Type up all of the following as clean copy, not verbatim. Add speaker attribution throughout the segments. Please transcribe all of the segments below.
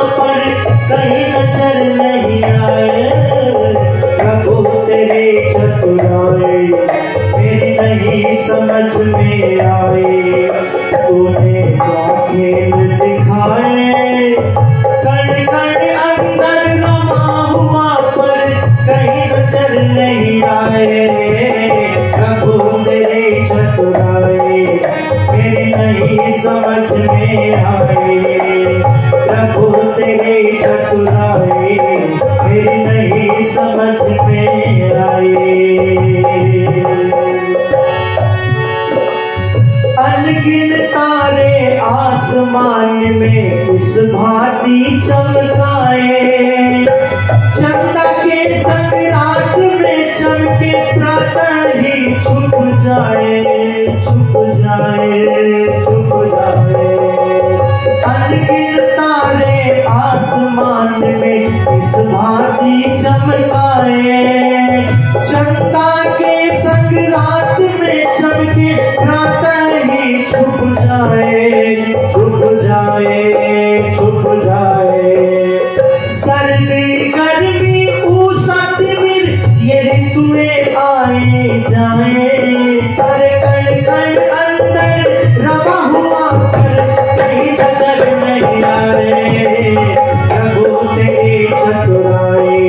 Speaker 1: पर कहीं नजर नहीं आए। प्रभु तेरे चतुराई मेरी नहीं समझ में आए। तूने क्या खेल दिखाए, कण कण अंदर रमा हुआ पर कहीं नजर नहीं आए। प्रभु तेरे चतुराई मेरी नहीं समझ में आए। प्रभु तेरे चतुराई मेरी नहीं समझ में आए। अनगिन तारे आसमान में इस भांति चमकाए। चंदा के संग रात में चमके प्रातः ही छुप जाए, छुप जाए, छुप जाए। अनगिन तारे आसमान में इस भांति चमकाए। चंदा के संग रात में चमके प्रातः ही छुप जाए, छुप जाए, छुप जाए। सर्दी गर्मी ऊषा तिमिर ये ऋतुएं आए जाए। कर कर कर अंदर रमा हुआ पर कहीं नजर नहीं आए। प्रभु तेरी चतुराई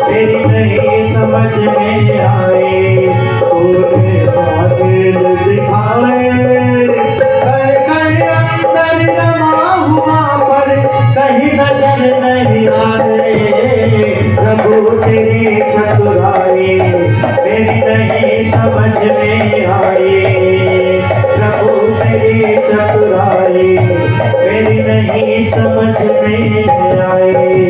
Speaker 1: मेरी नहीं समझ में आए। तूने क्या खेल दिखाए, कर कर अंदर रमा हुआ पर कहीं नजर नहीं आए। प्रभु तेरी चतुराई मेरी नहीं समझ में आए। प्रभु तेरी चतुराई मेरी नहीं समझ में आए।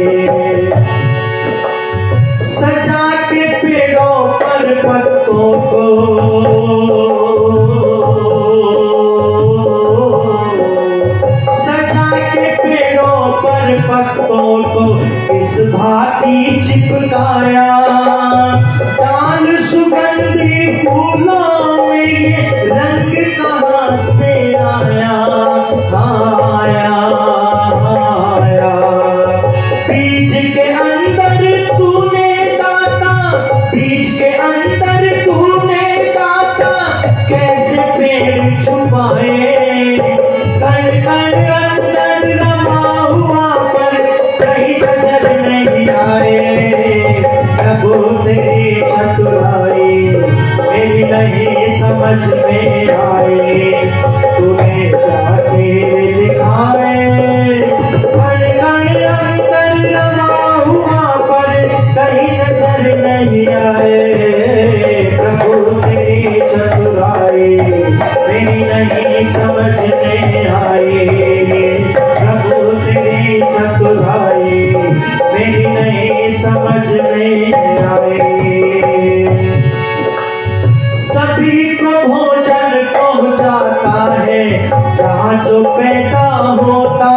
Speaker 1: सजा के पेड़ों पर पत्तों को, सजा के पेड़ों पर पत्तों को इस भांति चिपकाया। डाल सुगंधी फूलों में ये रंग कहाँ से आया, आया, आया। बीज के अंदर तूने दाता, बीज के अंदर तूने दाता कैसे पेड़ छुपाए। कण कण अंदर रमा हुआ पर कहीं नजर नहीं आए। प्रभु तेरी चतुराई मेरी नहीं समझ में आए। तूने क्या खेल दिखाए, कण कण अंदर रमा हुआ पर कहीं नजर नहीं आए। प्रभु तेरी चतुराई मेरी नहीं समझ में आए। प्रभु तेरी चतुराई मेरी नहीं समझ में आए। सभी को भोजन पहुंचाता है जहाँ जो पैदा होता।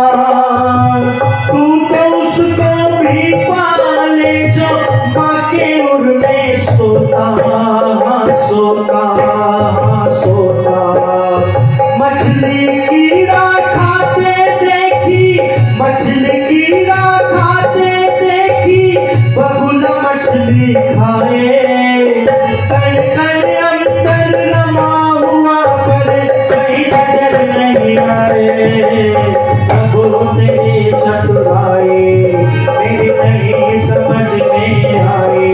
Speaker 1: तू तो उसको भी पाले जो माँ के उर में सोता, सोता, सोता। मछली कीड़ा खाते देखी, मछली कीड़ा खाते देखी, बगुला मछली खाए। कण कण अंदर रमा हुआ पर कहीं नजर नहीं आए। प्रभु तेरी चतुराई मेरी नहीं समझ में आए।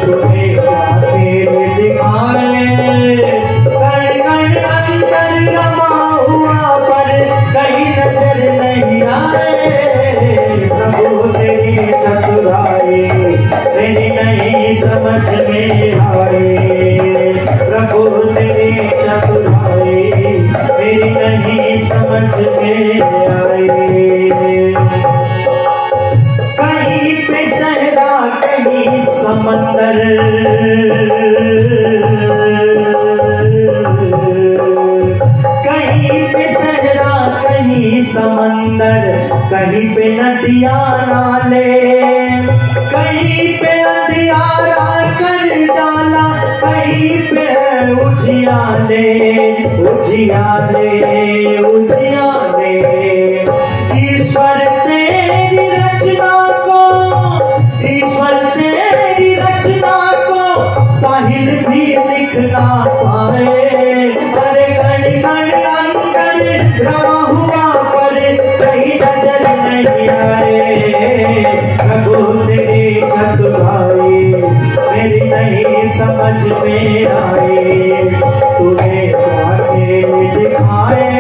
Speaker 1: तूने क्या खेल दिखाए, कण कण अंदर रमा हुआ पर कहीं नजर नहीं आए। प्रभु तेरी चतुराई मेरी नहीं समझ में आए। प्रभु तेरी चतुराई मेरी नहीं समझ में आए। कहीं पे सहरा कहीं समंदर, कहीं पे सहरा कहीं समंदर, कहीं पे नदियां नाले, कहीं पे अंधियारा कर डाला, कहीं पे उजियाले, उजियाले, उजियाले। ईश्वर तेरे में आए, तुम्हें क्या खेल दिखाए,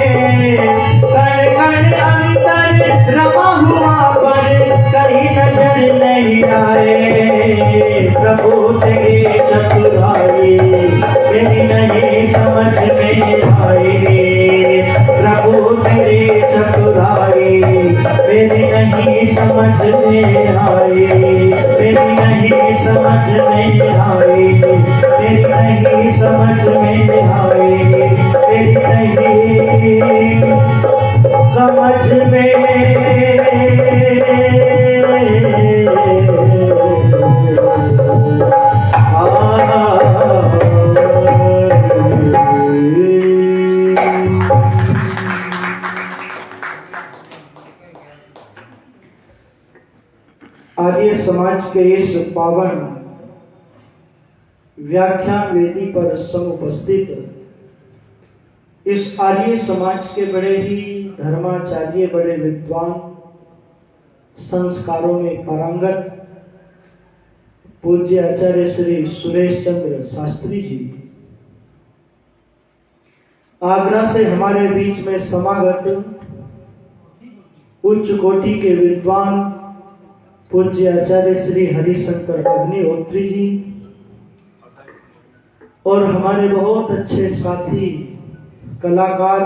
Speaker 1: कण कण अंतर रमा हुआ पर कहीं नजर नहीं आए। प्रभु तेरी चतुराई मेरी नहीं समझ में आए, प्रभु तेरी चतुराई मेरी नहीं समझ में आई, मेरी नहीं समझ में आई, मेरी नहीं समझ में आई, मेरी नहीं समझ में आर्य समाज के इस पावन व्याख्यान वेदी पर समुपस्थित इस आर्य समाज के बड़े ही धर्माचार्य, बड़े विद्वान, संस्कारों में पारंगत पूज्य आचार्य श्री सुरेश चंद्र शास्त्री जी, आगरा से हमारे बीच में समागत उच्च कोटि के विद्वान पूज्य आचार्य श्री हरिशंकर अग्निहोत्री जी, और हमारे बहुत अच्छे साथी कलाकार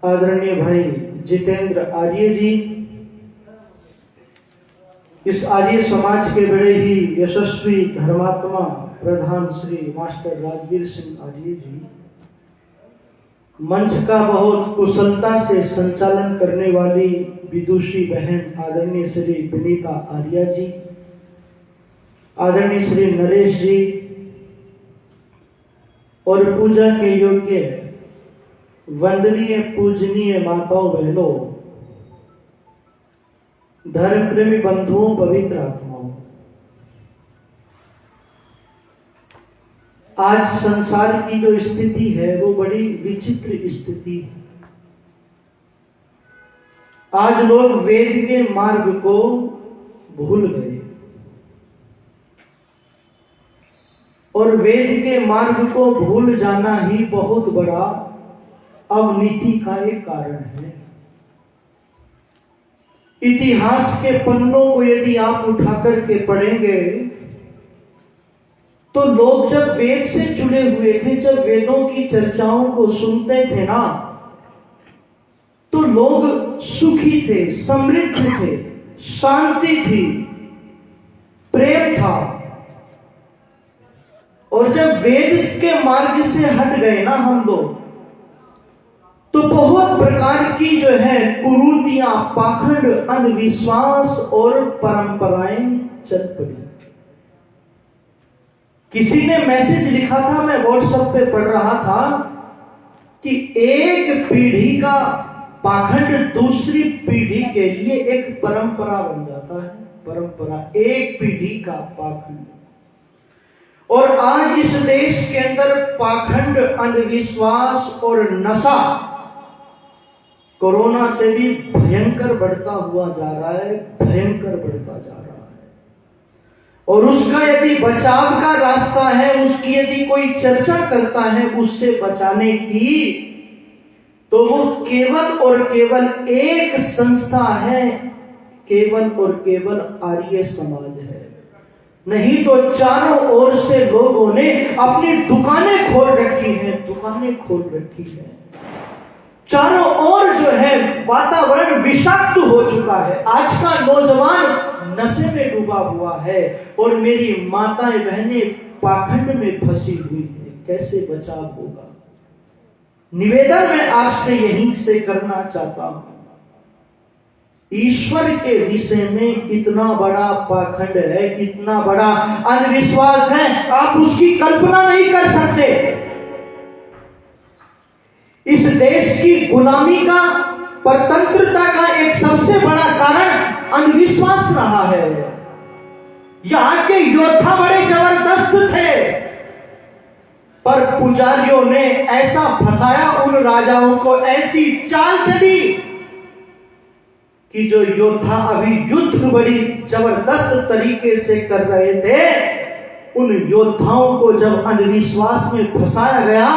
Speaker 1: आदरणीय भाई जितेंद्र आर्य जी, इस आर्य समाज के बड़े ही यशस्वी धर्मात्मा प्रधान श्री मास्टर राजवीर सिंह आर्य जी, मंच का बहुत कुशलता से संचालन करने वाली विदुषी बहन आदरणीय श्री विनीता आर्या जी, आदरणीय श्री नरेश जी, और पूजा के योग्य वंदनीय पूजनीय माताओं बहनों, धर्म प्रेमी बंधुओं, पवित्र आत्माओं, आज संसार की जो स्थिति है वो बड़ी विचित्र स्थिति है। आज लोग वेद के मार्ग को भूल गए और वेद के मार्ग को भूल जाना ही बहुत बड़ा अवनीति का एक कारण है। इतिहास के पन्नों को यदि आप उठा करके पढ़ेंगे तो लोग जब वेद से जुड़े हुए थे, जब वेदों की चर्चाओं को सुनते थे ना, तो लोग सुखी थे, समृद्ध थे, शांति थी, प्रेम था। और जब वेद के मार्ग से हट गए ना हम लोग, तो बहुत प्रकार की जो है कुरीतियां, पाखंड, अंधविश्वास और परंपराएं चल पड़ी। किसी ने मैसेज लिखा था, मैं व्हाट्सएप पे पढ़ रहा था कि एक पीढ़ी का पाखंड दूसरी पीढ़ी के लिए एक परंपरा बन जाता है। परंपरा, एक पीढ़ी का पाखंड। और आज इस देश के अंदर पाखंड, अंधविश्वास और नशा कोरोना से भी भयंकर बढ़ता हुआ जा रहा है, भयंकर बढ़ता जा रहा है। और उसका यदि बचाव का रास्ता है, उसकी यदि कोई चर्चा करता है उससे बचाने की, तो वो केवल और केवल एक संस्था है, केवल और केवल आर्य समाज है। नहीं तो चारों ओर से लोगों ने अपनी दुकानें खोल रखी हैं, दुकानें खोल रखी हैं। चारों ओर जो है वातावरण विषाक्त हो चुका है। आज का नौजवान नशे में डूबा हुआ है और मेरी माताएं बहनें पाखंड में फंसी हुई है। कैसे बचाव होगा? निवेदन मैं आपसे यहीं से करना चाहता हूं। ईश्वर के विषय में इतना बड़ा पाखंड है, इतना बड़ा अंधविश्वास है, आप उसकी कल्पना नहीं कर सकते। इस देश की गुलामी का, परतंत्रता का एक सबसे बड़ा कारण अंधविश्वास रहा है। यहां के योद्धा बड़े जबरदस्त थे, पर पुजारियों ने ऐसा फंसाया उन राजाओं को, ऐसी चाल चली कि जो योद्धा अभी युद्ध बड़ी जबरदस्त तरीके से कर रहे थे, उन योद्धाओं को जब अंधविश्वास में फंसाया गया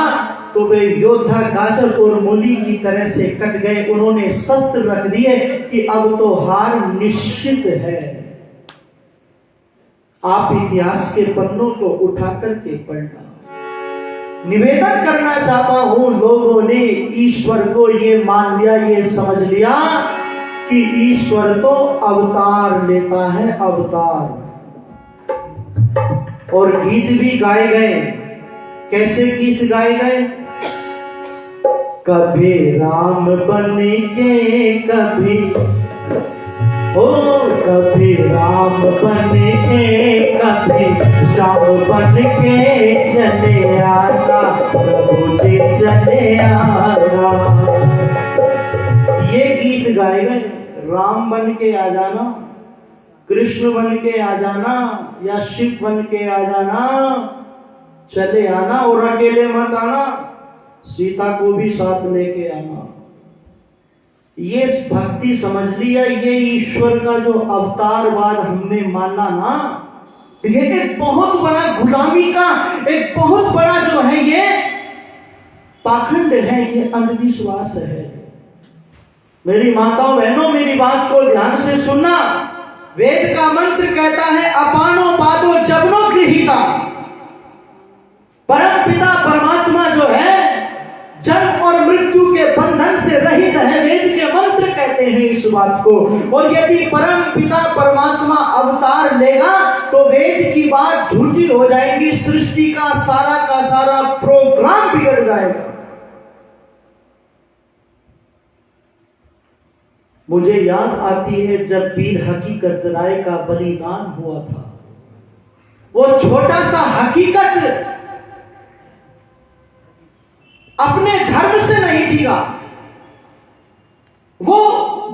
Speaker 1: तो वे योद्धा गाजर और मूली की तरह से कट गए। उन्होंने शस्त्र रख दिए कि अब तो हार निश्चित है। आप इतिहास के पन्नों को उठा करके पढ़ना। निवेदन करना चाहता हूं, लोगों ने ईश्वर को ये मान लिया, ये समझ लिया कि ईश्वर तो अवतार लेता है, अवतार। और गीत भी गाए गए। कैसे गीत गाए गए? कभी राम बन के कभी कभी राम बन के कभी श्याम बन के चले आना, प्रभु जी चले आना। ये गीत गाए गए। राम बन के आ जाना, कृष्ण बन के आ जाना, या शिव बन के आ जाना, चले आना। और अकेले मत आना, सीता को भी साथ लेके आना। ये भक्ति समझ लिया। ये ईश्वर का जो अवतारवाद हमने माना ना, ये एक बहुत बड़ा गुलामी का, एक बहुत बड़ा जो है ये पाखंड है, ये अंधविश्वास है। मेरी माताओं बहनों, मेरी बात को ध्यान से सुनना। वेद का मंत्र कहता है अपानो पादो जबनो गृहीता। परम पिता परमात्मा जो है जन्म और मृत्यु के बंधन से रहित है। वेद के मंत्र कहते हैं इस बात को। और यदि परम पिता परमात्मा अवतार लेगा तो वेद की बात झूठी हो जाएगी, सृष्टि का सारा प्रोग्राम बिगड़ जाएगा। मुझे याद आती है जब वीर हकीकत राय का बलिदान हुआ था। वो छोटा सा हकीकत अपने धर्म से नहीं टिका। वो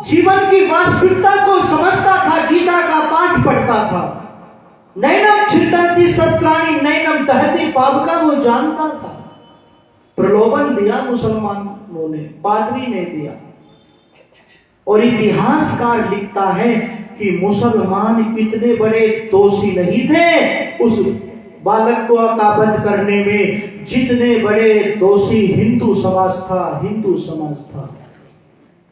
Speaker 1: जीवन की वास्तविकता को समझता था, गीता का पाठ पढ़ता था। नैनम छिन्दन्ति शस्त्राणि नैनम दहति पावका, वो जानता था। प्रलोभन दिया मुसलमानों ने, पादरी ने दिया। और इतिहासकार लिखता है कि मुसलमान इतने बड़े दोषी नहीं थे उस बालक को अकाबंद करने में, जितने बड़े दोषी हिंदू समाज था।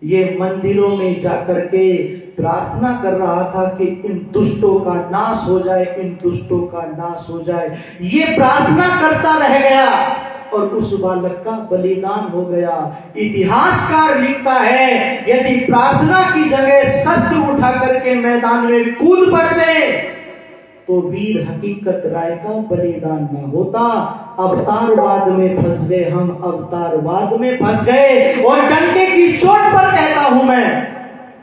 Speaker 1: ये मंदिरों में जाकर के प्रार्थना कर रहा था कि इन दुष्टों का नाश हो जाए, इन दुष्टों का नाश हो जाए। ये प्रार्थना करता रह गया और उस बालक का बलिदान हो गया। इतिहासकार लिखता है यदि प्रार्थना की जगह शस्त्र उठा करके मैदान में कूद पड़ते तो वीर हकीकत राय का बलिदान न होता। अवतारवाद में फंस गए हम, अवतारवाद में फंस गए। और डंके की चोट पर कहता हूं मैं,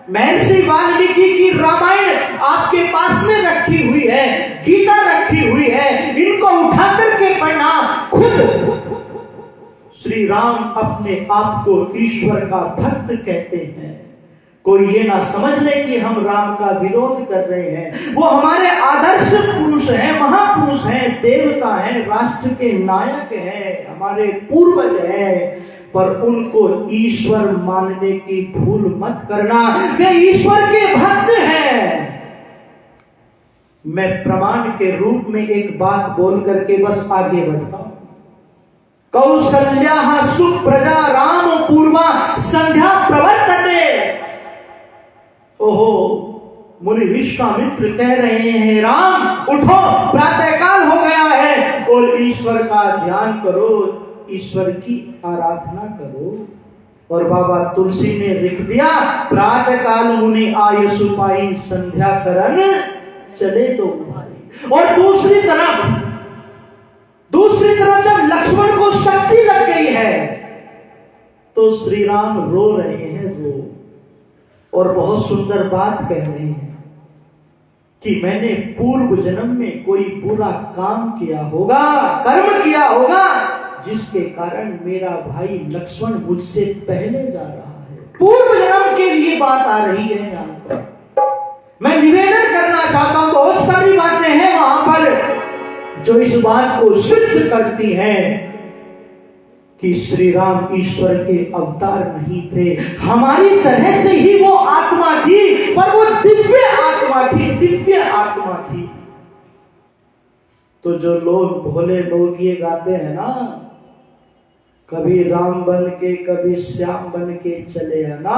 Speaker 1: महर्षि वाल्मीकि की रामायण आपके पास में रखी हुई है, गीता रखी हुई है, इनको उठा करके पढ़ना। खुद श्री राम अपने आप को ईश्वर का भक्त कहते हैं। कोई ये ना समझ ले कि हम राम का विरोध कर रहे हैं। वो हमारे आदर्श पुरुष हैं, महापुरुष हैं, देवता हैं, राष्ट्र के नायक हैं, हमारे पूर्वज हैं। पर उनको ईश्वर मानने की भूल मत करना। वे ईश्वर के भक्त हैं। मैं प्रमाण के रूप में एक बात बोल करके बस आगे बढ़ता हूं। कौसल्या सुप्रजा राम पूर्वा संध्या प्रवर्तते। ओहो, मुनि विश्वामित्र कह रहे हैं राम उठो, प्रातःकाल हो गया है और ईश्वर का ध्यान करो, ईश्वर की आराधना करो। और बाबा तुलसी ने लिख दिया प्रातःकाल मुनि आयसु पाई, संध्या करन चले दो भाई। और दूसरी तरफ जब लक्ष्मण को शक्ति लग गई है तो श्री राम रो रहे हैं, और बहुत सुंदर बात कह रहे हैं कि मैंने पूर्व जन्म में कोई बुरा काम किया होगा, कर्म किया होगा, जिसके कारण मेरा भाई लक्ष्मण मुझसे पहले जा रहा है। पूर्व जन्म के लिए बात आ रही है यहां पर। मैं निवेदन करना चाहता हूं, बहुत सारी बातें हैं वहां पर जो इस बात को सिद्ध करती हैं कि श्री राम ईश्वर के अवतार नहीं थे। हमारी तरह से ही वो आत्मा थी, पर वो दिव्य आत्मा थी, दिव्य आत्मा थी। तो जो लोग भोले लोग ये गाते हैं ना, कभी राम बन के कभी श्याम बन के चले आना,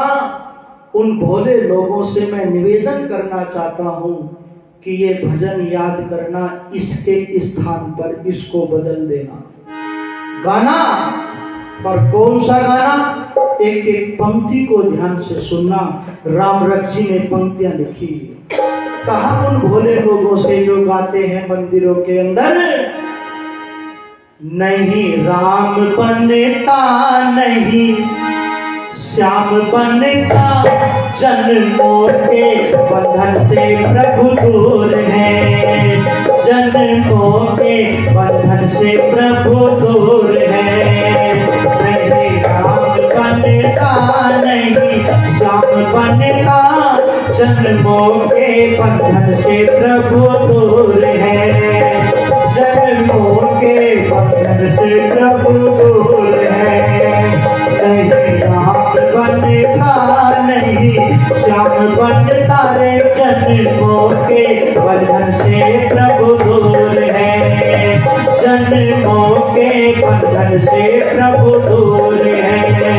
Speaker 1: उन भोले लोगों से मैं निवेदन करना चाहता हूं कि ये भजन याद करना, इसके स्थान पर इसको बदल देना। गाना पर कौन सा गाना, एक एक पंक्ति को ध्यान से सुनना। राम रख जी ने पंक्तियां लिखी, कहा उन भोले लोगों से जो गाते हैं मंदिरों के अंदर, नहीं राम बनता नहीं श्याम बनता, जन्मों के बंधन से प्रभु दूर है, जन्मों के बंधन से प्रभु दूर है। नहीं राम बनता नहीं श्याम बनता, जन्मों के बंधन से प्रभु दूर है, जन्मों के बंधन से प्रभु दूर है। नहीं राम बनता नहीं श्याम बनता रे, जन्मों के बंधन से प्रभु दूर है, जन्मों के बंधन से प्रभु दूर है।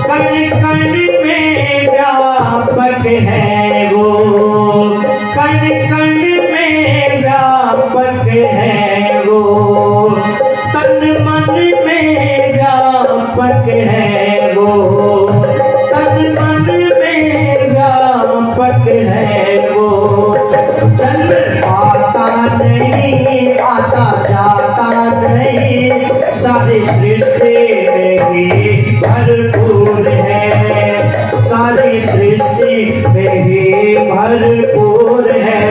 Speaker 1: कण कण में व्यापक है वो, कण कण में व्यापक है वो, तन मन में व्यापक है वो, तन मन में व्यापक है वो। जन्म आता नहीं आता जाता नहीं, सारी सृष्टि में ही भरपूर है, सारी सृष्टि में ही भरपूर है।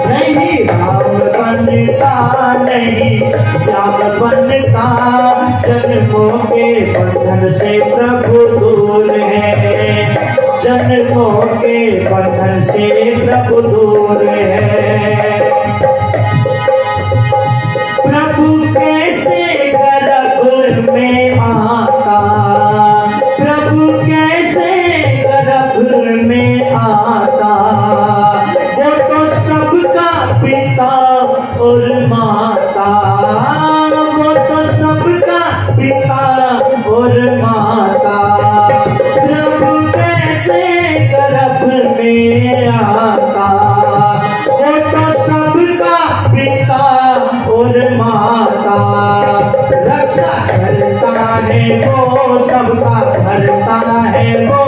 Speaker 1: नहीं राम बनता नहीं श्याम बनता, जन्मों के बंधन से प्रभु दूर है, जन्मों के बंधन से प्रभु दूर है। प्रभु कैसे गर्भ में आता, प्रभु कैसे गर्भ में आता, वो तो सबका पिता और माता, वो तो सबका पिता और माता। प्रभु कैसे गर्भ में आता, वो तो सबका पिता और माता। रक्षा करता है वो, सबका भरता है वो,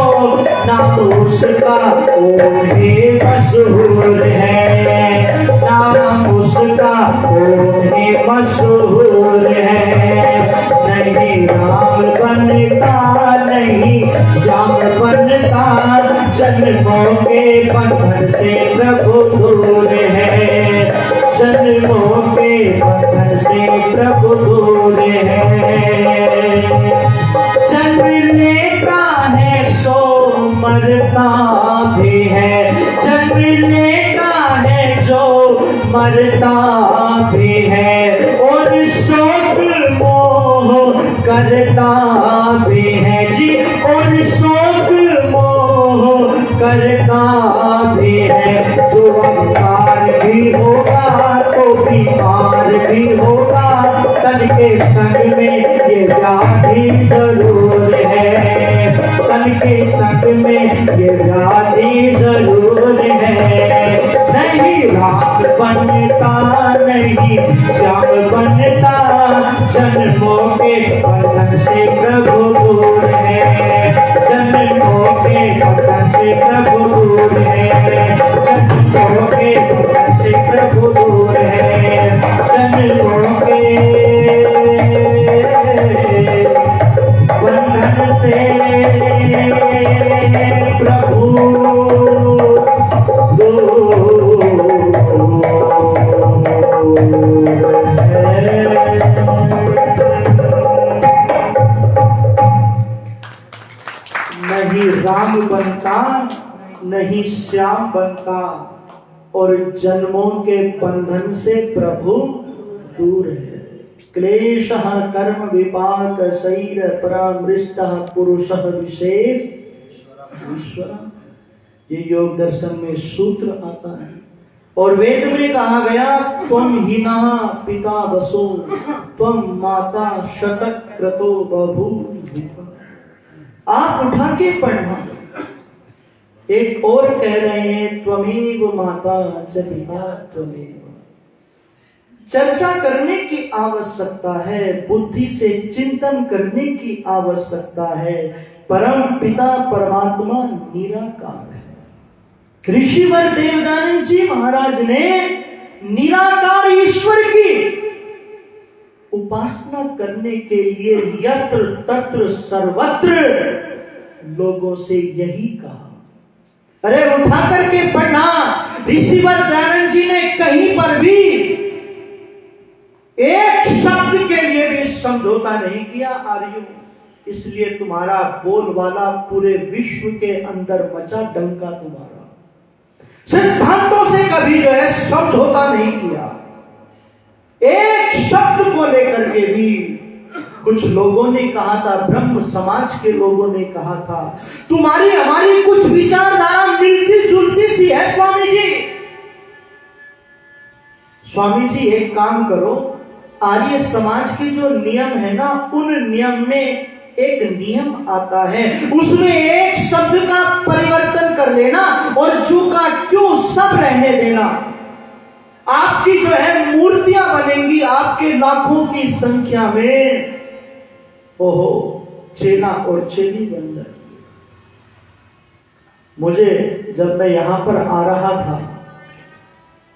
Speaker 1: नाम उसका ओम ही मशहूर है, नाम उसका ओम ही मशहूर है। नहीं राम बनता नहीं श्याम बनता, जन्मों के बंधन से प्रभु दूर है, जन्मों के बंधन से प्रभु दूर है। जन्म लेता है सो मरता भी है, जन्म लेता है जो मरता भी है, और शोक मोह करता भी है जी, और शोक मोह करता भी है। जो अवतार भी होगा तो बीमार भी होगा, तन के संग में ये व्याधि जरूर है, तन के संग में ये व्याधि जरूर है। नहीं राम बनता नहीं श्याम बनता, जन्मों के बंधन से प्रभु दूर है, जन्मों के बंधन से प्रभु दूर है, जन्मों के बंधन से प्रभु दूर है, जन्मों के बंधन से प्रभु नहीं राम बनता नहीं श्याम बनता, और जन्मों के बंधन से प्रभु दूर है। क्लेशः कर्म विपाक शैर परामृष्टः पुरुषः विशेष ईश्वर। ये योग दर्शन में सूत्र आता है। और वेद में कहा गया त्वम हीनः पिता वसो त्वम माता शतक्रतो बभूव। आप उठा के पढ़ना। एक और कह रहे हैं त्वमेव माता च पिता त्वमेव। चर्चा करने की आवश्यकता है, बुद्धि से चिंतन करने की आवश्यकता है। परम पिता परमात्मा निराकार है। ऋषिवर देवदानंद जी महाराज ने निराकार ईश्वर की उपासना करने के लिए यत्र तत्र सर्वत्र लोगों से यही कहा। अरे उठा करके पढ़ना। ऋषिवर दयानंद जी ने कहीं पर भी एक शब्द के लिए भी समझौता नहीं किया। आर्यों, इसलिए तुम्हारा बोलबाला पूरे विश्व के अंदर मचा डंका। तुम्हारा सिद्धांतों से कभी जो है समझौता नहीं किया। एक शब्द को लेकर के भी कुछ लोगों ने कहा था, ब्रह्म समाज के लोगों ने कहा था, तुम्हारी हमारी कुछ विचारधारा मिलती जुलती सी है स्वामी जी। स्वामी जी एक काम करो, आर्य समाज के जो नियम है ना, उन नियम में एक नियम आता है, उसमें एक शब्द का परिवर्तन कर लेना और जो का क्यों सब रहने देना। आपकी जो है मूर्तियां बनेंगी आपके लाखों की संख्या में। ओहो, चेला और चेली बन जाएगी। मुझे जब मैं यहां पर आ रहा था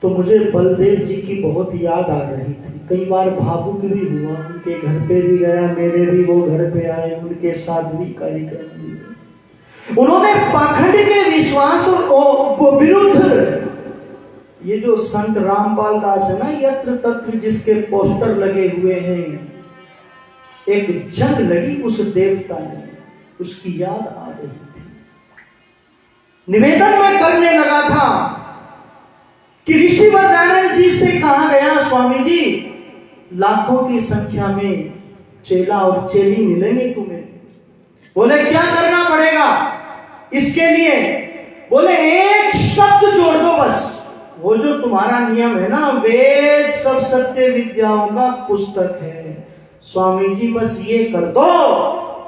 Speaker 1: तो मुझे बलदेव जी की बहुत याद आ रही थी। कई बार भावुक भी हुआ, उनके घर पे भी गया, मेरे भी वो घर पे आए, उनके साथ भी कार्यक्रम दिए। उन्होंने पाखंड के विश्वास और विरुद्ध ये जो संत रामपाल दास है ना, यत्र तत्र जिसके पोस्टर लगे हुए हैं, एक जंग लगी उस देवता ने, उसकी याद आ रही थी। निवेदन मैं करने लगा था कि ऋषिवर दयानंद जी से कहा गया, स्वामी जी लाखों की संख्या में चेला और चेली मिलेंगे तुम्हें। बोले क्या करना पड़ेगा इसके लिए? बोले एक शब्द जोड़ दो बस। वो जो तुम्हारा नियम है ना, वेद सब सत्य विद्याओं का पुस्तक है। स्वामी जी बस ये कर दो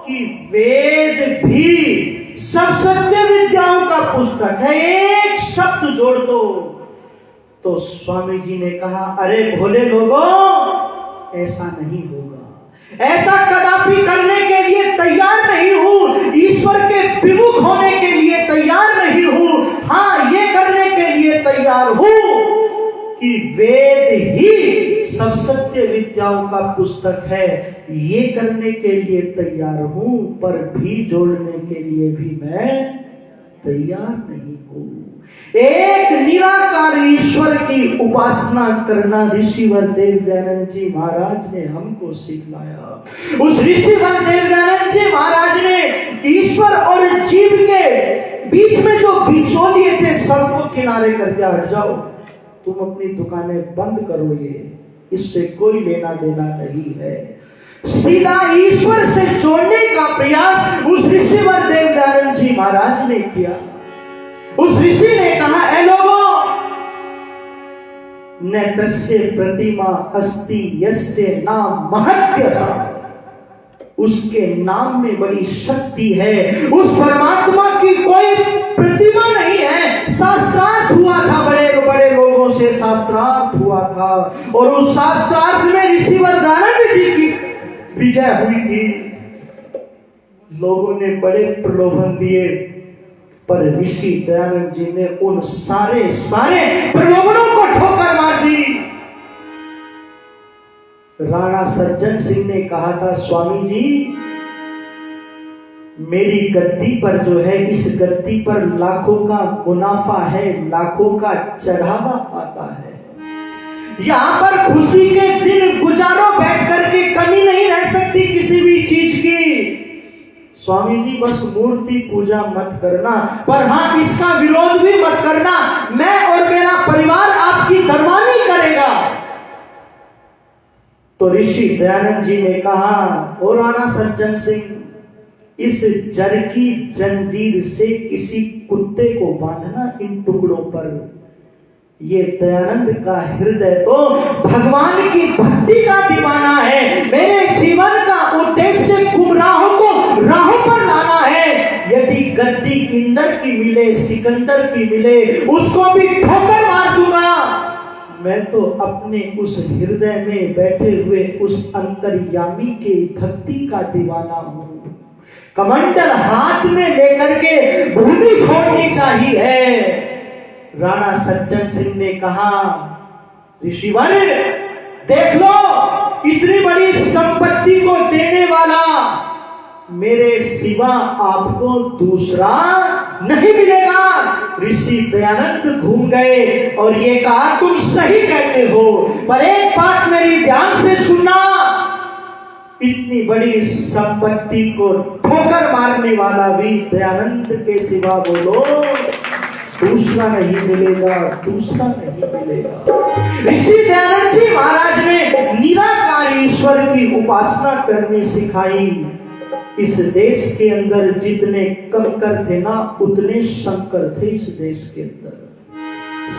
Speaker 1: कि वेद भी सब सत्य विद्याओं का पुस्तक है, एक शब्द जोड़ दो। तो स्वामी जी ने कहा, अरे भोले लोगों, ऐसा नहीं होगा, ऐसा कदापि करने के लिए तैयार नहीं हूं, ईश्वर के विमुख होने के लिए तैयार नहीं हूं। हाँ, ये करने के लिए तैयार हूं कि वेद ही सब सत्य विद्याओं का पुस्तक है, ये करने के लिए तैयार हूं, पर भी जोड़ने के लिए भी मैं तैयार नहीं हूं। एक निराकार ईश्वर की उपासना करना ऋषिवर देवदानंद जी महाराज ने हमको सिखलाया। उस ऋषिवर देवदानंद जी महाराज ने ईश्वर और जीव के बीच में जो बिचौलिए थे सबको किनारे कर दिया। हट जाओ, तुम अपनी दुकानें बंद करो, ये इससे कोई लेना देना नहीं है। सीधा ईश्वर से जोड़ने का प्रयास उस ऋषिवर देवदानंद जी महाराज ने किया। उस ऋषि ने कहा, ऐ लोगों, न तस्य प्रतिमा अस्ति यस्य नाम महत्यसा। उसके नाम में बड़ी शक्ति है। उस परमात्मा की कोई प्रतिमा नहीं है। शास्त्रार्थ हुआ था, बड़े बड़े लोगों से शास्त्रार्थ हुआ था, और उस शास्त्रार्थ में ऋषिवर दयानंद जी की विजय हुई थी। लोगों ने बड़े प्रलोभन दिए, पर ऋषि दयानंद जी ने उन सारे प्रलोभनों को ठोकर मार दी। राणा सज्जन सिंह ने कहा था, स्वामी जी मेरी गद्दी पर जो है, इस गद्दी पर लाखों का मुनाफा है, लाखों का चढ़ावा आता है। यहां पर खुशी के दिन गुजारो, बैठ करके कमी नहीं रह सकती किसी भी चीज की। स्वामी जी बस मूर्ति पूजा मत करना, पर हाँ इसका विरोध भी मत करना। मैं और मेरा परिवार आपकी दरबानी करेगा। तो ऋषि दयानंद जी ने कहा, ओ राणा सज्जन सिंह, इस जड़ की जंजीर से किसी कुत्ते को बांधना इन टुकड़ों पर, ये दयानंद का हृदय तो भगवान की भक्ति का दीवाना है। मेरे जीवन का उद्देश्य गुमराहों को राहों पर लाना है। यदि गद्दी इंदर की मिले, सिकंदर की मिले, उसको भी ठोकर मार दूंगा। मैं तो अपने उस हृदय में बैठे हुए उस अंतर्यामी के भक्ति का दीवाना हूं। कमंडल हाथ में लेकर के भूमि छोड़नी चाहिए। राणा सज्जन सिंह ने कहा, ऋषिवर देख लो, इतनी बड़ी संपत्ति को देने वाला मेरे सिवा आपको दूसरा नहीं मिलेगा। ऋषि दयानंद घूम गए और ये कहा, तुम सही कहते हो, पर एक बात मेरी ध्यान से सुनना, इतनी बड़ी संपत्ति को ठोकर मारने वाला भी दयानंद के सिवा बोलो दूसरा नहीं मिलेगा, दूसरा नहीं मिलेगा। ऋषि दयानंद जी महाराज ने निराकार ईश्वर की उपासना करनी सिखाई। इस देश के अंदर जितने कंकर थे ना, उतने शंकर थे इस देश के अंदर।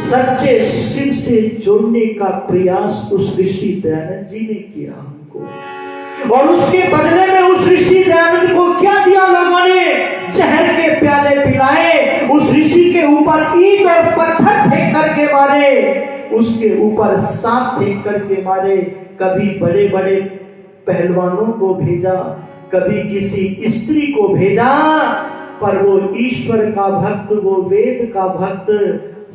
Speaker 1: सच्चे शिव से जोड़ने का प्रयास उस ऋषि दयानंद जी ने किया हमको, और उसके बदले में उस ऋषि दयानंद को क्या दिया लोगों ने? जहर के प्याले पिलाए, उस ऋषि के ऊपर ईंट और पत्थर फेंक करके मारे, उसके ऊपर सांप फेंक करके मारे। कभी बड़े बड़े पहलवानों को भेजा, कभी किसी स्त्री को भेजा, पर वो ईश्वर का भक्त, वो वेद का भक्त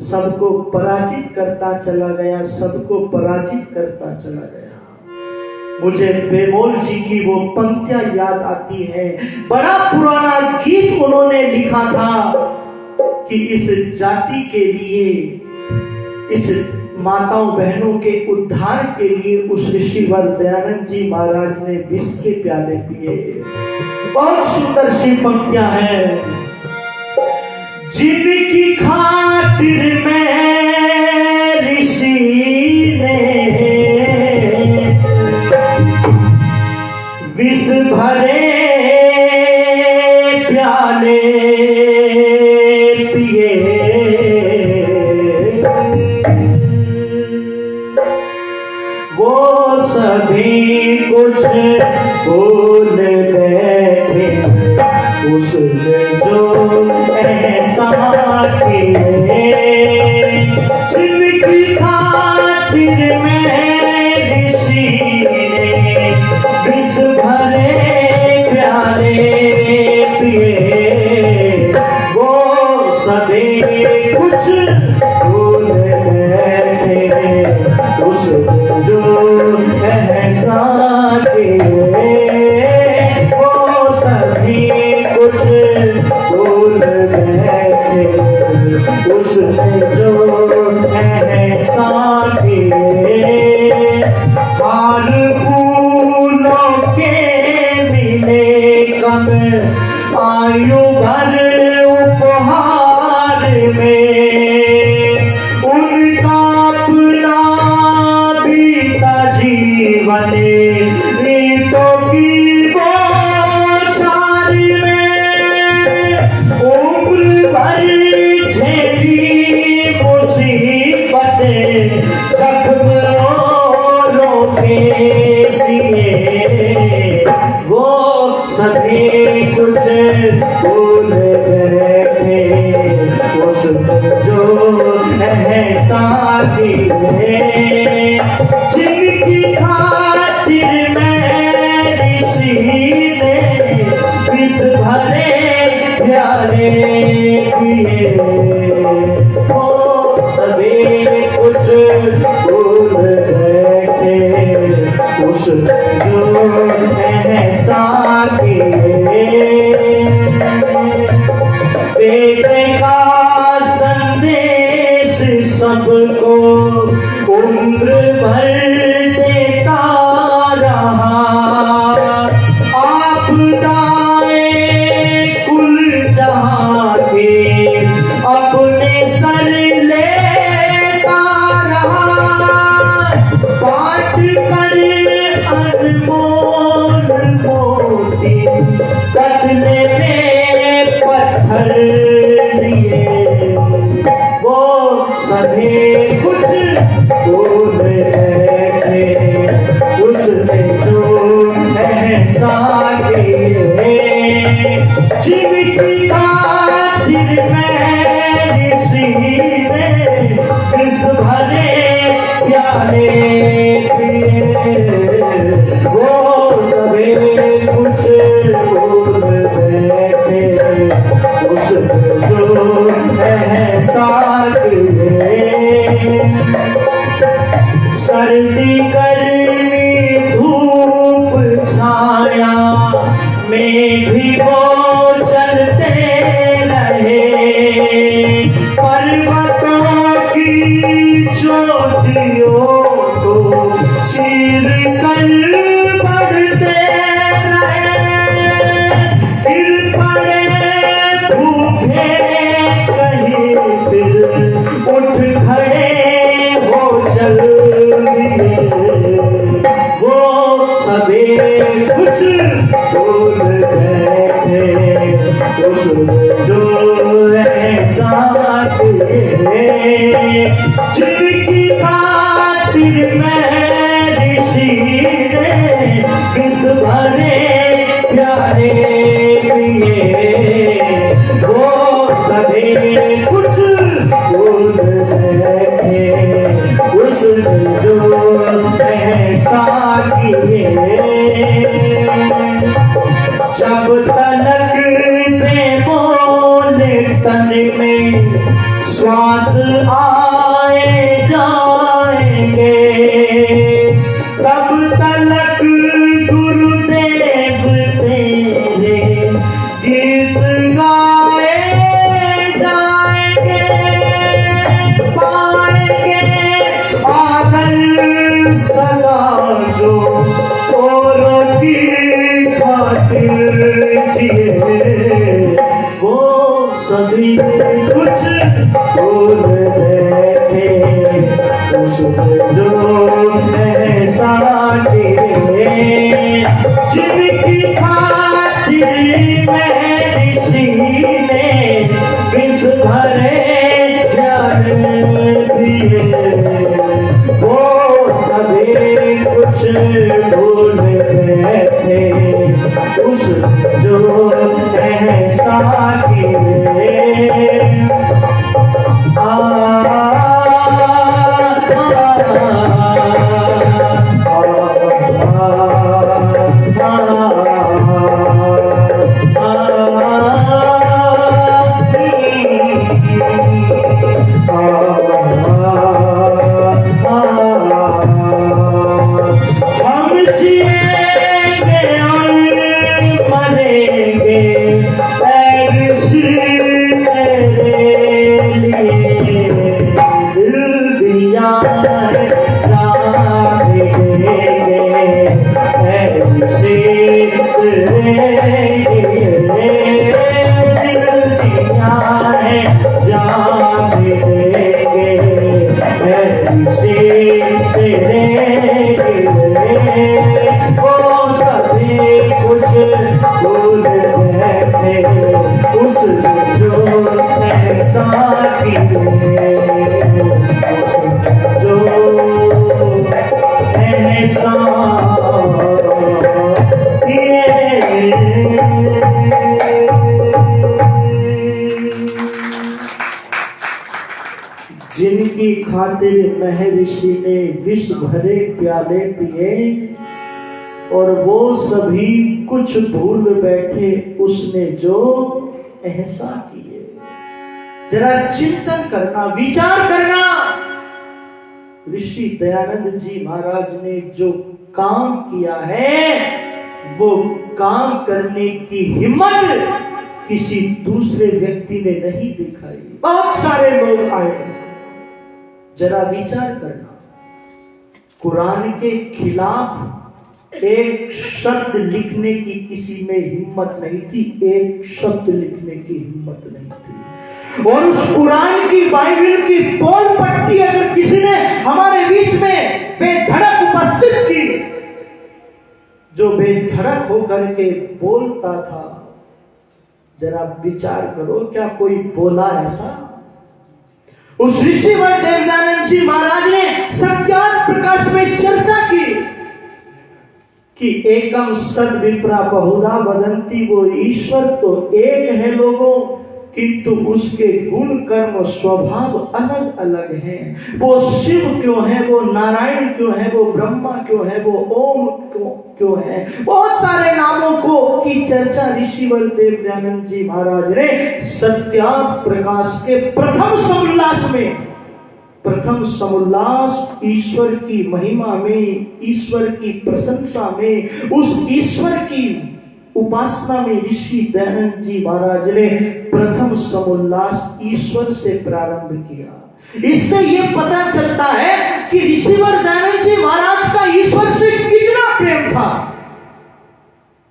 Speaker 1: सबको पराजित करता चला गया, सबको पराजित करता चला गया। मुझे बेमोल जी की वो पंक्तियां याद आती है। बड़ा पुराना गीत उन्होंने लिखा था कि इस जाति के लिए, इस माताओं बहनों के उद्धार के लिए उस ऋषिवर दयानंद जी महाराज ने विष के प्याले पिए। बहुत सुंदर सी पंक्तियां हैं। जिनकी खातिर मैं ऋषि ने विष भरे प्याले पिए, वो सभी कुछ भूल बैठे उसने जो एहसान किए। जिनकी खातिर मैं ऋषि ने विष भरे प्याले पिए, वो सभी कुछ भूल बैठे उसने जो एहसान किए। वो सभी कुछ भूल बैठे उसने जो एहसान किए। हार फूलों के मिले कम आयु भर उपहार में, उनका अपना बीता जीवन रीतों की बौछार में, उम्र भर झेली मुसीबतें जख्म के सिए। वो सभी कुछ भूल बैठे उसमें जो एहसान किए। जिनकी खातिर मैं ऋषि ने विष भरे प्याले पिए, वो सभी कुछ भूल बैठे उसने जो एहसान किए। वेद का संदेश सबको उम्र भर देता रहा, आपदाएं कुल जहां के अपने सर लेता रहा। बांट कर अनमोल मोती बदले में पत्थर लिए, वो सभी भरे प्याले पिए, वो सभी कुछ भूल बैठे उसने जो एहसान किए। सर्दी गर्मी धूप छाया में भी वो चलते रहे, पर्वतों की चोटियों को चीर कर बढ़ते रहे, गिर पड़े भूखे कहीं फिर उठ खड़े हो चल दिए, वो सभी कुछ भूल बैठे उसने जो एहसान किए। जिनकी खातिर मैं ऋषि ने किस भरे प्यारे पिए, वो सभी कुछ भूल बैठे उसने जो एहसान किए। जब तलक प्रेमों तन में श्वास आए जाएंगे, तब तलक गुरुदेव तेरे गीत गाए जाएंगे, पाएंगे आकर सदा जो औरों की खातिर जिए, वो सभी कुछ भूल बैठे उसने जो एहसान किए। जिनकी खातिर मैं ऋषि ने विष भरे प्याले पिए, वो सभी कुछ भूल बैठे उसने जो एहसान किए। हम जिएंगे और मरेंगे ऋषि तेरे लिए, दिल दिया जान देंगे ऋषि तेरे लिए, दिल दिया जान देंगे ऋषि तेरे लिए, वो सभी कुछ भूल बैठे उसने जो एहसान किए, उसने जो एहसान किए। जिनकी खातिर महर्षि ने विष भरे प्याले पिए, और वो सभी कुछ भूल बैठे उसने जो एहसान किए। जरा चिंतन करना, विचार करना, ऋषि दयानंद जी महाराज ने जो काम किया है वो काम करने की हिम्मत किसी दूसरे व्यक्ति ने नहीं दिखाई। बहुत सारे लोग आए, जरा विचार करना, कुरान के खिलाफ एक शब्द लिखने की किसी में हिम्मत नहीं थी, एक शब्द लिखने की हिम्मत नहीं थी। और उस कुरान की बाइबल की पोल पट्टी अगर किसी ने हमारे बीच में बेधड़क उपस्थित की, जो बेधड़क होकर के बोलता था, जरा विचार करो, क्या कोई बोला ऐसा? उस ऋषिवर देवदानंद जी महाराज ने सत्यार्थ प्रकाश में चर्चा की कि एकम सद विप्रा बहुधा वदंती, वो ईश्वर तो एक है लोगों, किंतु उसके गुण कर्म स्वभाव अलग अलग हैं। वो शिव क्यों है, वो नारायण क्यों है, वो ब्रह्मा क्यों है, वो ओम क्यों है, बहुत सारे नामों को की चर्चा ऋषिवर देव दयानंद जी महाराज ने सत्यार्थ प्रकाश के प्रथम समोल्लास ईश्वर की महिमा में, ईश्वर की प्रशंसा में, उस ईश्वर की उपासना में ऋषि दयानंद जी महाराज ने प्रथम समोल्लास ईश्वर से प्रारंभ किया। इससे यह पता चलता है कि ऋषिवर दयानंद जी महाराज का ईश्वर से कितना प्रेम था।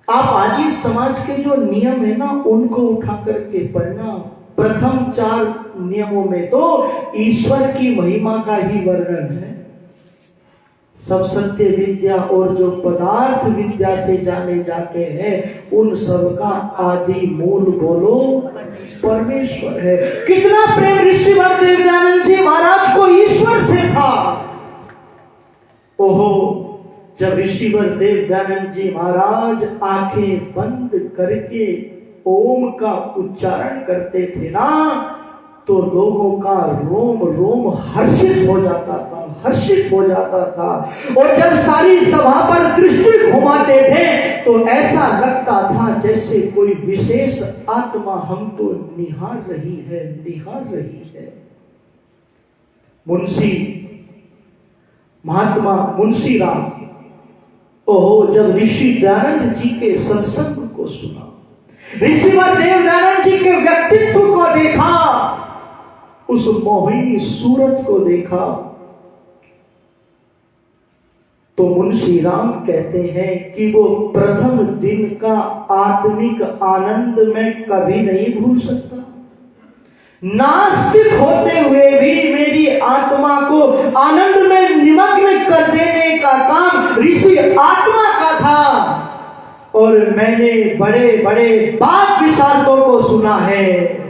Speaker 1: आप आर्य समाज के जो नियम है ना, उनको उठा करके पढ़ना। प्रथम 4 नियमों में तो ईश्वर की महिमा का ही वर्णन है। सब सत्य विद्या और जो पदार्थ विद्या से जाने जाते हैं, उन सब का आदि मूल बोलो परमेश्वर है। कितना प्रेम ऋषिवर देव दयानंद जी महाराज को ईश्वर से था। ओहो, जब ऋषिवर देव दयानंद जी महाराज आंखें बंद करके ओम का उच्चारण करते थे ना, तो लोगों का रोम रोम हर्षित हो जाता था। और जब सारी सभा पर दृष्टि घुमाते थे तो ऐसा लगता था जैसे कोई विशेष आत्मा हमको निहार रही है। महात्मा मुंशी राम, ओहो, जब ऋषि दयानंद जी के सत्संग को सुना, ऋषिवर देव दयानंद जी के व्यक्तित्व को देखा, उस मोहिनी सूरत को देखा, तो मुंशी राम कहते हैं कि वो प्रथम दिन का आत्मिक आनंद मैं कभी नहीं भूल सकता। नास्तिक होते हुए भी मेरी आत्मा को आनंद में निमग्न कर देने का काम ऋषि आत्मा का था। और मैंने बड़े बड़े बात विशारदों को सुना है,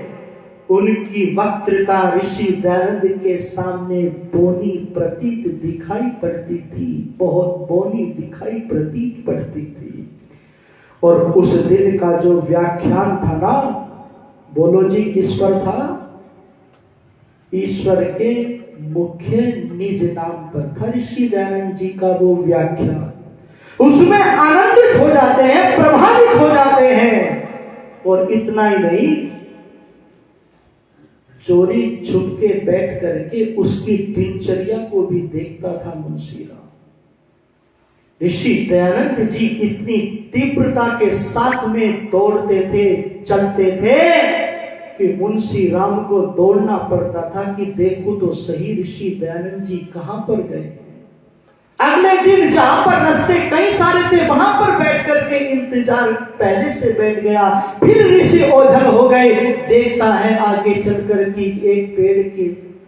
Speaker 1: उनकी वक्तृता ऋषि दयानंद के सामने बोनी प्रतीत दिखाई पड़ती थी, बहुत बोनी दिखाई प्रतीत पड़ती थी। और उस दिन का जो व्याख्यान था ना, बोलो जी किस पर था? ईश्वर के मुख्य निज नाम पर था ऋषि दयानंद जी का वो व्याख्यान। उसमें आनंदित हो जाते हैं, प्रभावित हो जाते हैं। और इतना ही नहीं, चोरी छुप के बैठ करके उसकी दिनचर्या को भी देखता था मुंशी राम। ऋषि दयानंद जी इतनी तीव्रता के साथ में दौड़ते थे, चलते थे कि मुंशी राम को दौड़ना पड़ता था कि देखो तो सही ऋषि दयानंद जी कहां पर गए। अगले दिन जहां पर रास्ते कई सारे थे, वहां पर बैठ करके इंतजार पहले से बैठ गया। फिर ऋषि ओझल हो गए, देखता है आगे चलकर कि एक पेड़ के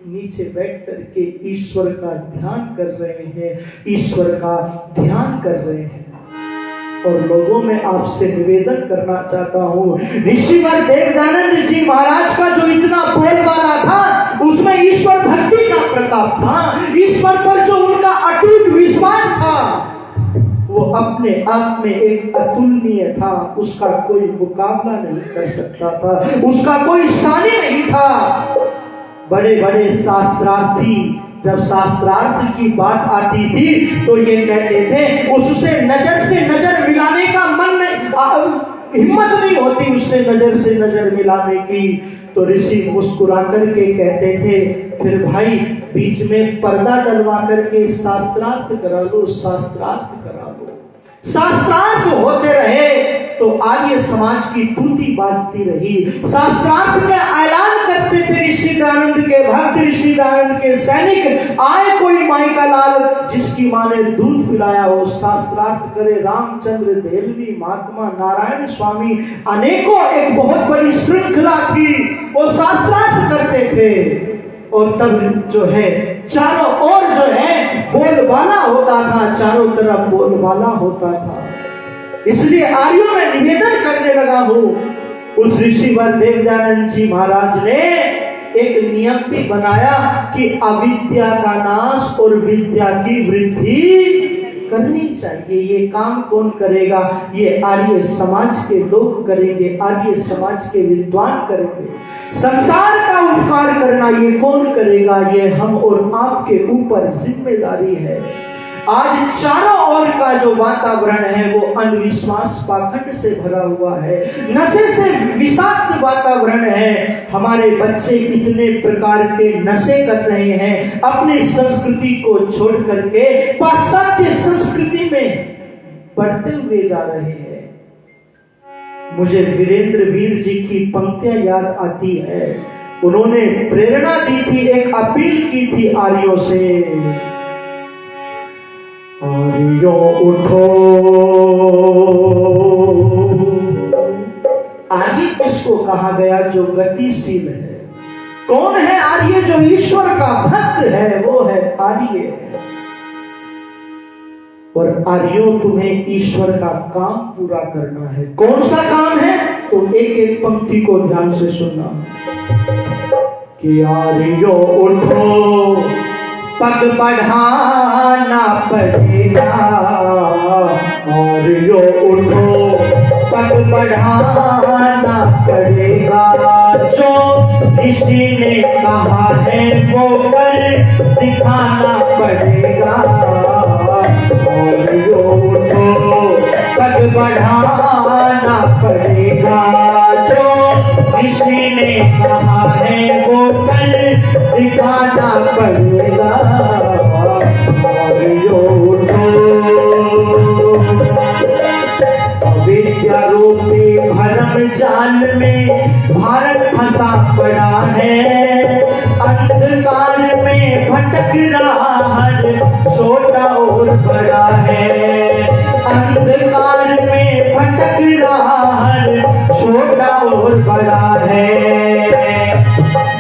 Speaker 1: नीचे बैठ करके ईश्वर का ध्यान कर रहे हैं, ईश्वर का ध्यान कर रहे हैं। और लोगों में आपसे निवेदन करना चाहता हूं, ऋषिवर देव दयानंद जी महाराज का जो इतना बोलबाला था, उसमें ईश्वर भक्ति का प्रताप था, ईश्वर पर जो उनका अटूट विश्वास था, वो अपने आप में एक अतुलनीय था। उसका कोई मुकाबला नहीं कर सकता था, उसका कोई सानी नहीं था। बड़े बड़े शास्त्रार्थी जब शास्त्रार्थ की बात आती थी तो ये कहते थे उससे नजर से नजर मिलाने का मन नहीं, हिम्मत नहीं होती उससे नजर से नजर मिलाने की। तो ऋषि मुस्कुरा करके कहते थे, फिर भाई बीच में पर्दा डलवा करके शास्त्रार्थ करा लो, शास्त्रार्थ करा लो। शास्त्रार्थ होते रहे तो आर्य समाज की टूटी बाजती रही। शास्त्रार्थ का ऐलान करते थे ऋषि दयानंद के भक्त, ऋषि दयानंद के सैनिक। आए कोई माई का लाल जिसकी माँ ने दूध पिलाया हो, शास्त्रार्थ करे। रामचंद्र देलवी, महात्मा नारायण स्वामी, अनेकों एक बहुत बड़ी श्रृंखला थी, वो शास्त्रार्थ करते थे। और तब जो है चारों ओर जो है बोलबाला होता था, चारों तरफ बोलबाला होता था। इसलिए आर्यों में निवेदन करने लगा हूं, उस ऋषिवर देव दयानंद जी महाराज ने एक नियम भी बनाया कि अविद्या का नाश और विद्या की वृद्धि करनी चाहिए। ये काम कौन करेगा? ये आर्य समाज के लोग करेंगे, आर्य समाज के विद्वान करेंगे। संसार का उपकार करना ये कौन करेगा? ये हम और आपके ऊपर जिम्मेदारी है। आज चारों ओर का जो वातावरण है वो अंधविश्वास पाखंड से भरा हुआ है, नशे से विषाक्त वातावरण है। हमारे बच्चे इतने प्रकार के नशे कर रहे हैं, अपनी संस्कृति को छोड़ करके पाश्चात्य संस्कृति में बढ़ते हुए जा रहे हैं। मुझे वीरेंद्र वीर जी की पंक्तियां याद आती है। उन्होंने प्रेरणा दी थी, एक अपील की थी आर्यों से, आर्यों उठो। आर्य किसको कहा गया? जो गतिशील है। कौन है आर्य? जो ईश्वर का भक्त है, वो है आर्य। और आर्यों, तुम्हें ईश्वर का काम पूरा करना है। कौन सा काम है? तो एक एक पंक्ति को ध्यान से सुनना कि आर्यों उठो, पग बढ़ाना पड़ेगा। आर्यों उठो, पग बढ़ाना पड़ेगा। जो ऋषि ने कहा है वो कर दिखाना पड़ेगा। आर्यों उठो, पग बढ़ाना पड़ेगा। जो ऋषि ने कहा है वो कर दिखाना पड़ेगा। अविद्या रूपी भरम जाल में भारत फंसा पड़ा है। अंधकार में भटक रहा हर छोटा और बड़ा है। अंधकार में भटक रहा हर छोटा और बड़ा है।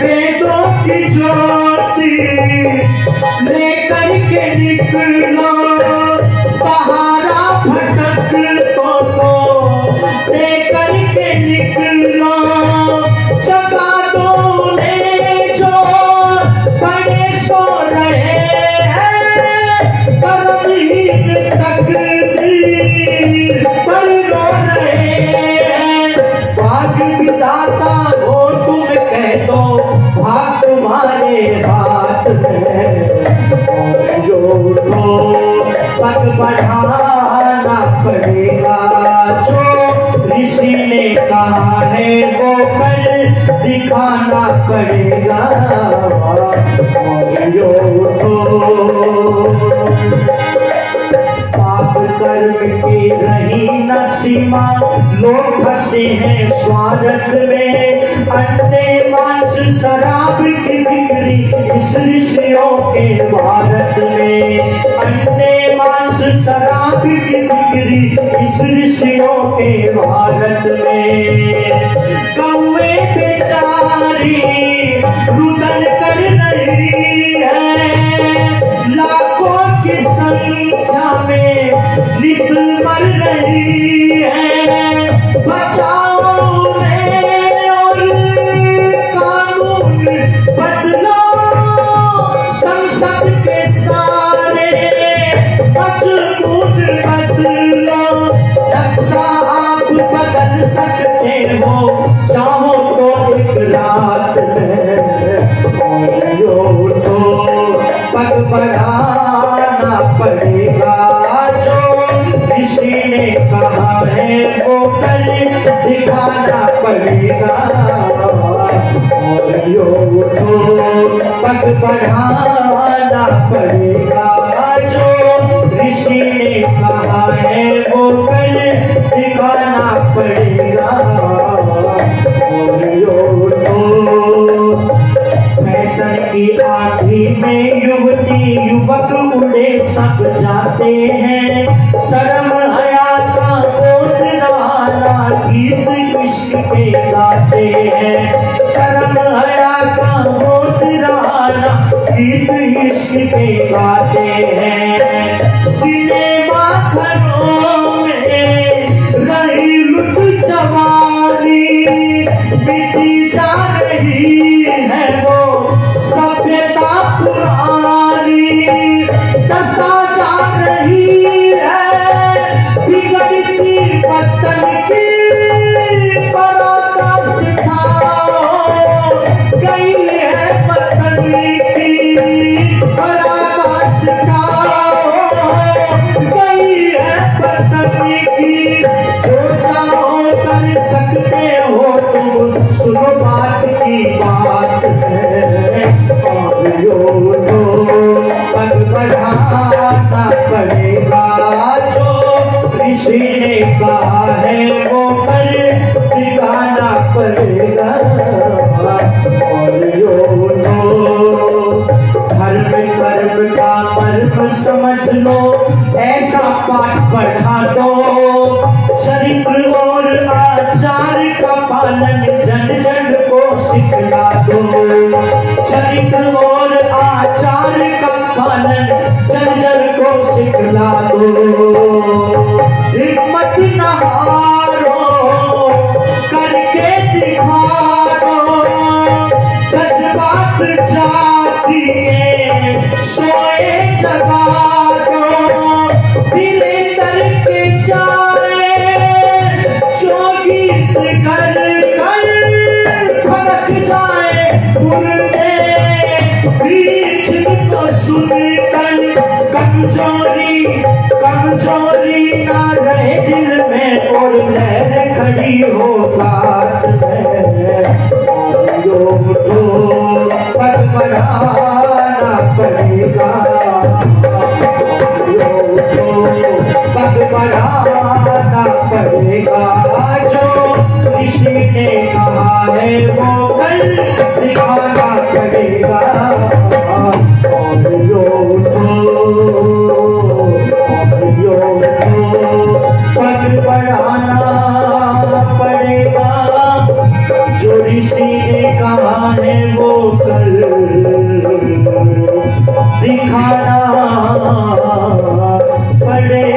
Speaker 1: वेदों की ज्योति लेकर के निकलो, सहारा भटकतों को लेकर के निकलो। जगा दो ने जो बड़े सो रहे हैं, कर्महीन तकदीर पर रो रहे हैं। भाग्य विधाता हो तुम कह दो, भाग तुम्हारे हाथ में। पग बढ़ाना पड़ेगा। जो ऋषि ने कहा है वो कर दिखाना पड़ेगा। पाप कर्म की रही न सीमा, लोग फंसे हैं स्वार्थ में। अंडे मांस शराब की बिक्री इस ऋषियों के भारत में। अंडे मांस शराब की बिक्री इस ऋषियों के भारत में। कौवे बेचारी रुदन कर रही है, लाखों की संख्या में नित मर रही है। बचाओ और कानून बदलो, संसद के सारे मजबूत बदलो। रक्षा आप बदल सकते हो, चाहो तो एक रात में। पग बढ़ाना पड़ेगा। जो ऋषि ने कहा है वो कर दिखाना पड़ेगा। पग बढ़ाना पड़ेगा। जो ऋषि ने कहा है वो कर दिखाना पड़ेगा। फैशन की आंधी में युवती युवक उड़े सब जाते हैं। शर्म हया का बोध रहा गीत इश्क के गाते हैं। शर्म हया का बोध रहा गीत इश्क के गाते हैं। सिनेमा घरों में रही लुट जवानी, मिटी जा रही है वो सभ्यता पुरानी। दसा जा रही दो, चरित्र और आचार का पालन जर्जर को सिखला दो। हिम्मत न हारो करके दिखा दो, जज्बात जाति के सोए जगा दो। दिले के जाए जो गीत कर कर फटक जाए उनके बीच को सुनकर कमजोरी कमजोरी ना रहे दिल में और लहर खड़ी हो बात में। योग तो पद बढ़ाना पड़ेगा, योग तो पद बढ़ाना पड़ेगा। जो ऋषि ने कहा है वो कल दिखाना पड़ेगा। और योग तो पद बढ़ाना पड़ेगा। जो ऋषि ने कहा है वो कल दिखाना पड़ेगा।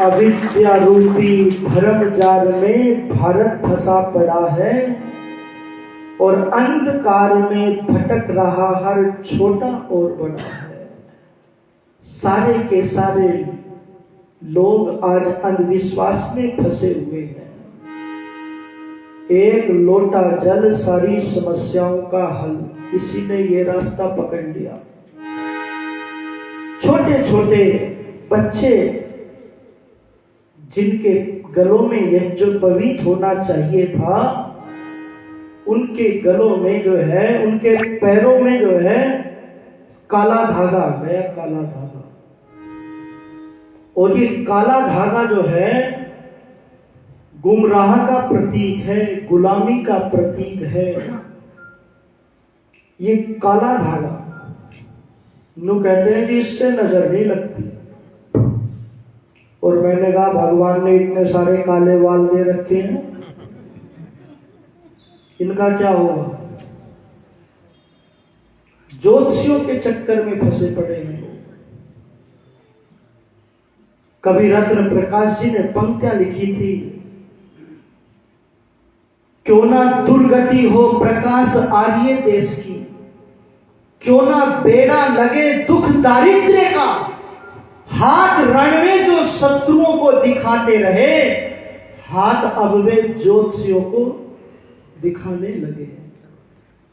Speaker 1: अविद्या रूपी भ्रम जाल में भारत फंसा पड़ा है और अंधकार में भटक रहा हर छोटा और बड़ा है। सारे के सारे लोग आज अंधविश्वास में फंसे हुए हैं। एक लोटा जल सारी समस्याओं का हल, किसी ने ये रास्ता पकड़ लिया। छोटे छोटे बच्चे जिनके गलों में यज्ञोपवीत होना चाहिए था, उनके गलों में जो है, उनके पैरों में जो है काला धागा गया, काला धागा। और ये काला धागा जो है गुमराह का प्रतीक है, गुलामी का प्रतीक है। ये काला धागा नु कहते हैं कि इससे नजर नहीं लगती। और मैंने कहा भगवान ने इतने सारे काले बाल दे रखे हैं, इनका क्या होगा? ज्योतिषियों के चक्कर में फंसे पड़े हैं। कभी रत्न प्रकाश जी ने पंक्तियां लिखी थी, क्यों ना दुर्गति हो प्रकाश आर्य देश की, क्यों ना बेड़ा लगे दुख दारिद्र्य का, हाथ रण में जो शत्रुओं को दिखाते रहे, हाथ अब वे ज्योतिषियों को दिखाने लगे।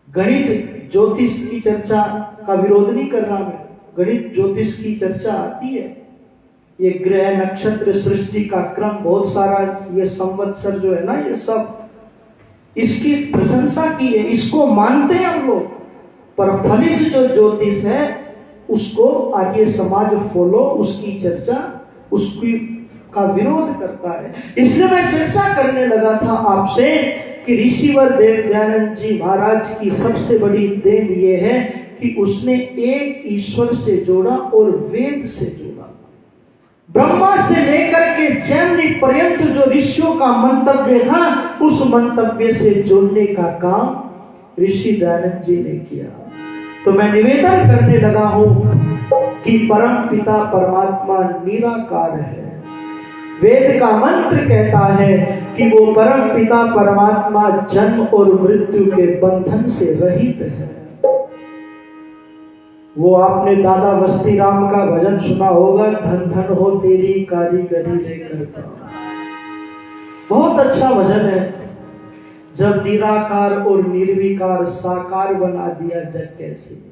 Speaker 1: गणित ज्योतिष की चर्चा का विरोध नहीं कर रहा मैं, गणित ज्योतिष की चर्चा आती है। ये ग्रह नक्षत्र सृष्टि का क्रम बहुत सारा, ये संवत्सर जो है ना, ये सब इसकी प्रशंसा की है, इसको मानते हैं हम लोग। पर फलित जो ज्योतिष है उसको आर्य समाज फॉलो, उसकी चर्चा, उसकी का विरोध करता है। इसलिए मैं चर्चा करने लगा था आपसे कि ऋषिवर देव दयानंद जी महाराज की सबसे बड़ी देन ये है कि उसने एक ईश्वर से जोड़ा और वेद से जोड़ा। ब्रह्मा से लेकर के जैमिनी पर्यंत जो ऋषियों का मंतव्य था, उस मंतव्य से जोड़ने का काम ऋषि दयानंद जी ने किया। तो मैं निवेदन करने लगा हूं कि परम पिता परमात्मा निराकार है। वेद का मंत्र कहता है कि वो परम पिता परमात्मा जन्म और मृत्यु के बंधन से रहित है। वो आपने दादा बस्ती राम का भजन सुना होगा, धन धन हो तेरी कारीगरी रे करता। बहुत अच्छा भजन है। जब निराकार और निर्विकार साकार बना दिया जग कैसे,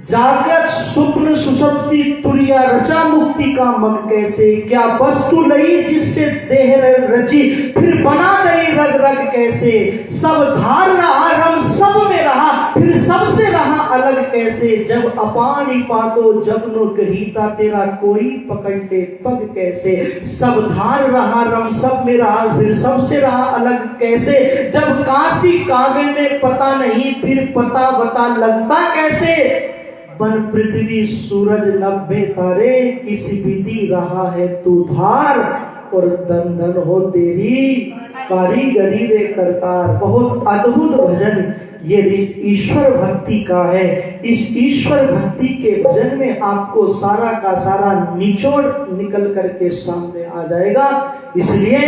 Speaker 1: जागृत स्वप्न सुषुप्ति तुरिया रचा मुक्ति का मग कैसे, क्या वस्तु लई जिससे देह रची फिर बना गई रग रग कैसे, सब धार रहा रम सब में रहा फिर सबसे रहा अलग कैसे, जब अपानी पातो जब नो गहीता तेरा कोई पकड़ ले पग कैसे, सब धार रहा रम सब में रहा फिर सबसे रहा अलग कैसे, जब काशी कावे में पता नहीं फिर पता बता लगता कैसे, बन पृथ्वी सूरज 90 तारे किसी विधि रहा है तू धार, और धन धन हो तेरी कारीगरी रे करतार। बहुत अद्भुत भजन ये ईश्वर भक्ति का है। इस ईश्वर भक्ति के भजन में आपको सारा का सारा निचोड़ निकल करके सामने आ जाएगा। इसलिए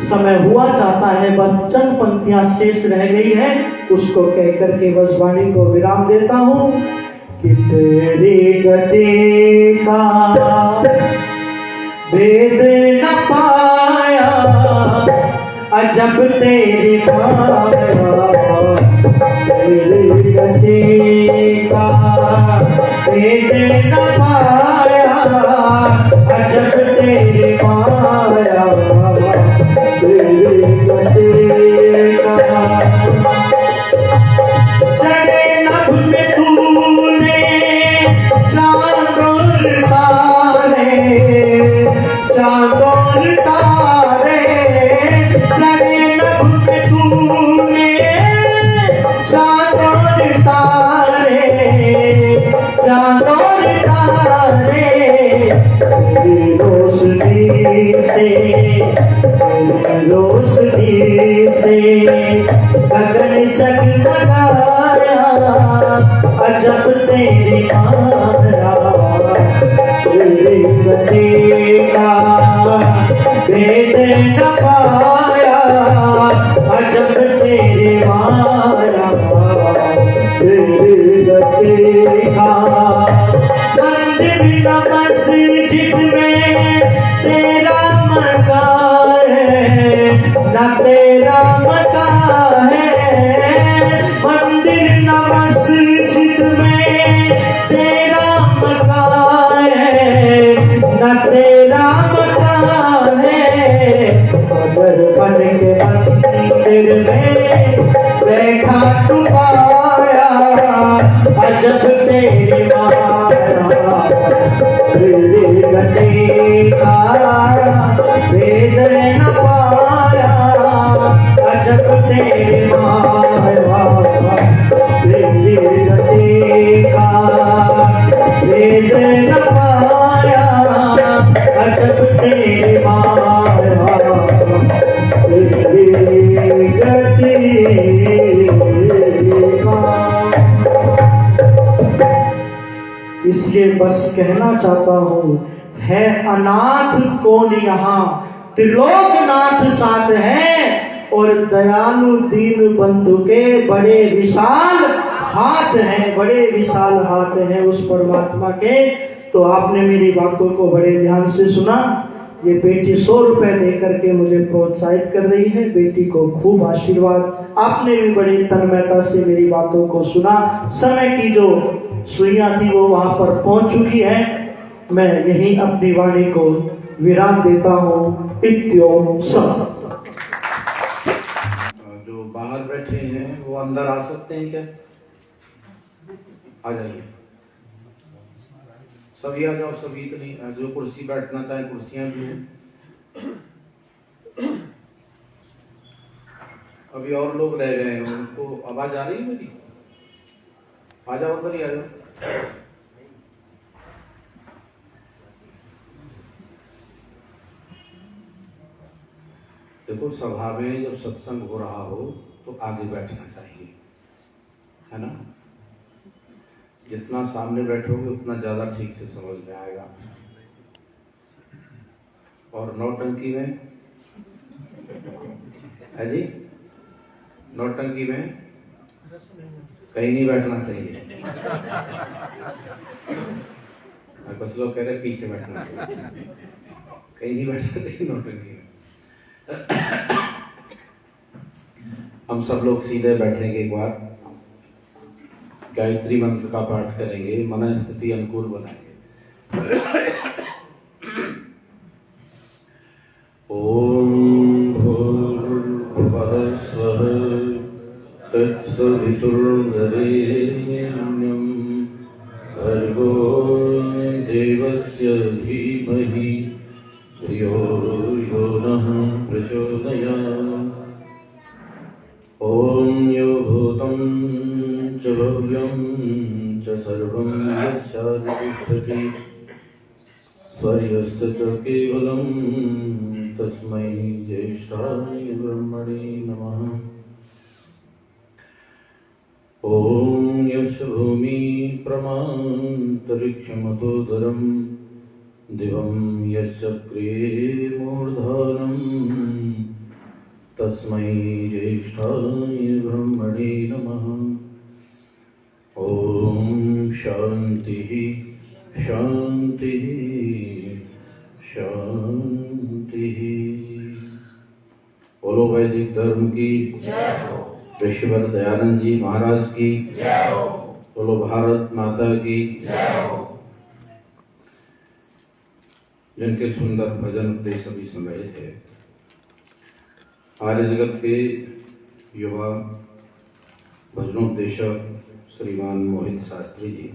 Speaker 1: समय हुआ चाहता है, बस चंद पंक्तियां शेष रह गई है, उसको कह करके बस वाणी को विराम देता हूं कि तेरी गति का भेद न पाया, अजब तेरी माया, तेरी गति का भेद न पाया, अजब तेरी माया, तेरी गति का। चढ़े नभ में तूने चांद और तारे, चांद और तारे, चढ़े नभ में तूने चांद और तारे, चांद और तारे, तेरी रोशनी से, तेरी रोशनी से गगन जगमगाया, अजब तेरी माया, तेरी गति का भेद न पाया, अजब तेरी माया, तेरी गति का। मंदिर न मस्जिद में तेरा मकान है, न तेरा मकान है, मंदिर न मस्जिद में तेरा मकान है, न तेरा मकान है, मगर बन के मंदिर में बैठा तू आया, अजब तेरी माया, तेरी गति का भेद न पाया, अजब तेरी माया, तेरी गति का भेद न पाया, अजब तेरी माया, तेरी गति का। इसलिए बस कहना चाहता हूं, है अनाथ कौन यहाँ, त्रिलोकनाथ साथ है, और दयालु दीन बंधु के बड़े विशाल हाथ हैं, बड़े विशाल हाथ हैं उस परमात्मा के। तो आपने मेरी बातों को बड़े ध्यान से सुना। ये बेटी 100 रुपए दे करके मुझे प्रोत्साहित कर रही है, बेटी को खूब आशीर्वाद। आपने भी बड़ी तन्मयता से मेरी बातों को सुना। समय की जो सुइयां थी वो वहां पर पहुंच चुकी है। मैं यही अपनी वाणी को विराम देता हूँ। इत्योम सम।
Speaker 2: जो बाहर बैठे हैं वो अंदर आ सकते हैं क्या? आ जाइए, सभी आ जाओ। सभी तो नहीं, जो कुर्सी बैठना चाहे कुर्सियां भी हैं। अभी और लोग रह गए हैं, उनको आवाज आ रही है मेरी? आ जाओ, अंदर ही आ जाओ। देखो, सभा में जब सत्संग हो रहा हो तो आगे बैठना चाहिए, है ना? जितना सामने बैठोगे उतना ज्यादा ठीक से समझ में आएगा। और नौटंकी में है जी, नौटंकी में कहीं नहीं बैठना चाहिए। कुछ लोग कह रहे पीछे बैठना चाहिए, कहीं नहीं बैठना चाहिए नौटंकी में। हम सब लोग सीधे बैठेंगे, एक बार गायत्री मंत्र का पाठ करेंगे, मन स्थिति अनुकूल बनाएंगे। ओम भूर्भुवः स्वः तत्सवितुर्वरेण्यं भर्गो देवस्य धीमहि धियो यो नः प्रचोदयात्। ओम यो भूतं च भव्यं च सर्वं यस्यादितिष्ठति स्वर्यस्य च केवलं तस्मै ज्येष्ठाय ब्रह्मणे नमः। ॐ यस्य भूमि प्रमान्तरिक्षमतोदरं दिवं यश्चक्रे मूर्धनं तस्मै ज्येष्ठाय ब्रह्मणे नमः। ॐ शान्तिः शान्तिः शान्तिः। बोलो वैदिक धर्म की जय हो। ऋषिवर दयानंद जी महाराज की जय हो। बोलो भारत माता की जय हो। जिनके सुंदर भजन उपदेश अभी सुन रहे थे, आर्य जगत के युवा भजनोपदेशक श्रीमान मोहित शास्त्री जी,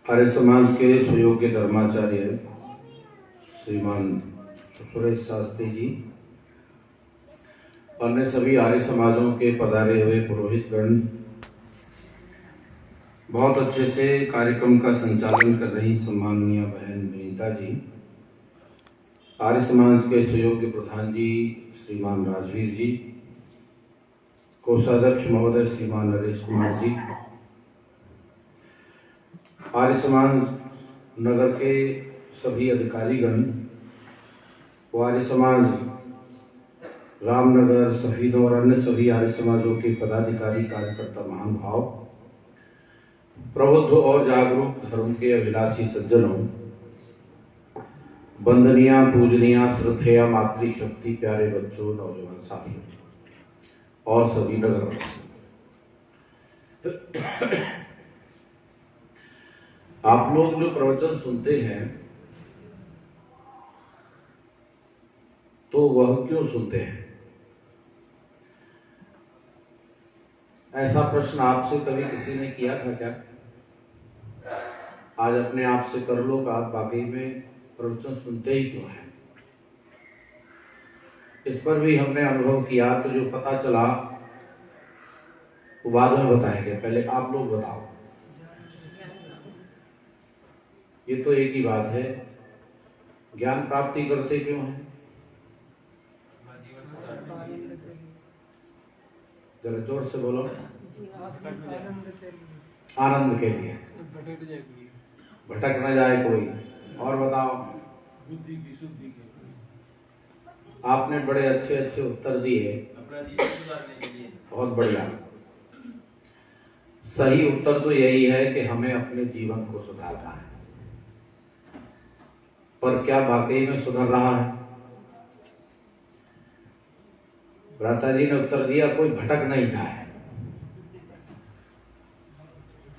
Speaker 2: आर्य समाज के सुयोग्य धर्माचार्य श्रीमान सुरेश शास्त्री जी, अन्य सभी आर्य समाजों के पधारे हुए पुरोहित गण, बहुत अच्छे से कार्यक्रम का संचालन कर रही सम्माननीय बहन विनीता जी, आर्य समाज के सुयोग्य प्रधान जी श्रीमान राजवीर जी, कोषाध्यक्ष महोदय श्रीमान नरेश कुमार जी, आर्य समाज नगर के सभी अधिकारीगण, आर्य समाज रामनगर सफीदों और अन्य सभी आर्य समाजों के पदाधिकारी कार्यकर्ता महानुभाव, प्रबुद्ध और जागरूक धर्म के अभिलाषी सज्जनों, वंदनीय पूजनीय श्रद्धेय मातृशक्ति प्यारे बच्चों, नौजवान साथियों और सभी नगरवासी, आप लोग जो प्रवचन सुनते हैं तो वह क्यों सुनते हैं? ऐसा प्रश्न आपसे कभी किसी ने किया था क्या? आज अपने आप से कर लो कि आप वाकई में प्रवचन सुनते ही क्यों हैं। इस पर भी हमने अनुभव किया, तो जो पता चला वो बाद में बताएंगे, पहले आप लोग बताओ। ये तो एक ही बात है, ज्ञान प्राप्ति करते क्यों हैं? जरा जोर से बोलो। आनंद के लिए, भटक न जाए कोई। और बताओ। बुद्धि की शुद्धि के। आपने बड़े अच्छे अच्छे उत्तर दिए, अपना जीवन सुधारने के लिए। बहुत बढ़िया। सही उत्तर तो यही है कि हमें अपने जीवन को सुधारना है, पर क्या वाकई में सुधर रहा है? भ्राता जी ने उत्तर दिया, कोई भटक नहीं था है।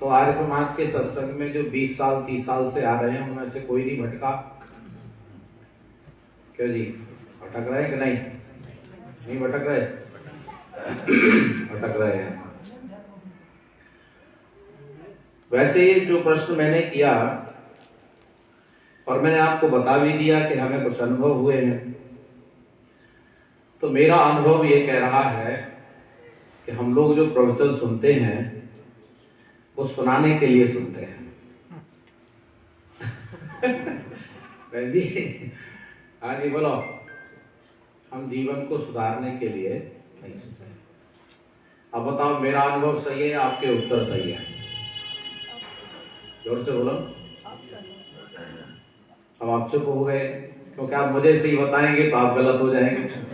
Speaker 2: तो आर्य समाज के सत्संग में जो 20 साल 30 साल से आ रहे हैं, उनमें से कोई नहीं भटका? क्यों जी, भटक रहे कि नहीं? नहीं भटक रहे? भटक रहे हैं। वैसे ये जो प्रश्न मैंने किया और मैंने आपको बता भी दिया कि हमें कुछ अनुभव हुए हैं, तो मेरा अनुभव ये कह रहा है कि हम लोग जो प्रवचन सुनते हैं वो सुनाने के लिए सुनते हैं। जी हाँ जी बोलो। हम जीवन को सुधारने के लिए नहीं सुनते। अब बताओ, मेरा अनुभव सही है, आपके उत्तर सही है? जोर से बोलो। अब आप चुप हो गए, क्योंकि आप मुझे सही बताएंगे तो आप गलत हो जाएंगे।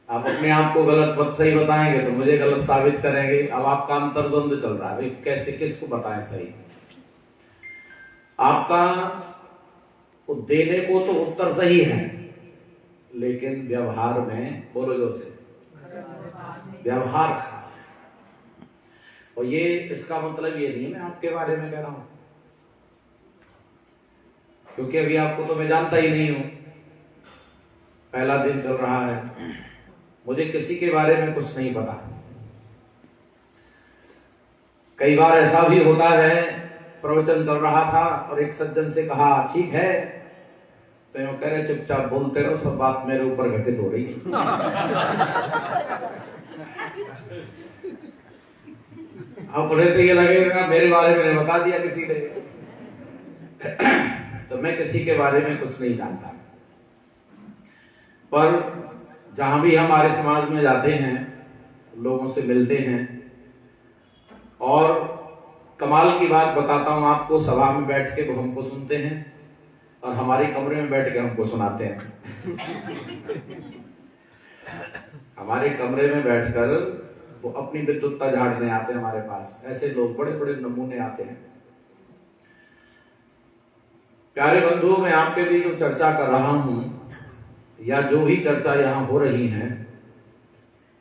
Speaker 2: आप अपने आप को गलत मत सही बताएंगे तो मुझे गलत साबित करेंगे। अब आपका अंतर्द्वंद चल रहा है, भाई कैसे किसको बताएं सही? आपका देने को तो उत्तर सही है, लेकिन व्यवहार में, बोलो जोर से, व्यवहार खराब है। और ये इसका मतलब ये नहीं मैं आपके बारे में कह रहा हूं, क्योंकि अभी आपको तो मैं जानता ही नहीं हूं, पहला दिन चल रहा है, मुझे किसी के बारे में कुछ नहीं पता। कई बार ऐसा भी होता है, प्रवचन चल रहा था और एक सज्जन से कहा ठीक है, तो यूं कह रहे चुपचाप बोलते रहो, सब बात मेरे ऊपर घटित हो रही है। अब उन्हें तो ये लगेगा मेरे बारे में बता दिया किसी ने। तो मैं किसी के बारे में कुछ नहीं जानता, पर जहां भी हमारे समाज में जाते हैं, लोगों से मिलते हैं, और कमाल की बात बताता हूं आपको, सभा में बैठ के वो हमको सुनते हैं और हमारे कमरे में बैठ के हमको सुनाते हैं। हमारे कमरे में बैठकर वो अपनी विद्वत्ता झाड़ने आते हैं हमारे पास। ऐसे लोग बड़े बड़े नमूने आते हैं। प्यारे बंधुओं, मैं आपके भी जो चर्चा कर रहा हूं या जो भी चर्चा यहाँ हो रही है,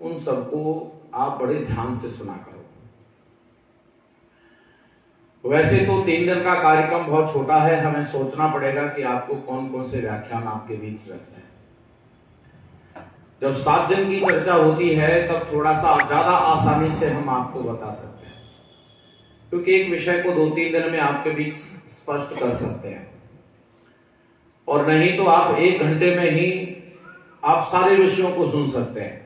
Speaker 2: उन सबको आप बड़े ध्यान से सुना करो। वैसे तो 3 दिन का कार्यक्रम बहुत छोटा है, हमें सोचना पड़ेगा कि आपको कौन कौन से व्याख्यान आपके बीच रखते हैं। जब 7 दिन की चर्चा होती है तब थोड़ा सा ज्यादा आसानी से हम आपको बता सकते हैं, क्योंकि एक विषय को 2-3 दिन में आपके बीच स्पष्ट कर सकते हैं, और नहीं तो आप 1 घंटे में ही आप सारे विषयों को सुन सकते हैं।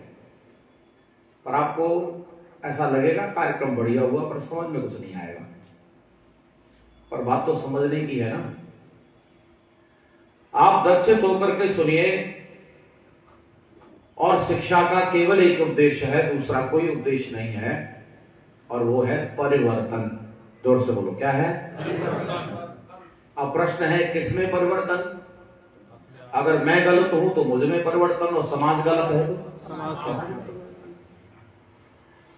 Speaker 2: पर आपको ऐसा लगेगा कार्यक्रम बढ़िया हुआ, पर समझ में कुछ नहीं आएगा। पर बात तो समझने की है ना। आप दक्षित होकर के सुनिए, और शिक्षा का केवल एक उद्देश्य है, दूसरा कोई उद्देश्य नहीं है, और वो है परिवर्तन। जोर से बोलो, क्या है? अब प्रश्न है, किसमें परिवर्तन? अगर मैं गलत हूं तो मुझ में परिवर्तन, और समाज गलत है तो समाज में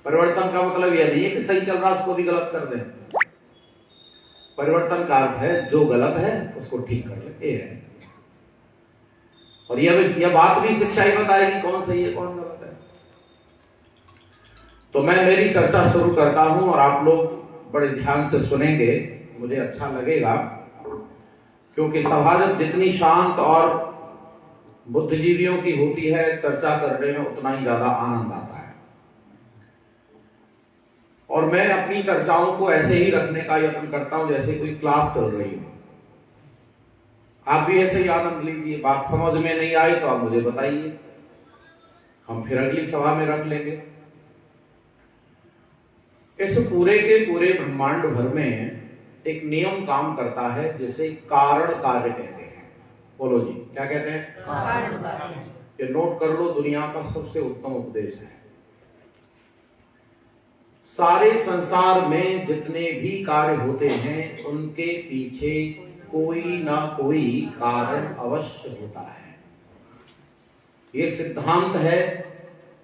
Speaker 2: परिवर्तन। का मतलब यह नहीं है कि सही चल रहा उसको भी गलत कर दें। परिवर्तन का अर्थ है जो गलत है उसको ठीक कर ले, ये है। और यह बात भी शिक्षा ही बताएगी कौन सही है कौन गलत है। तो मैं मेरी चर्चा शुरू करता हूं और आप लोग बड़े ध्यान से सुनेंगे, मुझे अच्छा लगेगा, क्योंकि सभा जब जितनी शांत और बुद्धिजीवियों की होती है, चर्चा करने में उतना ही ज्यादा आनंद आता है। और मैं अपनी चर्चाओं को ऐसे ही रखने का यत्न करता हूं जैसे कोई क्लास चल रही हो। आप भी ऐसे ही आनंद लीजिए। बात समझ में नहीं आई तो आप मुझे बताइए, हम फिर अगली सभा में रख लेंगे। इस पूरे के पूरे ब्रह्मांड भर में एक नियम काम करता है जिसे कारण कार्य कहते हैं। बोलो जी, क्या कहते हैं? कारण कार्य। ये नोट कर लो, दुनिया का सबसे उत्तम उपदेश है। सारे संसार में जितने भी कार्य होते हैं उनके पीछे कोई ना कोई कारण अवश्य होता है। ये सिद्धांत है।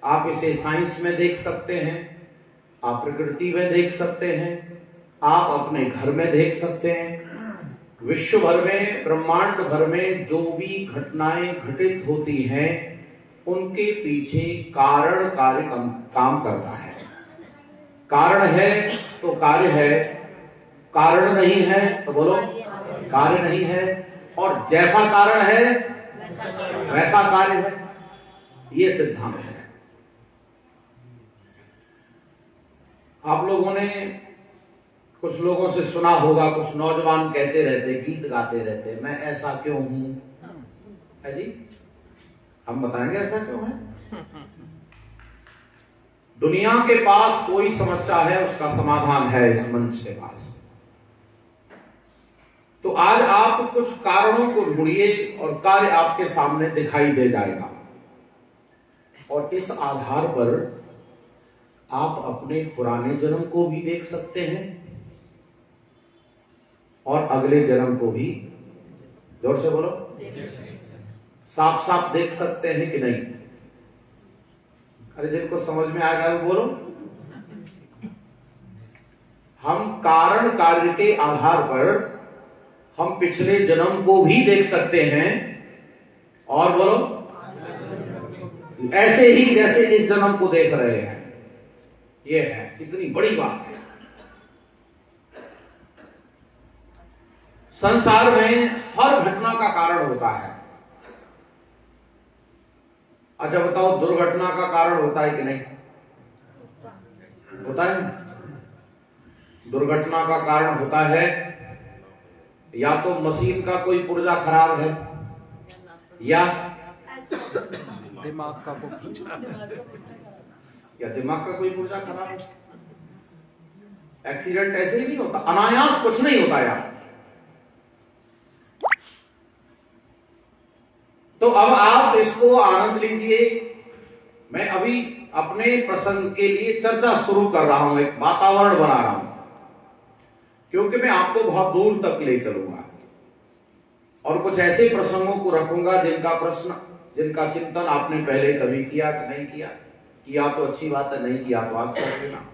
Speaker 2: आप इसे साइंस में देख सकते हैं, आप प्रकृति में देख सकते हैं, आप अपने घर में देख सकते हैं। विश्व भर में, ब्रह्मांड भर में जो भी घटनाएं घटित होती हैं उनके पीछे कारण कार्य काम करता है। कारण है तो कार्य है, कारण नहीं है तो बोलो कार्य नहीं है, और जैसा कारण है वैसा कार्य है। ये सिद्धांत है। आप लोगों ने कुछ लोगों से सुना होगा, कुछ नौजवान कहते रहते, गीत गाते रहते, मैं ऐसा क्यों हूं, है जी? हम बताएंगे ऐसा क्यों है। दुनिया के पास कोई समस्या है, उसका समाधान है इस मंच के पास। तो आज आप कुछ कारणों को ढूंढिए और कार्य आपके सामने दिखाई दे जाएगा, और इस आधार पर आप अपने पुराने जन्म को भी देख सकते हैं और अगले जन्म को भी, जोर से बोलो, साफ साफ देख सकते हैं कि नहीं? अरे जिनको समझ में आ गया वो बोलो। हम कारण कार्य के आधार पर हम पिछले जन्म को भी देख सकते हैं, और बोलो ऐसे ही जैसे इस जन्म को देख रहे हैं। ये है, इतनी बड़ी बात है। संसार में हर घटना का कारण होता है। अच्छा बताओ, दुर्घटना का कारण होता है कि नहीं? होता है। दुर्घटना का कारण होता है या तो मशीन का कोई पुर्जा खराब है, या
Speaker 3: दिमाग का
Speaker 2: कोई पुर्जा खराब है। एक्सीडेंट ऐसे ही नहीं होता, अनायास कुछ नहीं होता यार। तो अब आप इसको आनंद लीजिए। मैं अभी अपने प्रसंग के लिए चर्चा शुरू कर रहा हूं, एक वातावरण बना रहा हूं, क्योंकि मैं आपको बहुत दूर तक ले चलूंगा और कुछ ऐसे प्रसंगों को रखूंगा जिनका चिंतन आपने पहले कभी किया कि नहीं किया तो अच्छी बात है, नहीं किया तो आज कर लेना।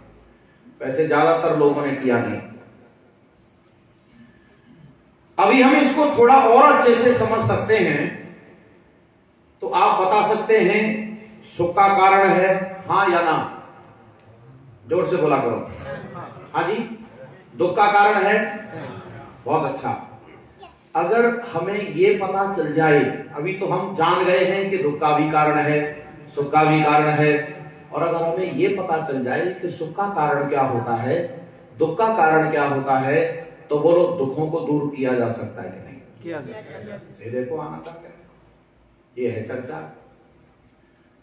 Speaker 2: वैसे ज्यादातर लोगों ने किया नहीं। अभी हम इसको थोड़ा और अच्छे से समझ सकते हैं। तो आप बता सकते हैं सुख का कारण है, हाँ या ना? जोर से बोला करो। हाँ जी। दुख का कारण है, बहुत अच्छा। अगर हमें ये पता चल जाए, अभी तो हम जान गए हैं कि दुख का भी कारण है, सुख का भी कारण है, और अगर हमें ये पता चल जाए कि सुख का कारण क्या होता है, दुख का कारण क्या होता है, तो बोलो दुखों को दूर किया जा सकता है कि नहीं?
Speaker 3: किया जा सकता है।
Speaker 2: ये देखो आनंद आ गया। ये है चर्चा।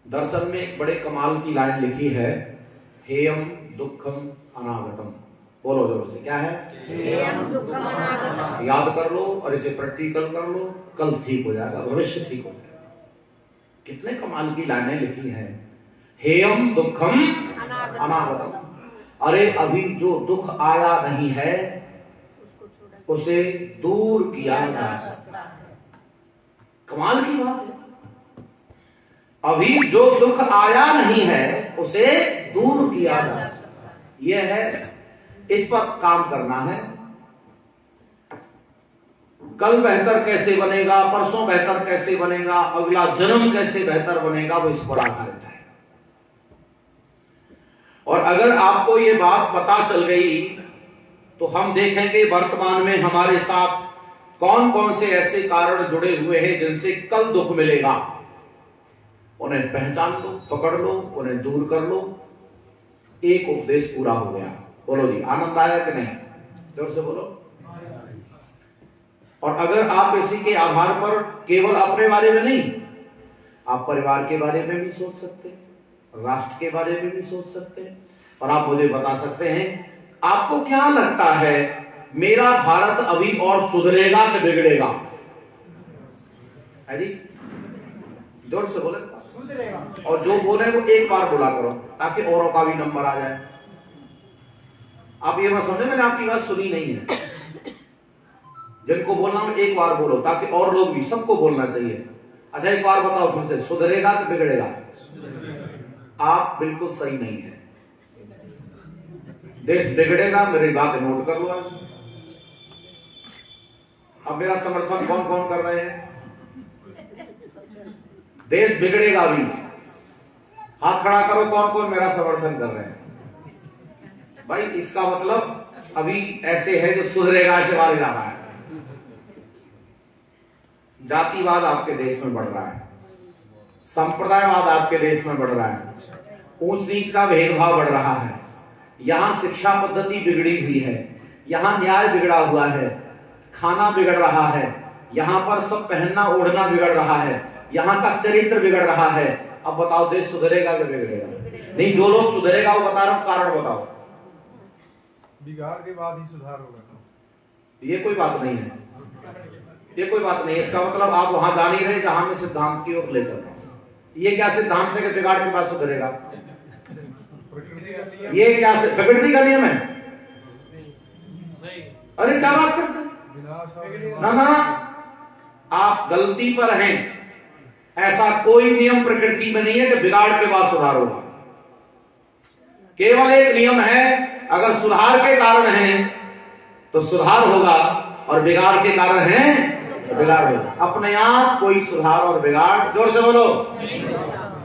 Speaker 2: दर्शन में एक बड़े कमाल की लाइन लिखी है, हेयम दुखम अनागतम। बोलो जोर से, क्या है?
Speaker 4: हेयम दुखम अनागतम।
Speaker 2: याद कर लो और इसे प्रैक्टिकल कर लो, कल ठीक हो जाएगा, भविष्य ठीक हो जाएगा। कितने कमाल की लाइनें लिखी हैं। हेयम दुखम अनागतम। अरे अभी जो दुख आया नहीं है उसे दूर किया जा सकता है। कमाल की बात है। अभी जो दुख आया नहीं है उसे दूर किया जा सकता है। यह है, इस पर काम करना है। कल बेहतर कैसे बनेगा, परसों बेहतर कैसे बनेगा, अगला जन्म कैसे बेहतर बनेगा, वो इस पर आधारित है। और अगर आपको ये बात पता चल गई तो हम देखेंगे वर्तमान में हमारे साथ कौन कौन से ऐसे कारण जुड़े हुए हैं जिनसे कल दुख मिलेगा। उन्हें पहचान लो, पकड़ लो, उन्हें दूर कर लो। एक उपदेश पूरा हो गया। बोलो जी, आनंद आया कि नहीं? जोर से बोलो। और अगर आप इसी के आधार पर केवल अपने बारे में नहीं, आप परिवार के बारे में भी सोच सकते हैं, राष्ट्र के बारे में भी सोच सकते हैं, और आप मुझे बता सकते हैं आपको क्या लगता है मेरा भारत अभी और सुधरेगा कि बिगड़ेगा? है जी, जोर से बोले।
Speaker 3: सुधरेगा।
Speaker 2: और जो बोले वो एक बार बोला करो ताकि औरों का भी नंबर आ जाए। आप ये मत समझे मैंने आपकी बात सुनी नहीं है। जिनको बोलना हो एक बार बोलो ताकि और लोग भी, सबको बोलना चाहिए। अच्छा एक बार बताओ फिर से, सुधरेगा कि बिगड़ेगा? आप बिल्कुल सही नहीं है। देश बिगड़ेगा, मेरी बात नोट कर लो आज। अब मेरा समर्थन कौन कौन कर रहे हैं? देश बिगड़ेगा भी। हाथ खड़ा करो कौन कौन मेरा समर्थन कर रहे हैं। भाई इसका मतलब अभी ऐसे है जो सुधरेगा ऐसे वाले जा रहा है। जातिवाद आपके देश में बढ़ रहा है, संप्रदायवाद आपके देश में बढ़ रहा है, ऊंच नीच का भेदभाव बढ़ रहा है, यहां शिक्षा पद्धति बिगड़ी हुई है, यहां न्याय बिगड़ा हुआ है, खाना बिगड़ रहा है, यहां पर सब पहनना ओढ़ना बिगड़ रहा है, यहां का चरित्र बिगड़ रहा है। अब बताओ देश सुधरेगा कि बिगड़ेगा? नहीं, जो लोग सुधरेगा वो बता रहा हूं, कारण बताओ।
Speaker 3: बिगाड़ के बाद ही सुधार होगा।
Speaker 2: ये कोई बात नहीं है, ये कोई बात नहीं। इसका मतलब आप वहां जा नहीं रहे जहां मैं सिद्धांत की ओर ले चल रहा हूं। ये क्या सिद्धांत है कि बिगाड़ के बाद सुधरेगा? ये क्या प्रकृति का नियम है? अरे क्या बात करते हैं? ना ना, आप गलती पर हैं। ऐसा कोई नियम प्रकृति में नहीं है कि बिगाड़ के बाद सुधार होगा। केवल एक नियम है, अगर सुधार के कारण है तो सुधार होगा, और बिगाड़ के कारण है तो बिगाड़ होगा। अपने आप कोई सुधार और बिगाड़, जोर से बोलो,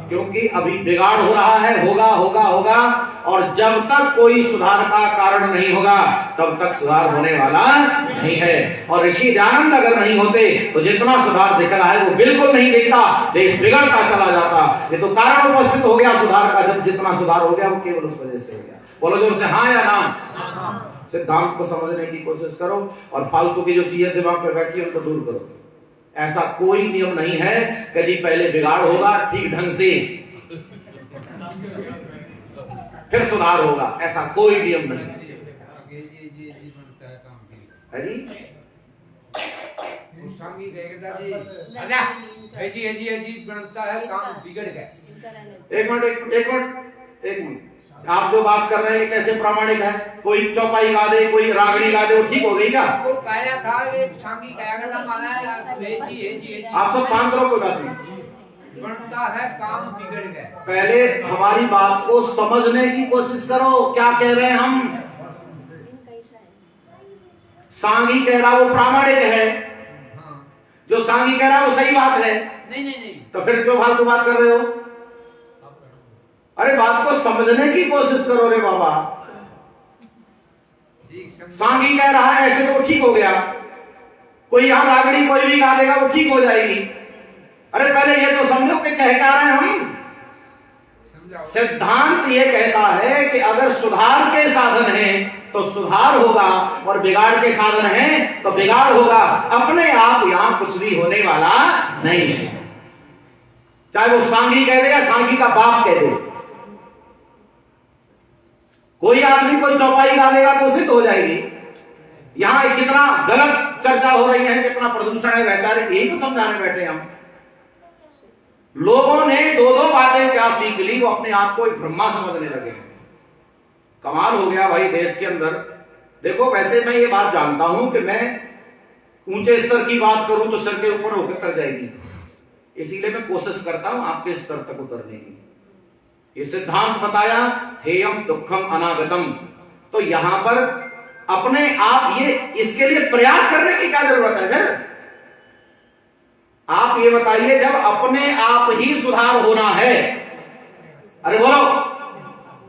Speaker 2: क्योंकि अभी बिगाड़ हो रहा है, होगा होगा होगा, और जब तक कोई सुधार का कारण नहीं होगा तब तक सुधार होने वाला नहीं है। और ऋषि दयानंद अगर नहीं होते तो जितना सुधार दिख रहा है वो बिल्कुल नहीं दिखता, देश बिगड़ता चला जाता। ये तो कारण उपस्थित हो गया सुधार का, जब जितना सुधार हो गया वो केवल उस वजह से हो गया। बोलो जोर से, हाँ या ना? सिद्धांत को समझने की कोशिश करो और फालतू की जो चीजें दिमाग पे बैठी है उनको दूर करो। ऐसा कोई नियम नहीं है कि जी पहले बिगाड़ होगा ठीक ढंग से फिर सुधार होगा, ऐसा कोई नियम नहीं है जी।
Speaker 5: गोस्वामी कहता जी अल्लाह ऐजी बनता है काम बिगड़ गया।
Speaker 2: एक मिनट आप जो बात कर रहे हैं कैसे प्रामाणिक है? कोई चौपाई गा दे, कोई रागड़ी गा दे, वो ठीक हो गई क्या?
Speaker 5: वो कहया था एक सांगी कहया था माना ऐजी
Speaker 2: आप सब शांत रहो, कोई बात नहीं।
Speaker 5: बनता है काम बिगड़ गया।
Speaker 2: पहले हमारी बात को समझने की कोशिश करो, क्या कह रहे हैं हम। सांगी कह रहा वो प्रामाणिक है, जो सांगी कह रहा है वो सही बात है।
Speaker 5: नहीं
Speaker 2: तो फिर क्यों फालतू बात कर रहे हो? अरे बात को समझने की कोशिश करो रे बाबा। सांगी कह रहा है ऐसे तो वो ठीक हो गया, कोई यहां रागड़ी कोई भी गा देगा वो ठीक हो जाएगी। अरे पहले ये तो समझो कि कह क्या रहे हैं हम। सिद्धांत ये कहता है कि अगर सुधार के साधन हैं तो सुधार होगा, और बिगाड़ के साधन हैं तो बिगाड़ होगा। अपने आप यहां कुछ भी होने वाला नहीं है, चाहे वो सांगी कह दे या सांगी का बाप कह दे। कोई आदमी कोई चौपाई गा देगा तो सिद्ध हो जाएगी। यहां कितना गलत चर्चा हो रही है, कितना प्रदूषण है, वैचारिक, यही तो समझाने बैठे हम। लोगों ने दो बातें क्या सीख ली, वो अपने आप को एक ब्रह्मा समझने लगे हैं। कमाल हो गया भाई देश के अंदर। देखो वैसे मैं ये बात जानता हूं कि मैं ऊंचे स्तर की बात करूं तो सर के ऊपर होकर उतर जाएगी, इसीलिए मैं कोशिश करता हूं आपके स्तर तक उतरने की। ये सिद्धांत बताया हेयम दुखम अनागतम, तो यहां पर अपने आप ये इसके लिए प्रयास करने की क्या जरूरत है? फिर आप ये बताइए, जब अपने आप ही सुधार होना है, अरे बोलो,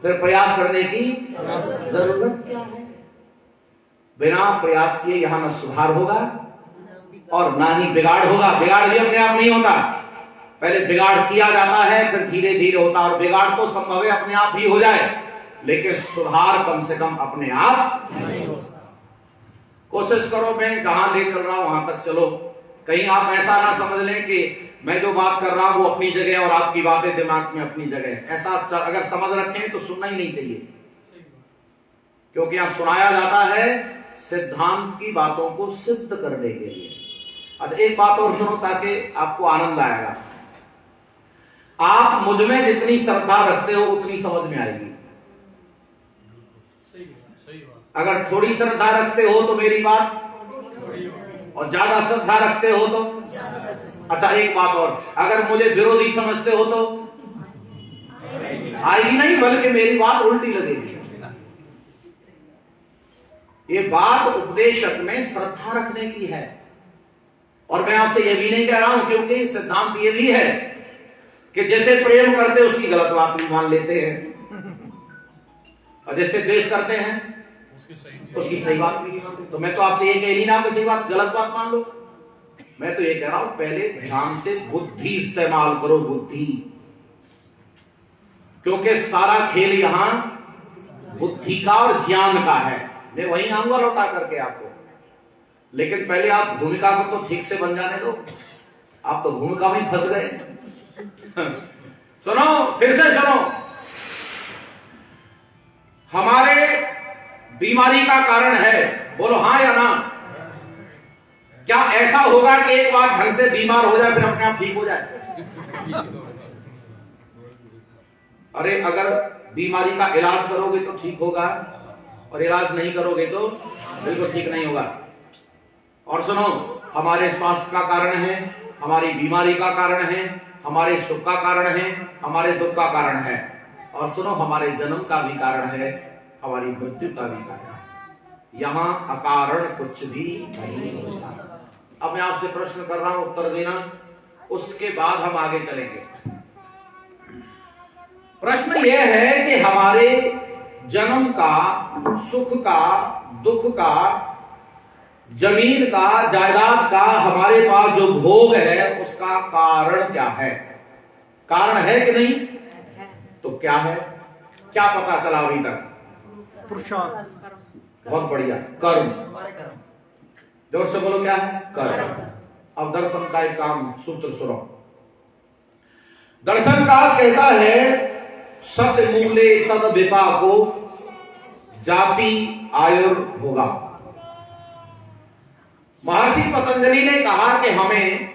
Speaker 2: फिर प्रयास करने की जरूरत क्या है? बिना प्रयास किए यहां न सुधार होगा और ना ही बिगाड़ होगा। बिगाड़ भी अपने आप नहीं होता, पहले बिगाड़ किया जाता है, फिर धीरे धीरे होता है। और बिगाड़ तो संभव है अपने आप भी हो जाए, लेकिन सुधार कम से कम अपने आप नहीं हो सकता। कोशिश करो, मैं जहां ले चल रहा हूं वहां तक चलो। कहीं आप ऐसा ना समझ लें कि मैं जो बात कर रहा हूं वो अपनी जगह और आपकी बातें दिमाग में अपनी जगह। ऐसा अगर समझ रखें तो सुनना ही नहीं चाहिए, क्योंकि यहां सुनाया जाता है सिद्धांत की बातों को सिद्ध करने के लिए। अच्छा एक बात और सुनो ताकि आपको आनंद आएगा। आप मुझ में जितनी श्रद्धा रखते हो उतनी समझ में आएगी। अगर थोड़ी श्रद्धा रखते हो तो मेरी बात, और ज्यादा श्रद्धा रखते हो तो। अच्छा एक बात और, अगर मुझे विरोधी समझते हो तो आएगी नहीं, बल्कि मेरी बात उल्टी लगेगी। ये बात उपदेशक में श्रद्धा रखने की है। और मैं आपसे यह भी नहीं कह रहा हूं, क्योंकि सिद्धांत ये भी है कि जैसे प्रेम करते उसकी गलत बात भी मान लेते हैं, और जैसे द्वेष करते हैं उसकी सही बात भी नहीं मानते। तो मैं तो आपसे ये कह नहीं रहा कि सही बात गलत बात मान लो, मैं तो ये कह रहा हूं पहले ध्यान से बुद्धि इस्तेमाल करो, बुद्धि, क्योंकि सारा खेल यहां बुद्धि का और ज्ञान का है। मैं वही आऊंगा लौटा करके आपको, लेकिन पहले आप भूमिका को तो ठीक से बन जाने दो। आप तो भूमिका में फंस गए। सुनो, फिर से सुनो। हमारे बीमारी का कारण है, बोलो हाँ या ना। क्या ऐसा होगा कि एक बार ढंग से बीमार हो जाए फिर अपने आप ठीक हो जाए? अरे अगर बीमारी का इलाज करोगे तो ठीक होगा, और इलाज नहीं करोगे तो बिल्कुल ठीक नहीं होगा। और सुनो, हमारे स्वास्थ्य का कारण है, हमारी बीमारी का कारण है, हमारे सुख का कारण है, हमारे दुख का कारण है, और सुनो हमारे जन्म का भी कारण है, हमारी मृत्यु का भी कारण है। यहां अकारण कुछ भी नहीं होता। अब मैं आपसे प्रश्न कर रहा हूं, उत्तर देना, उसके बाद हम आगे चलेंगे। प्रश्न यह है कि हमारे जन्म का, सुख का, दुख का, जमीन का, जायदाद का, हमारे पास जो भोग है उसका कारण क्या है? कारण है कि नहीं? तो क्या है? क्या पता चला अभी तक?
Speaker 1: पुरुषार्थ।
Speaker 2: बहुत बढ़िया, कर्म। जोर से बोलो, क्या है? कर्म। अब दर्शन का एक काम सूत्र सुनो। दर्शन का कहता है सत्य मूले तद विपाको जाति आयुर्भोगा। महर्षि पतंजलि ने कहा कि हमें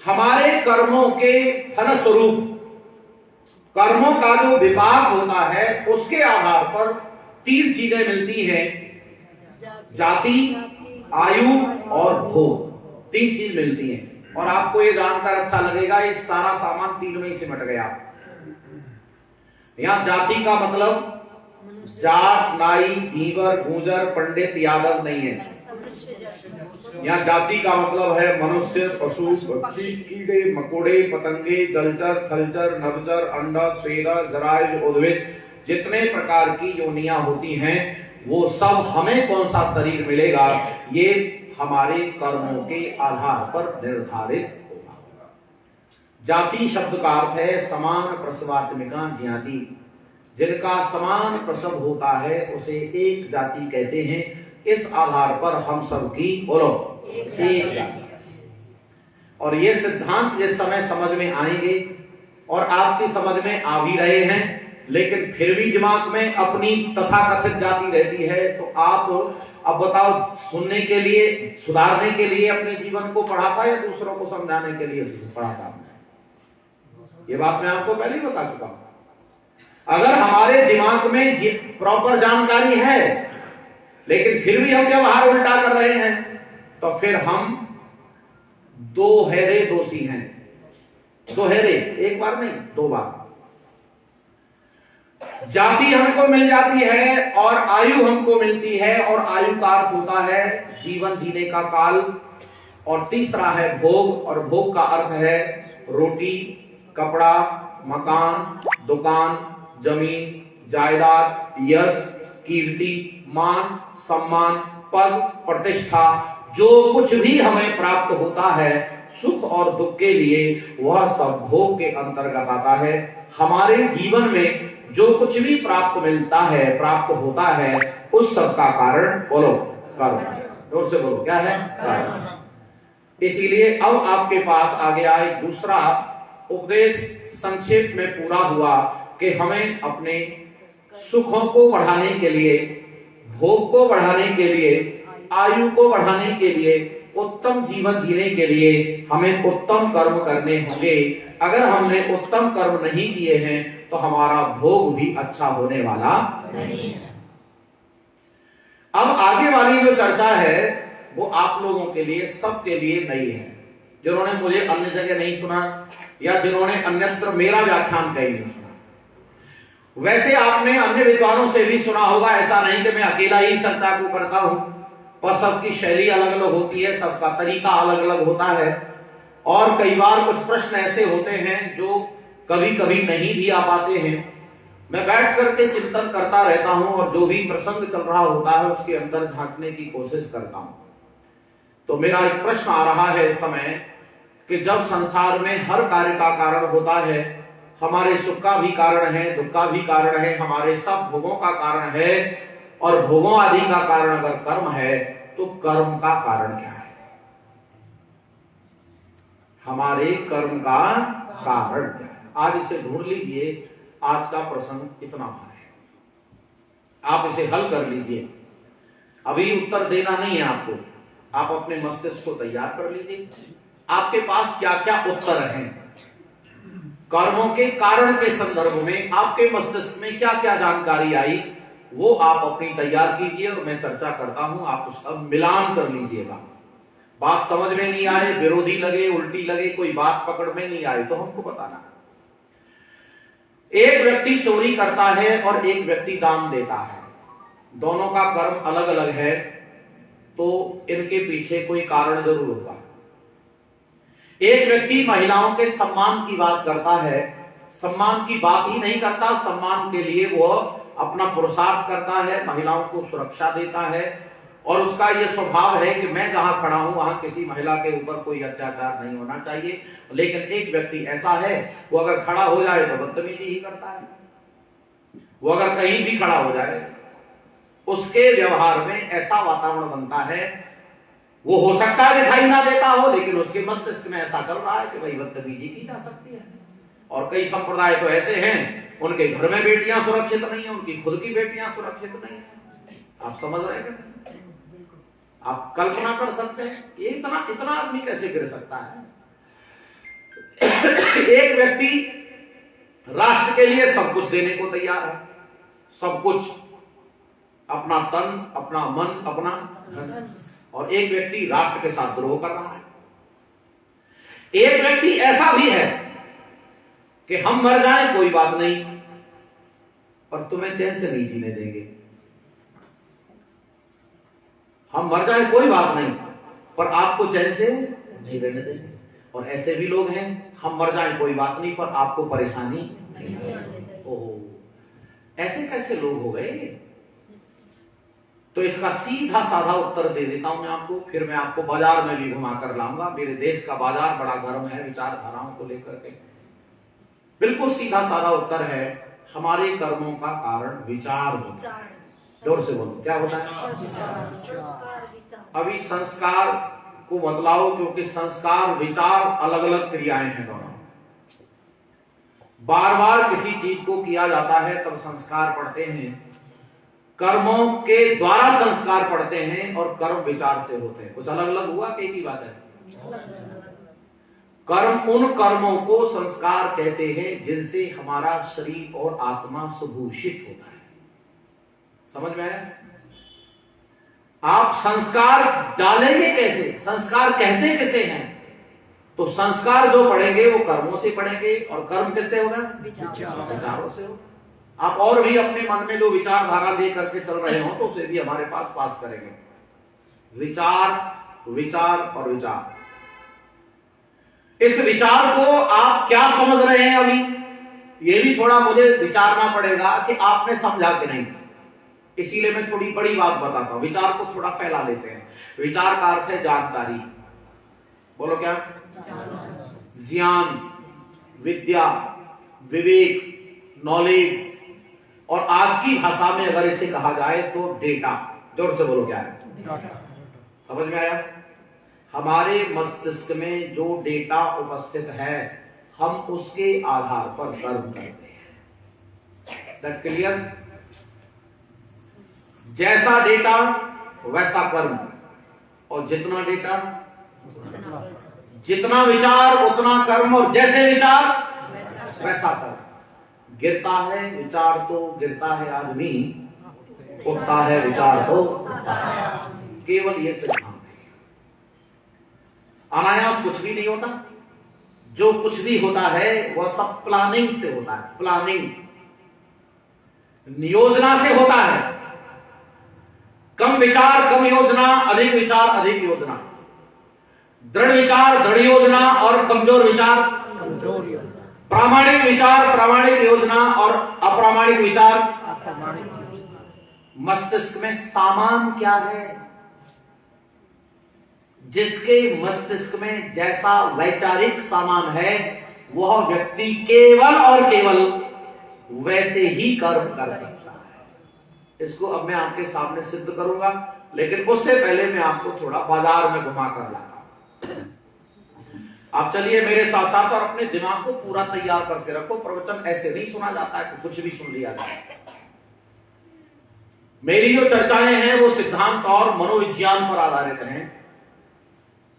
Speaker 2: हमारे कर्मों के फलस्वरूप, कर्मों का जो विपाक होता है उसके आधार पर 3 चीजें मिलती हैं, जाति, आयु और भोग। 3 चीज मिलती हैं। और आपको ये जानकर अच्छा लगेगा, ये सारा सामान 3 में ही सिमट गया। यहां जाति का मतलब जाट, नाई, धीवर, गुर्जर, पंडित, यादव नहीं है। यहाँ जाति का मतलब है मनुष्य, पशु, पक्षी, कीड़े मकोड़े, पतंगे, जलचर, थलचर, नभचर, अंडा, स्वेदा, जरायुज, उद्भिद, जितने प्रकार की योनियां होती हैं वो सब हमें कौन सा शरीर मिलेगा ये हमारे कर्मों के आधार पर निर्धारित होगा। जाति शब्द का अर्थ है समान प्रसवात्मिका ज्ञाति, जिनका समान प्रसव होता है उसे एक जाति कहते हैं। इस आधार पर हम सबकी बोलो एक जाति। और ये सिद्धांत जिस समय समझ में आएंगे, और आपकी समझ में आ भी रहे हैं, लेकिन फिर भी दिमाग में अपनी तथाकथित जाति रहती है, तो आप अब बताओ, सुनने के लिए, सुधारने के लिए अपने जीवन को पढ़ा था या दूसरों को समझाने के लिए पढ़ा था? ये बात मैं आपको पहले ही बता चुका हूं। अगर हमारे दिमाग में प्रॉपर जानकारी है लेकिन फिर भी हम व्यवहार उल्टा कर रहे हैं, तो फिर हम दोहरे दोषी हैं। दोहरे, एक बार नहीं 2 बार। जाति हमको मिल जाती है और आयु हमको मिलती है, और आयु का अर्थ होता है जीवन जीने का काल। और तीसरा है भोग, और भोग का अर्थ है रोटी, कपड़ा, मकान, दुकान, जमीन, जायदाद, यश, कीर्ति, मान, सम्मान, पद, प्रतिष्ठा, जो कुछ भी हमें प्राप्त होता है सुख और दुख के लिए, वह सब भोग के अंतर्गत आता है। हमारे जीवन में जो कुछ भी प्राप्त मिलता है, प्राप्त होता है, उस सब का कारण बोलो कर्म। जोर से बोलो, क्या है? कर्म। इसीलिए अब आपके पास आ गया एक दूसरा उपदेश, संक्षेप में पूरा हुआ कि हमें अपने सुखों को बढ़ाने के लिए, भोग को बढ़ाने के लिए, आयु को बढ़ाने के लिए, उत्तम जीवन जीने के लिए हमें उत्तम कर्म करने होंगे। अगर हमने उत्तम कर्म नहीं किए हैं तो हमारा भोग भी अच्छा होने वाला नहीं है। अब आगे वाली जो चर्चा है वो आप लोगों के लिए, सबके लिए नई है। जिन्होंने मुझे अन्य जगह नहीं सुना या जिन्होंने अन्यत्र मेरा व्याख्यान कहीं नहीं सुना। वैसे आपने अन्य विद्वानों से भी सुना होगा, ऐसा नहीं कि मैं अकेला ही चर्चा को करता हूं, पर सबकी शैली अलग अलग होती है, सबका तरीका अलग अलग होता है। और कई बार कुछ प्रश्न ऐसे होते हैं जो कभी कभी नहीं भी आ पाते हैं। मैं बैठ करके चिंतन करता रहता हूं और जो भी प्रसंग चल रहा होता है उसके अंदर झांकने की कोशिश करता हूं। तो मेरा एक प्रश्न आ रहा है इस समय कि जब संसार में हर कार्य का कारण होता है, हमारे सुख का भी कारण है, दुख का भी कारण है, हमारे सब भोगों का कारण है, और भोगों आदि का कारण अगर कर्म है तो कर्म का कारण क्या है? हमारे कर्म का कारण क्या है? आज इसे ढूंढ लीजिए। आज का प्रसंग इतना भर है, आप इसे हल कर लीजिए। अभी उत्तर देना नहीं है आपको, आप अपने मस्तिष्क को तैयार कर लीजिए। आपके पास क्या क्या उत्तर हैं कर्मों के कारण के संदर्भ में, आपके मस्तिष्क में क्या क्या जानकारी आई, वो आप अपनी तैयार कीजिए और मैं चर्चा करता हूं, आप उसका मिलान कर लीजिएगा। बात समझ में नहीं आए, विरोधी लगे, उल्टी लगे, कोई बात पकड़ में नहीं आए तो हमको बताना। एक व्यक्ति चोरी करता है और एक व्यक्ति दान देता है, दोनों का कर्म अलग अलग है, तो इनके पीछे कोई कारण जरूर होगा। एक व्यक्ति महिलाओं के सम्मान की बात करता है, सम्मान की बात ही नहीं करता, सम्मान के लिए वो अपना पुरुषार्थ करता है, महिलाओं को सुरक्षा देता है, और उसका ये स्वभाव है कि मैं जहां खड़ा हूं वहां किसी महिला के ऊपर कोई अत्याचार नहीं होना चाहिए। लेकिन एक व्यक्ति ऐसा है, वो अगर खड़ा हो जाए तो बदतमीजी ही करता है, वो अगर कहीं भी खड़ा हो जाए उसके व्यवहार में ऐसा वातावरण बनता है, वो हो सकता है दिखाई ना देता हो, लेकिन उसके मस्तिष्क में ऐसा चल रहा है कि भाई बदतमीजी की जा सकती है। और कई संप्रदाय तो ऐसे हैं, उनके घर में बेटियां सुरक्षित नहीं है, उनकी खुद की बेटियां सुरक्षित नहीं है। आप समझ रहे हैं? आप कल्पना कर सकते हैं ये इतना इतना आदमी कैसे गिर सकता है? एक व्यक्ति राष्ट्र के लिए सब कुछ देने को तैयार है, सब कुछ, अपना तन, अपना मन, अपना धन, और एक व्यक्ति राष्ट्र के साथ द्रोह कर रहा है। एक व्यक्ति ऐसा भी है कि हम मर जाएं कोई बात नहीं, पर तुम्हें चैन से नहीं जीने देंगे। हम मर जाएं कोई बात नहीं, पर आपको चैन से नहीं रहने देंगे। और ऐसे भी लोग हैं, हम मर जाएं कोई बात नहीं, पर आपको परेशानी नहीं देंगे। ओह, ऐसे कैसे लोग हो गए? तो इसका सीधा साधा उत्तर दे देता हूं मैं आपको, फिर मैं आपको बाजार में भी घुमा कर लाऊंगा। मेरे देश का बाजार बड़ा गर्म है विचारधाराओं को लेकर के। बिल्कुल सीधा साधा उत्तर है, हमारे कर्मों का कारण विचार होता है। जोर से बोलो, क्या होता है? अभी संस्कार को बतलाओ, क्योंकि संस्कार विचार अलग अलग क्रियाएं हैं दोनों। बार बार किसी चीज को किया जाता है तब संस्कार पढ़ते हैं, कर्मों के द्वारा संस्कार पढ़ते हैं, और कर्म विचार से होते हैं। कुछ अलग अलग हुआ कि एक ही बात है? कर्म, उन कर्मों को संस्कार कहते हैं जिनसे हमारा शरीर और आत्मा सुभूषित होता है। समझ में आया? आप संस्कार डालेंगे कैसे? संस्कार कहते किसे हैं? तो संस्कार जो पढ़ेंगे वो कर्मों से पढ़ेंगे, और कर्म किससे होगा? विचारों से होगा। आप और भी अपने मन में जो विचारधारा लेकर के चल रहे हो तो उसे भी हमारे पास करेंगे। विचार, विचार और विचार। इस विचार को आप क्या समझ रहे हैं अभी, ये भी थोड़ा मुझे विचारना पड़ेगा कि आपने समझा कि नहीं। इसीलिए मैं थोड़ी बड़ी बात बताता हूं, विचार को थोड़ा फैला लेते हैं। विचार का अर्थ है जानकारी। बोलो क्या? ज्ञान, विद्या, विवेक, नॉलेज, और आज की भाषा में अगर इसे कहा जाए तो डेटा। जोर से बोलो, क्या है? समझ में आया? हमारे मस्तिष्क में जो डेटा उपस्थित है, हम उसके आधार पर कर्म करते हैं। That clear? जैसा डेटा वैसा कर्म, और जितना डेटा जितना विचार उतना कर्म, और जैसे विचार वैसा कर्म। गिरता है विचार तो गिरता है आदमी, उठता है विचार तो केवल ये सिद्धांत है। अनायास कुछ भी नहीं होता। जो कुछ भी होता है वह सब प्लानिंग से होता है। प्लानिंग, योजना से होता है। कम विचार कम योजना, अधिक विचार अधिक योजना। दृढ़ विचार दृढ़ योजना, और कमजोर विचार कमजोर योजना। प्रामाणिक विचार प्रामाणिक योजना, और अप्रामाणिक विचार अप्रामाणिक योजना। मस्तिष्क में सामान क्या है? जिसके मस्तिष्क में जैसा वैचारिक सामान है, वह व्यक्ति केवल और केवल वैसे ही कर्म कर सकता है। इसको अब मैं आपके सामने सिद्ध करूंगा, लेकिन उससे पहले मैं आपको थोड़ा बाजार में घुमा कर लाता हूं। आप चलिए मेरे साथ साथ, और अपने दिमाग को पूरा तैयार करके रखो। प्रवचन ऐसे नहीं सुना जाता है कि कुछ भी सुन लिया जाए। मेरी जो चर्चाएं हैं वो सिद्धांत और मनोविज्ञान पर आधारित हैं।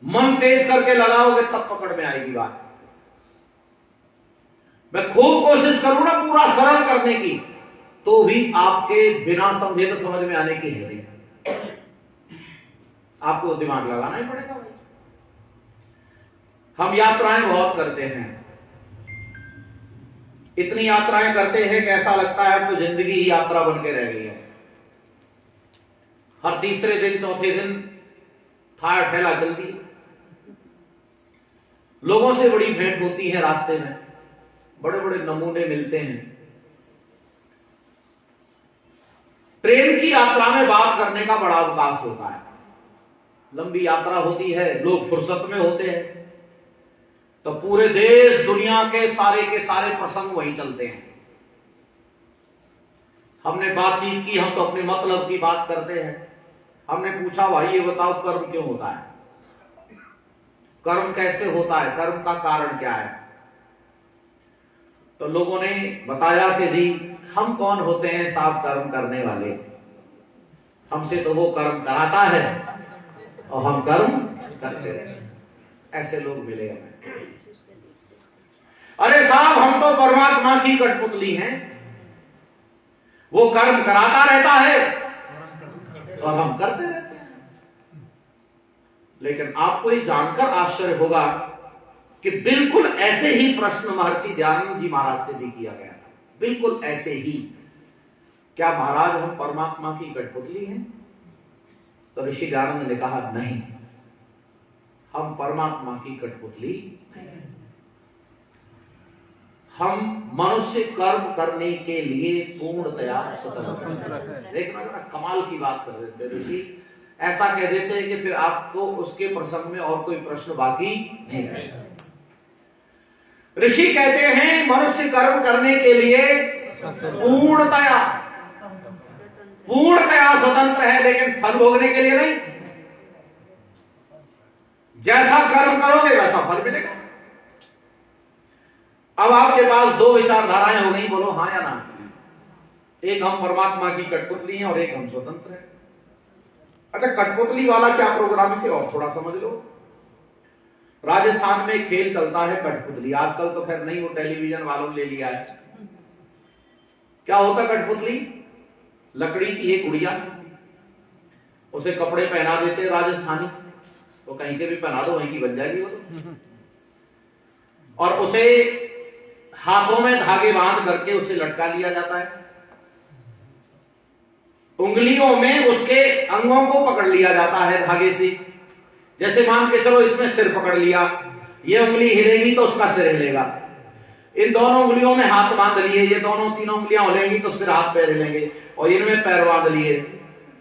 Speaker 2: मन तेज करके लगाओगे तब पकड़ में आएगी बात। मैं खूब कोशिश करूं ना पूरा सरल करने की, तो भी आपके बिना समझे तो समझ में आने की है नहीं। आपको दिमाग लगाना ही पड़ेगा भाई। हम यात्राएं बहुत करते हैं, इतनी यात्राएं करते हैं कि ऐसा लगता है अब तो जिंदगी ही यात्रा बन के रह गई है। हर तीसरे दिन चौथे दिन थार ठेला चलती, लोगों से बड़ी भेंट होती है रास्ते में, बड़े बड़े नमूने मिलते हैं। ट्रेन की यात्रा में बात करने का बड़ा अवकाश होता है। लंबी यात्रा होती है, लोग फुर्सत में होते हैं, तो पूरे देश दुनिया के सारे प्रसंग वहीं चलते हैं। हमने बातचीत की, हम तो अपने मतलब की बात करते हैं। हमने पूछा भाई ये बताओ कर्म क्यों होता है, कर्म कैसे होता है, कर्म का कारण क्या है? तो लोगों ने बताया कि जी हम कौन होते हैं साहब कर्म करने वाले, हमसे तो वो कर्म कराता है और हम कर्म करते रहते। ऐसे लोग मिले हमें। अरे साहब हम तो परमात्मा की कठपुतली हैं, वो कर्म कराता रहता है और हम करते रहते हैं। लेकिन आपको ये जानकर आश्चर्य होगा कि बिल्कुल ऐसे ही प्रश्न महर्षि दयानंद जी महाराज से भी किया गया था, बिल्कुल ऐसे ही। क्या महाराज हम परमात्मा की कठपुतली हैं? तो ऋषि दयानंद ने कहा नहीं, हम परमात्मा की कठपुतली नहीं। हम मनुष्य कर्म करने के लिए पूर्णतया स्वतंत्र है। देखना जरा कमाल की बात कर देते ऋषि, ऐसा कह देते हैं कि फिर आपको उसके प्रसंग में और कोई प्रश्न बाकी नहीं रहेगा। ऋषि कहते हैं मनुष्य कर्म करने के लिए पूर्णतया स्वतंत्र है, लेकिन फल भोगने के लिए नहीं। जैसा कर्म करोगे वैसा फल मिलेगा। अब आपके पास दो विचारधाराएं हो गई, बोलो हाँ या ना। एक हम परमात्मा की कठपुतली हैं और एक हम स्वतंत्र हैं। अच्छा, कठपुतली वाला क्या प्रोग्राम, इसे और थोड़ा समझ लो। राजस्थान में खेल चलता है कठपुतली, आजकल तो खैर नहीं, वो टेलीविजन वालों ने ले लिया है। क्या होता कठपुतली? लकड़ी की एक गुड़िया, उसे कपड़े पहना देते राजस्थानी, तो कहीं के भी पहना दो वहीं की बन जाएगी वो तो। और उसे हाथों में धागे बांध करके उसे लटका लिया जाता है, उंगलियों में उसके अंगों को पकड़ लिया जाता है धागे से। जैसे मान के चलो इसमें सिर पकड़ लिया, ये उंगली हिलेगी तो उसका सिर हिलेगा। इन दोनों उंगलियों में हाथ बांध लिए, ये दोनों तीनों उंगलियां हिलेंगी तो सिर हाथ पैर हिलेंगे। और इनमें पैर बांध लिए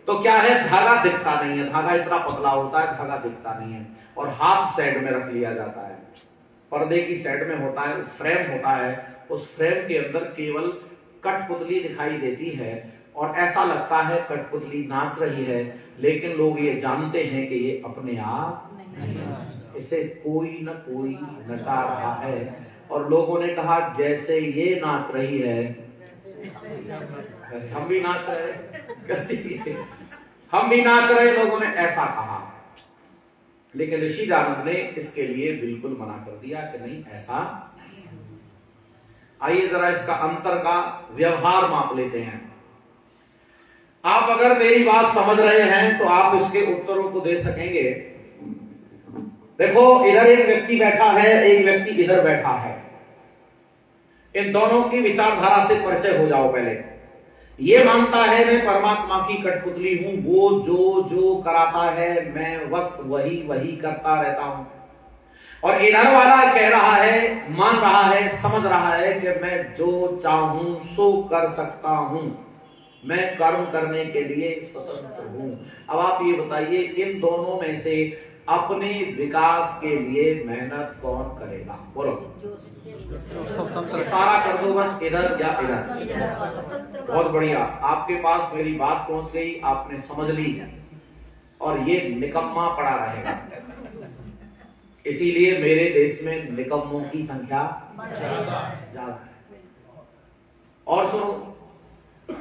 Speaker 2: तो क्या है, धागा दिखता नहीं है, धागा इतना पतला होता है, धागा दिखता नहीं है। और हाथ साइड में रख लिया जाता है, पर्दे की साइड में होता है, फ्रेम होता है, उस फ्रेम के अंदर केवल कठपुतली दिखाई देती है और ऐसा लगता है कठपुतली नाच रही है, लेकिन लोग ये जानते हैं कि ये अपने आप नहीं, इसे कोई न कोई नचा रहा है। और लोगों ने कहा जैसे ये नाच रही है हम भी नाच रहे, हम भी नाच रहे, लोगों ने ऐसा कहा। लेकिन ऋषि दयानंद ने इसके लिए बिल्कुल मना कर दिया कि नहीं, ऐसा नहीं है। आइए जरा इसका अंतर का व्यवहार माप लेते हैं। आप अगर मेरी बात समझ रहे हैं तो आप इसके उत्तरों को दे सकेंगे। देखो, इधर एक व्यक्ति बैठा है, एक व्यक्ति इधर बैठा है। इन दोनों की विचारधारा से परिचय हो जाओ पहले। ये मानता है मैं परमात्मा की कठपुतली हूं, वो जो जो कराता है मैं बस वही वही करता रहता हूं। और इधर वाला कह रहा है, मान रहा है, समझ रहा है कि मैं जो चाहूं सो कर सकता हूं, मैं कर्म करने के लिए स्वतंत्र हूं। अब आप ये बताइए, इन दोनों में से अपने विकास के लिए मेहनत कौन करेगा? बोलो। सारा कर दो बस, इधर या इधर। बहुत बढ़िया, आपके पास मेरी बात पहुंच गई, आपने समझ ली, और ये निकम्मा पड़ा रहेगा। इसीलिए मेरे देश में निकम्मों की संख्या ज्यादा है। और सुनो,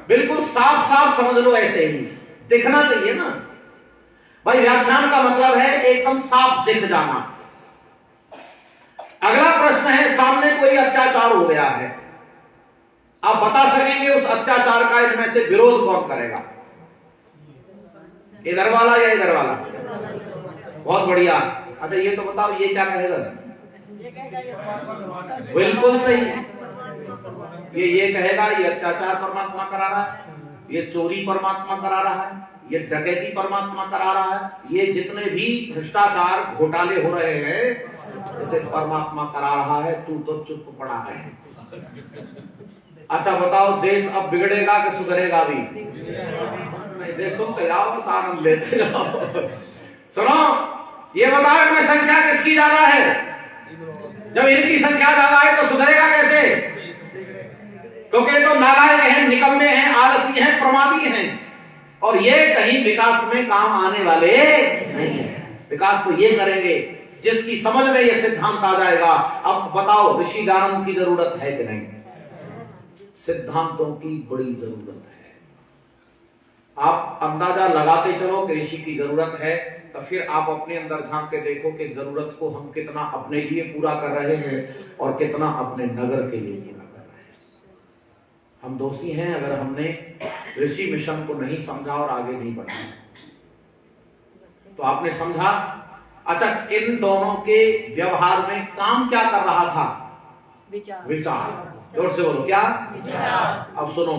Speaker 2: बिल्कुल साफ साफ समझ लो, ऐसे ही दिखना चाहिए ना भाई। व्याख्यान का मतलब है एकदम साफ दिख जाना। अगला प्रश्न है, सामने कोई अत्याचार हो गया है, आप बता सकेंगे उस अत्याचार का इनमें से विरोध कौन करेगा? इधर वाला या इधर वाला? बहुत बढ़िया। अच्छा ये तो बताओ, ये क्या कहेगा? बिल्कुल सही, ये कहेगा ये अत्याचार परमात्मा करा रहा है, ये चोरी परमात्मा करा रहा है, ये डकैती परमात्मा करा रहा है, ये जितने भी भ्रष्टाचार घोटाले हो रहे हैं इसे परमात्मा करा रहा है, तू तो चुप पड़ा है। अच्छा बताओ, देश अब बिगड़ेगा कि सुधरेगा? भी नहीं, देश सुनते जाओ, बस आनंद लेते जाओ। सुनो, ये बताओ इनमें संख्या किसकी ज्यादा है? जब इनकी संख्या ज्यादा है तो सुधरेगा कैसे? क्योंकि तो नालायक हैं, निकम्मे हैं, आलसी हैं, प्रमादी हैं, और ये कहीं विकास में काम आने वाले नहीं है। विकास तो ये करेंगे जिसकी समझ में ये सिद्धांत आ जाएगा। अब बताओ, ऋषि दयानंद की जरूरत है कि नहीं? सिद्धांतों की बड़ी जरूरत है। आप अंदाजा लगाते चलो कि ऋषि की जरूरत है, तो फिर आप अपने अंदर झांक के देखो कि जरूरत को हम कितना अपने लिए पूरा कर रहे हैं और कितना अपने नगर के लिए पूरा कर रहे हैं। हम दोषी हैं अगर हमने ऋषि मिशन को नहीं समझा और आगे नहीं बढ़ा। तो आपने समझा। अच्छा, इन दोनों के व्यवहार में काम क्या कर रहा था? विचार। जोर से बोलो, क्या विचार। अब सुनो,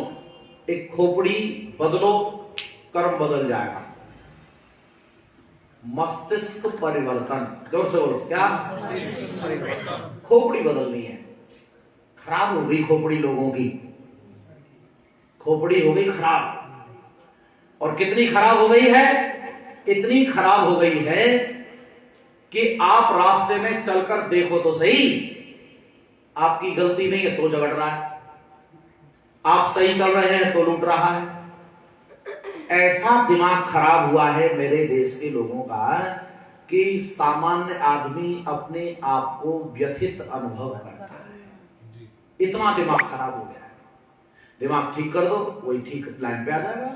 Speaker 2: एक खोपड़ी बदलो, कर्म बदल जाएगा। मस्तिष्क परिवर्तन। जोर से बोलो, क्या खोपड़ी बदलनी है। खराब हो गई खोपड़ी लोगों की, खोपड़ी हो गई खराब। और कितनी खराब हो गई है? इतनी खराब हो गई है कि आप रास्ते में चलकर देखो तो सही, आपकी गलती नहीं है तो झगड़ रहा है, आप सही चल रहे हैं तो लूट रहा है। ऐसा दिमाग खराब हुआ है मेरे देश के लोगों का कि सामान्य आदमी अपने आप को व्यथित अनुभव करता है। इतना दिमाग खराब हो गया है। दिमाग ठीक कर दो, वही ठीक लाइन पे आ जाएगा।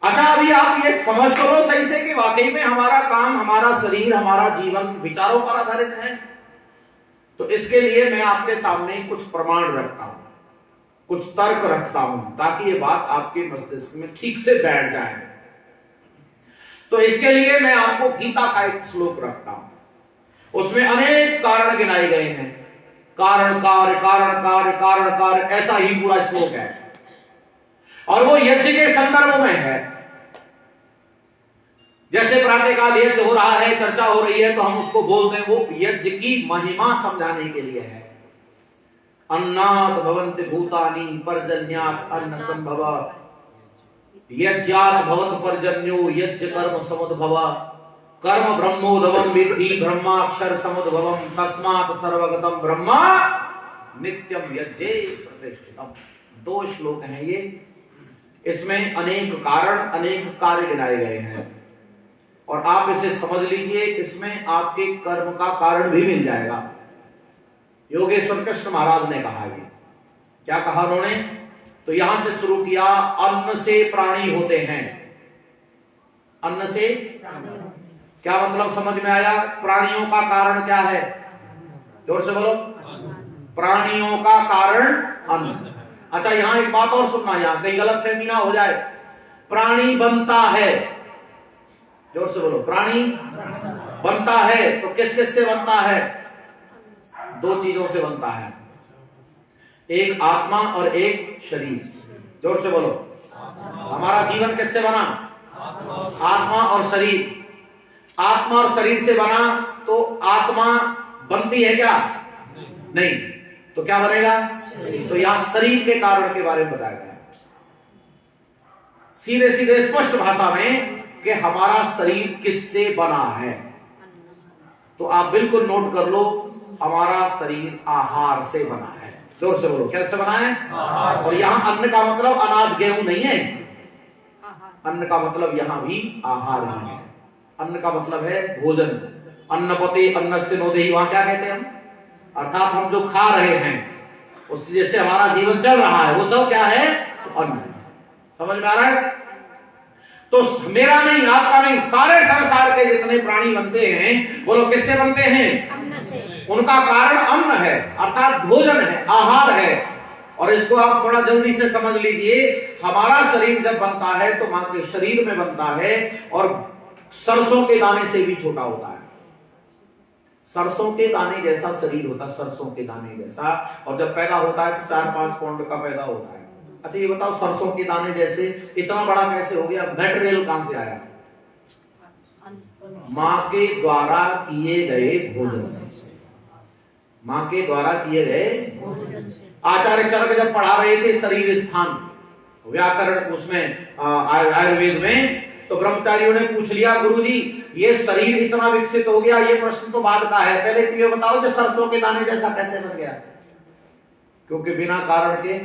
Speaker 2: अच्छा, अभी आप ये समझ करो सही से कि वाकई में हमारा काम, हमारा शरीर, हमारा जीवन विचारों पर आधारित है। तो इसके लिए मैं आपके सामने कुछ प्रमाण रखता हूं, कुछ तर्क रखता हूं, ताकि ये बात आपके मस्तिष्क में ठीक से बैठ जाए। तो इसके लिए मैं आपको गीता का एक श्लोक रखता हूं। उसमें अनेक कारण गिनाए गए हैं। कारण कार्य, कारण कार्य, कारण कार्य, ऐसा ही पूरा श्लोक है। और वो यज्ञ के संदर्भ में है। जैसे प्रातःकाल यज्ञ हो रहा है, चर्चा हो रही है, तो हम उसको बोलते हैं, वो यज्ञ की महिमा समझाने के लिए है। अन्नात् भवन्ति भूतानि पर्जन्यात् अन्न संभव, यज्ञात् भवत् पर्जन्यो यज्ञ कर्म समुद्भव, कर्म ब्रह्मोद्भवम् विद्धि ब्रह्माक्षर समुद्भवम्, तस्मात् सर्वगतम् ब्रह्म नित्यम यज्ञे प्रतिष्ठितम्। 2 श्लोक हैं ये। इसमें अनेक कारण, अनेक कार्य गिनाए गए हैं। और आप इसे समझ लीजिए, इसमें आपके कर्म का कारण भी मिल जाएगा। योगेश्वर कृष्ण महाराज ने कहा है, क्या कहा उन्होंने? तो यहां से शुरू किया, अन्न से प्राणी होते हैं। अन्न से क्या मतलब समझ में आया? प्राणियों का कारण क्या है? जोर से बोलो, प्राणियों का कारण अन्न। अच्छा, यहां एक बात और सुनना, यहां कहीं गलत फहमी ना हो जाए। प्राणी बनता है, जोर से बोलो, प्राणी बनता है। तो किस किस से बनता है? 2 चीजों से बनता है, एक आत्मा और एक शरीर। जोर से बोलो, हमारा जीवन किससे बना? आत्मा और शरीर। आत्मा और शरीर से बना, तो आत्मा बनती है क्या? नहीं। तो क्या बनेगा? तो यहां शरीर के कारण के बारे में बताया गया है, सीधे सीधे स्पष्ट भाषा में, कि हमारा शरीर किससे बना है। तो आप बिल्कुल नोट कर लो, हमारा शरीर आहार से बना है। जोर से बोलो, क्या से बना है? और यहां अन्न का मतलब अनाज गेहूं नहीं है। अन्न का मतलब यहां भी आहार ही है। अन्न का मतलब है भोजन। अन्नपते अन्नस्य नोदेहि, वहां क्या कहते हैं हम? अर्थात हम जो खा रहे हैं, उससे जैसे हमारा जीवन चल रहा है, वो सब क्या है? अन्न। समझ में आ रहा है? तो मेरा नहीं, आपका नहीं, सारे संसार के जितने प्राणी बनते हैं, वो लोग किससे बनते हैं? अन्न से। उनका कारण अन्न है, अर्थात भोजन है, आहार है। और इसको आप थोड़ा जल्दी से समझ लीजिए, हमारा शरीर जब बनता है तो मां के शरीर में बनता है, और सरसों के दाने से भी छोटा होता है। सरसों के दाने जैसा शरीर होता है, सरसों के दाने जैसा। और जब पैदा होता है तो 4-5 पाउंड का पैदा होता है। अच्छा, ये बताओ, सरसों के दाने जैसे इतना बड़ा कैसे हो गया? मटेरियल कहां से आया? मां के द्वारा किए गए भोजन से। मां के द्वारा किए गए भोजन से। आचार्य चरक जब पढ़ा रहे थे शरीर स्थान व्याकरण, उसमें आयुर्वेद में, तो ब्रह्मचारियों ने पूछ लिया, गुरुजी ये शरीर इतना विकसित हो गया, ये प्रश्न तो बाद का है, पहले तो ये बताओ कि सरसों के दाने जैसा कैसे बन गया? क्योंकि बिना कारण के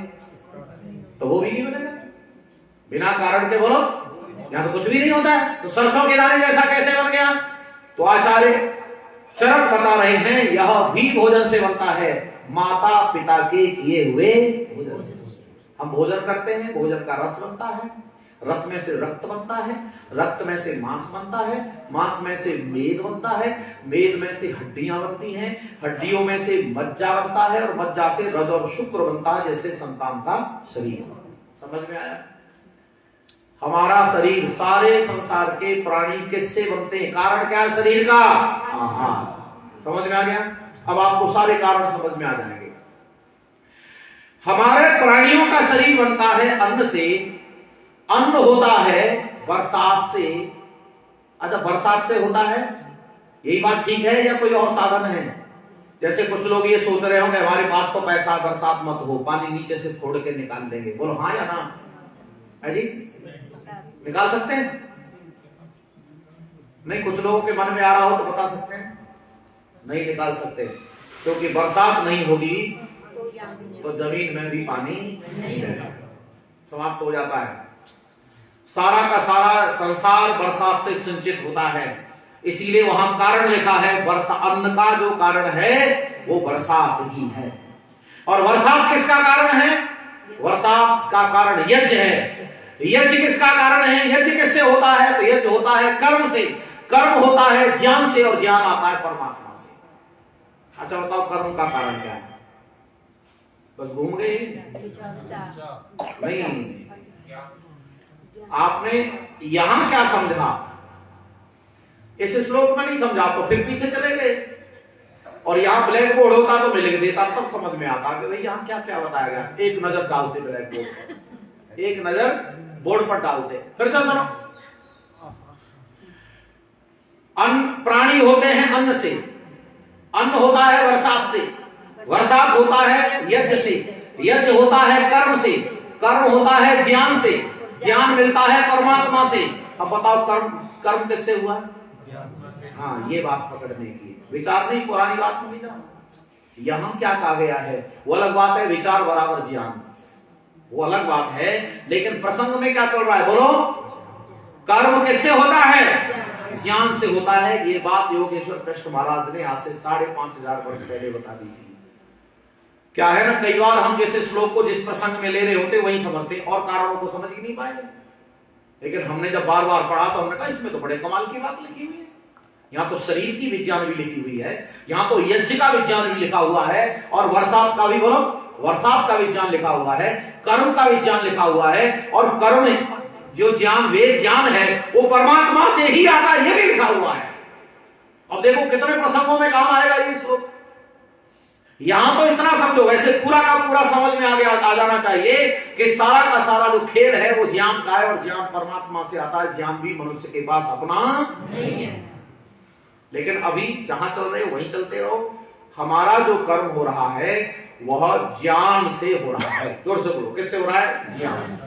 Speaker 2: तो वो भी नहीं बनेगा। बिना कारण के बोलो, यहां तो कुछ भी नहीं होता है, तो सरसों के दाने जैसा कैसे बन गया? तो आचार्य चरक बता रहे हैं, यह भी भोजन से बनता है, माता पिता के किए हुए भोजन से। हम भोजन करते हैं, भोजन का रस बनता है, रस में से रक्त बनता है, रक्त में से मांस बनता है, मांस में से मेद बनता है, मेद में से हड्डियां बनती हैं, हड्डियों में से मज्जा बनता है और मज्जा से रज और शुक्र बनता है, जिससे संतान का शरीर। समझ में आया? हमारा शरीर, सारे संसार के प्राणी किससे बनते हैं? कारण क्या है शरीर का? आहार। समझ में आ गया? अब आपको सारे कारण समझ में आ जाएंगे। हमारे प्राणियों का शरीर बनता है अन्न से। अन्न होता है बरसात से। अच्छा, बरसात से होता है, यही बात ठीक है या कोई और साधन है? जैसे कुछ लोग ये सोच रहे होंगे हमारे पास तो पैसा, बरसात मत हो, पानी नीचे से फोड़ के निकाल देंगे। बोलो हाँ या ना? है जी? निकाल सकते हैं? नहीं, कुछ लोगों के मन में आ रहा हो तो बता सकते हैं। नहीं निकाल सकते, क्योंकि बरसात नहीं होगी तो जमीन में भी पानी नहीं रहेगा, समाप्त हो जाता है। सारा का सारा संसार बरसात से सिंचित होता है, इसीलिए वहां कारण लिखा है वर्षा। अन्न का जो कारण है वो बरसात ही है। और बरसात किसका कारण है? बरसात का कारण यज्ञ है। यज्ञ किसका कारण है? यज्ञ किससे होता है? तो यज्ञ होता है कर्म से। कर्म होता है ज्ञान से, और ज्ञान आता है परमात्मा से। अच्छा बताओ, कर्म का कारण क्या है? बस घूम गए? नहीं, आपने यहां क्या समझा? इस श्लोक में नहीं समझा तो फिर पीछे चले गए, और यहां ब्लैक बोर्ड होता तो मैं लिख देता, तब समझ में आता कि भाई यहां क्या क्या बताया गया। एक नजर डालते ब्लैक बोर्ड, एक नजर बोर्ड पर डालते। फिर से सुनो, अन्न, प्राणी होते हैं अन्न से, अन्न होता है बरसात से, बरसात होता है यज्ञ से, यज्ञ होता है कर्म से, कर्म होता है ज्ञान से, ज्ञान मिलता है परमात्मा से। अब बताओ कर्म, कर्म किससे हुआ? हाँ, ये बात पकड़ने की, विचार नहीं, पुरानी बात में नहीं जाओ। यहां क्या कहा गया है वो अलग बात है, विचार बराबर ज्ञान वो अलग बात है, लेकिन प्रसंग में क्या चल रहा है? बोलो, कर्म किससे होता है? ज्ञान से होता है। ये बात योगेश्वर कृष्ण महाराज ने आज से 5,500 वर्ष पहले बता दी थी। क्या है ना, कई बार हम जिस श्लोक को जिस प्रसंग में ले रहे होते वही समझते और कारणों को समझ ही नहीं पाए, लेकिन हमने जब बार बार पढ़ा तो हमने कहा इसमें तो बड़े कमाल की बात लिखी हुई है। यहाँ तो शरीर की विज्ञान भी लिखी हुई है, यहाँ तो यज्ञ का विज्ञान भी लिखा हुआ है, और बरसात का भी, बोलो, बरसात का विज्ञान लिखा हुआ है, कर्म का विज्ञान लिखा हुआ है, और कर्म जो ज्ञान, वेद ज्ञान है वो परमात्मा से ही आता है, ये भी लिखा हुआ है। अब देखो कितने प्रसंगों में काम आएगा ये श्लोक। यहां तो इतना समझो, वैसे पूरा का पूरा समझ में आ जाना चाहिए कि सारा का सारा जो खेल है वो ज्ञान का है, और ज्ञान परमात्मा से आता है। ज्ञान भी मनुष्य के पास अपना नहीं है, लेकिन अभी जहां चल रहे हो वहीं चलते रहो। हमारा जो कर्म हो रहा है वह ज्ञान से हो रहा है। जोर से बोलो, किससे हो रहा है? ज्ञान।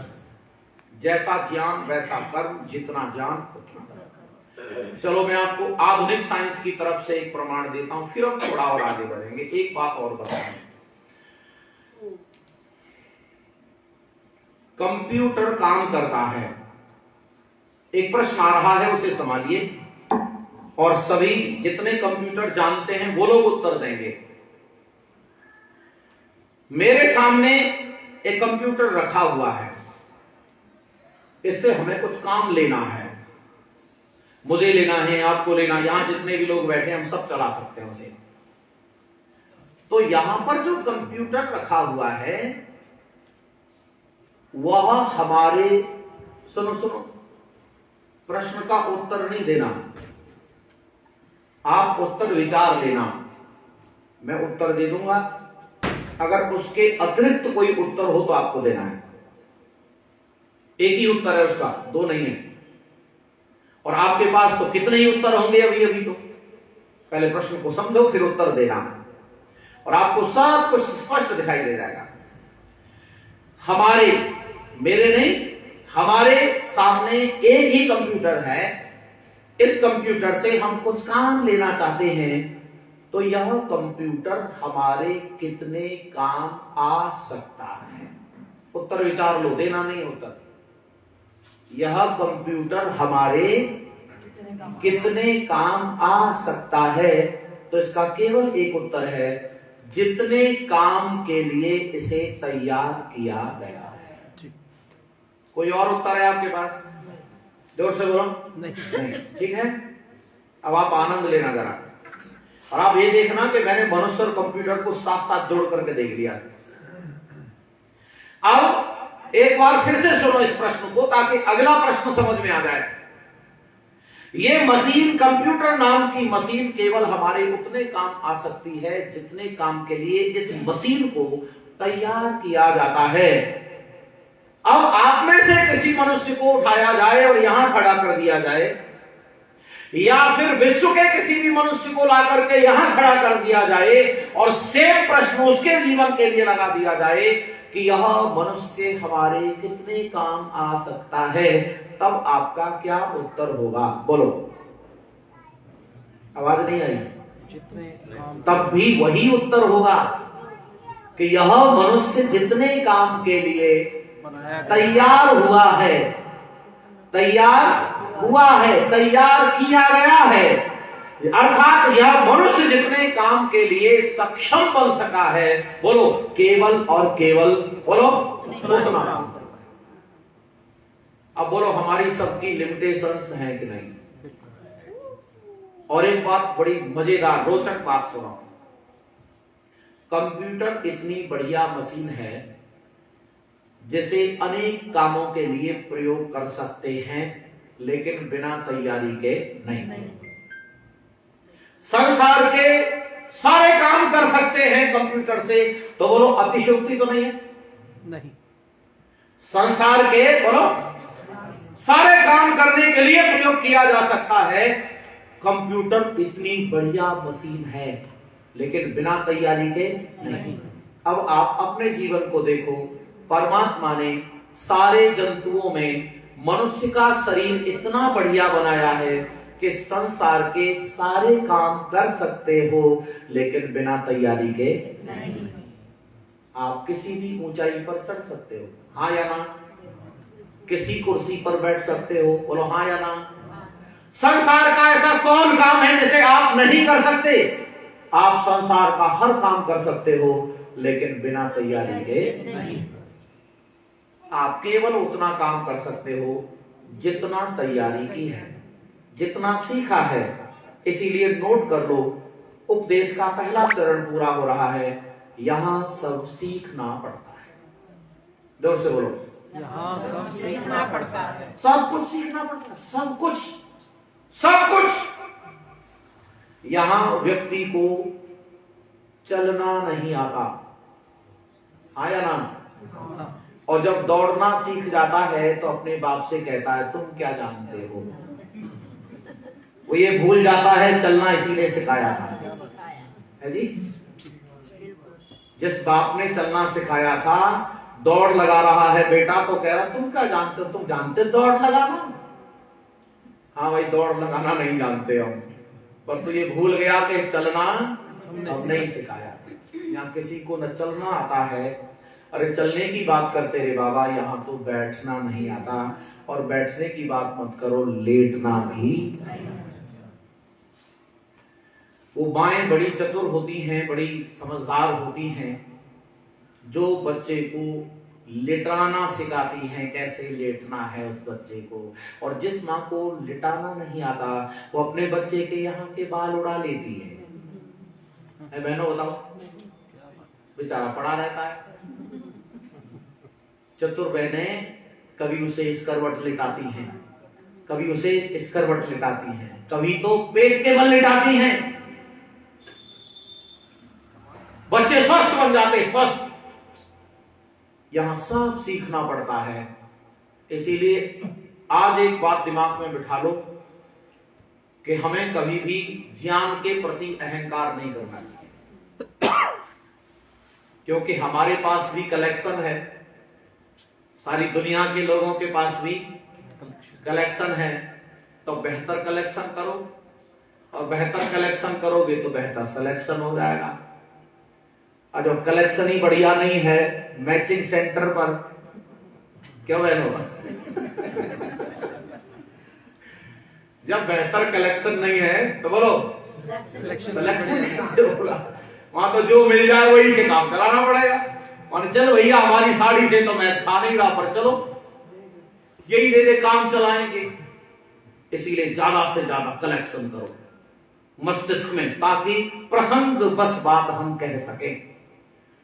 Speaker 2: जैसा ज्ञान वैसा कर्म, जितना ज्ञान उतना कर्म। चलो मैं आपको आधुनिक साइंस की तरफ से एक प्रमाण देता हूं, फिर हम थोड़ा और आगे बढ़ेंगे। एक बात और बताएं, कंप्यूटर काम करता है। एक प्रश्न आ रहा है, उसे संभालिए, और सभी जितने कंप्यूटर जानते हैं वो लोग उत्तर देंगे। मेरे सामने एक कंप्यूटर रखा हुआ है, इससे हमें कुछ काम लेना है, मुझे लेना है, आपको लेना है, यहां जितने भी लोग बैठे हैं हम सब चला सकते हैं उसे। तो यहां पर जो कंप्यूटर रखा हुआ है वह हमारे, सुनो सुनो, प्रश्न का उत्तर नहीं देना, आप उत्तर विचार लेना। मैं उत्तर दे दूंगा, अगर उसके अतिरिक्त कोई उत्तर हो तो आपको देना है। एक ही उत्तर है उसका, दो नहीं है। और आपके पास तो कितने ही उत्तर होंगे अभी अभी। तो पहले प्रश्न को समझो फिर उत्तर देना, और आपको सब कुछ स्पष्ट दिखाई दे जाएगा। हमारे, मेरे नहीं, हमारे सामने एक ही कंप्यूटर है। इस कंप्यूटर से हम कुछ काम लेना चाहते हैं, तो यह कंप्यूटर हमारे कितने काम आ सकता है? उत्तर विचार लो, देना नहीं उत्तर। यह कंप्यूटर हमारे कितने काम आ सकता है? तो इसका केवल एक उत्तर है, जितने काम के लिए इसे तैयार किया गया है। कोई और उत्तर है आपके पास? जोर से बोलो। नहीं। ठीक है, अब आप आनंद लेना जरा, और आप ये देखना कि मैंने मनुष्य और कंप्यूटर को साथ साथ जोड़ करके देख लिया। अब एक बार फिर से सुनो इस प्रश्न को, ताकि अगला प्रश्न समझ में आ जाए। ये मशीन, कंप्यूटर नाम की मशीन, केवल हमारे उतने काम आ सकती है जितने काम के लिए इस मशीन को तैयार किया जाता है। अब आप में से किसी मनुष्य को उठाया जाए और यहां खड़ा कर दिया जाए, या फिर विश्व के किसी भी मनुष्य को ला करके यहां खड़ा कर दिया जाए और सेम प्रश्न उसके जीवन के लिए लगा दिया जाए कि यह मनुष्य हमारे कितने काम आ सकता है, तब आपका क्या उत्तर होगा? बोलो। आवाज नहीं आई? तब भी वही उत्तर होगा कि यह मनुष्य जितने काम के लिए तैयार हुआ है, तैयार हुआ है, तैयार किया गया है, अर्थात यह मनुष्य जितने काम के लिए सक्षम बन सका है, बोलो, केवल और केवल, बोलो, उतना। अब बोलो, हमारी सबकी लिमिटेशंस हैं कि नहीं? और एक बात बड़ी मजेदार रोचक बात सुनो, कंप्यूटर इतनी बढ़िया मशीन है जिसे अनेक कामों के लिए प्रयोग कर सकते हैं, लेकिन बिना तैयारी के नहीं। संसार के सारे काम कर सकते हैं कंप्यूटर से, तो बोलो अतिशयोक्ति तो नहीं है? नहीं। संसार के बोलो सारे काम करने के लिए प्रयोग किया जा सकता है। कंप्यूटर इतनी बढ़िया मशीन है, लेकिन बिना तैयारी के नहीं। अब आप अपने जीवन को देखो, परमात्मा ने सारे जंतुओं में मनुष्य का शरीर इतना बढ़िया बनाया है कि संसार के सारे काम कर सकते हो, लेकिन बिना तैयारी के नहीं। आप किसी भी ऊंचाई पर चढ़ सकते हो, हाँ या ना? किसी कुर्सी पर बैठ सकते हो, बोलो हाँ या ना? संसार का ऐसा कौन काम है जिसे आप नहीं कर सकते? आप संसार का हर काम कर सकते हो, लेकिन बिना तैयारी के नहीं। आप केवल उतना काम कर सकते हो जितना तैयारी की है, जितना सीखा है। इसीलिए नोट कर लो, उपदेश का पहला चरण पूरा हो रहा है। यहां सब सीखना पड़ता है। जोर से बोलो,
Speaker 4: यहाँ सब सीखना पड़ता है।
Speaker 2: सब कुछ सीखना पड़ता है, सब कुछ, सब कुछ। यहां व्यक्ति को चलना नहीं आता, आया ना? और जब दौड़ना सीख जाता है तो अपने बाप से कहता है तुम क्या जानते हो। वो ये भूल जाता है चलना इसीलिए सिखाया था, है जी? जिस बाप ने चलना सिखाया था, दौड़ लगा रहा है बेटा, तो कह रहा तुम क्या जानते हो? तुम जानते दौड़ लगाना? हाँ भाई, दौड़ लगाना नहीं जानते हम, पर तू ये भूल गया कि चलना हमने ही सिखाया। यहाँ किसी को न चलना आता है, अरे चलने की बात करते रे बाबा, यहाँ तो बैठना नहीं आता, और बैठने की बात मत करो, लेटना भी। वो माएं बड़ी चतुर होती हैं, बड़ी समझदार होती हैं, जो बच्चे को लिटाना सिखाती हैं, कैसे लेटना है उस बच्चे को। और जिस माँ को लिटाना नहीं आता, वो अपने बच्चे के यहाँ के बाल उड़ा लेती है। बहनों बताओ, बेचारा पड़ा रहता है। चतुर बहनें कभी उसे स्कर्वट लिटाती हैं, कभी उसे स्कर्वट लिटाती हैं, कभी तो पेट के बल लिटाती हैं। बच्चे स्वस्थ बन जाते, स्वस्थ। यहां सब सीखना पड़ता है। इसीलिए आज एक बात दिमाग में बिठा लो कि हमें कभी भी ज्ञान के प्रति अहंकार नहीं करना चाहिए, क्योंकि हमारे पास भी कलेक्शन है, सारी दुनिया के लोगों के पास भी कलेक्शन है। तो बेहतर कलेक्शन करो, और बेहतर कलेक्शन करोगे तो बेहतर सिलेक्शन हो जाएगा। और जब कलेक्शन ही बढ़िया नहीं है, मैचिंग सेंटर पर क्यों बहनों? जब बेहतर कलेक्शन नहीं है तो बोलो सिलेक्शन कैसे होगा? वहां तो जो मिल जाए वही से काम चलाना पड़ेगा। और चल भैया, हमारी साड़ी से तो मैच खा नहीं रहा, पर चलो यही दे दे काम चलाएंगे। इसीलिए ज्यादा से ज्यादा कलेक्शन करो मस्तिष्क में, ताकि प्रसंग बस बात हम कह सके,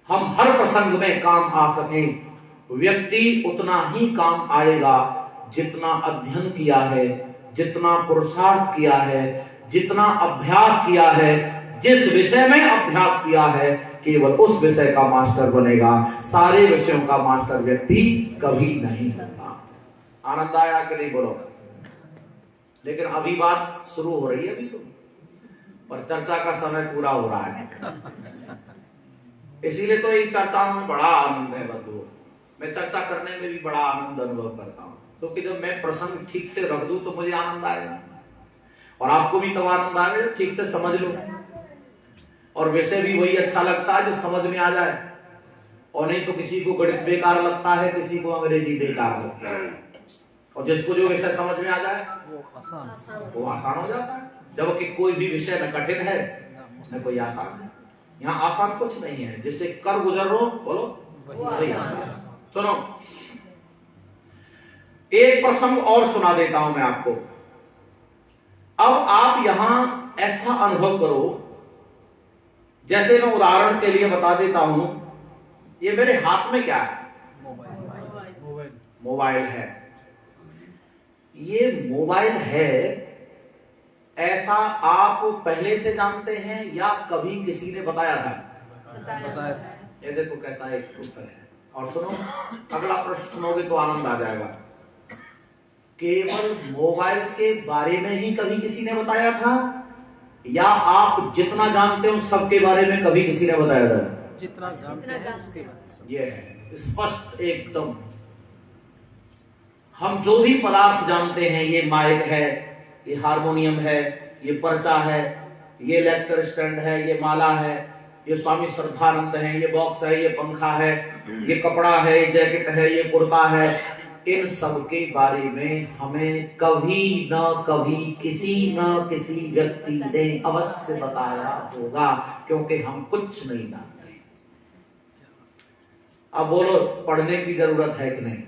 Speaker 2: हम हर प्रसंग में काम आ सके। व्यक्ति उतना ही काम आएगा जितना अध्ययन किया है, जितना पुरुषार्थ किया है, जितना अभ्यास किया है। जिस विषय में अभ्यास किया है केवल उस विषय का मास्टर बनेगा, सारे विषयों का मास्टर व्यक्ति कभी नहीं होता। आनंद आया कि नहीं बोलो? लेकिन अभी बात शुरू हो रही है, अभी तो पर चर्चा का समय पूरा हो रहा है। इसीलिए तो इन चर्चाओं में बड़ा आनंद है बंधुओं। मैं चर्चा करने में भी बड़ा आनंद अनुभव करता हूं, क्योंकि जब मैं प्रसंग ठीक से रख दूं तो मुझे आनंद आएगा, और आपको भी तब आनंद आएगा जब ठीक से समझ लो। और वैसे भी वही अच्छा लगता है जो समझ में आ जाए, और नहीं तो किसी को गणित बेकार लगता है, किसी को अंग्रेजी बेकार लगता है, और जिसको जो विषय समझ में आ जाए वो आसान हो जाता है। जबकि कोई भी विषय न कठिन है न कोई आसान है। यहाँ आसान कुछ नहीं है, जिससे कर गुजर लो बोलो वही आसान। सुनो, एक प्रसंग और सुना देता हूं मैं आपको। अब आप यहां ऐसा अनुभव करो, जैसे मैं उदाहरण के लिए बता देता हूं, ये मेरे हाथ में क्या है? मोबाइल है। ये मोबाइल है, ऐसा आप पहले से जानते हैं या कभी किसी ने बताया था?
Speaker 4: बताया।
Speaker 2: ये देखो कैसा एक उत्तर है। और सुनो, अगला प्रश्न सुनोगे तो आनंद आ जाएगा। केवल मोबाइल के बारे में ही कभी किसी ने बताया था, या आप जितना जानते हो सबके बारे में कभी किसी ने बताया था?
Speaker 4: जितना जानते हैं उसके बारे में।
Speaker 2: ये है स्पष्ट एकदम। हम जो भी पदार्थ जानते हैं, ये माइक है, ये हारमोनियम है, ये पर्चा है, ये लेक्चर स्टैंड है, ये माला है, ये स्वामी श्रद्धानंद है, ये बॉक्स है, ये पंखा है, ये कपड़ा है, ये जैकेट है, ये कुर्ता है, इन सब के बारे में हमें कभी न कभी किसी न किसी व्यक्ति ने अवश्य बताया होगा, क्योंकि हम कुछ नहीं जानते। अब बोलो, पढ़ने की जरूरत है कि नहीं?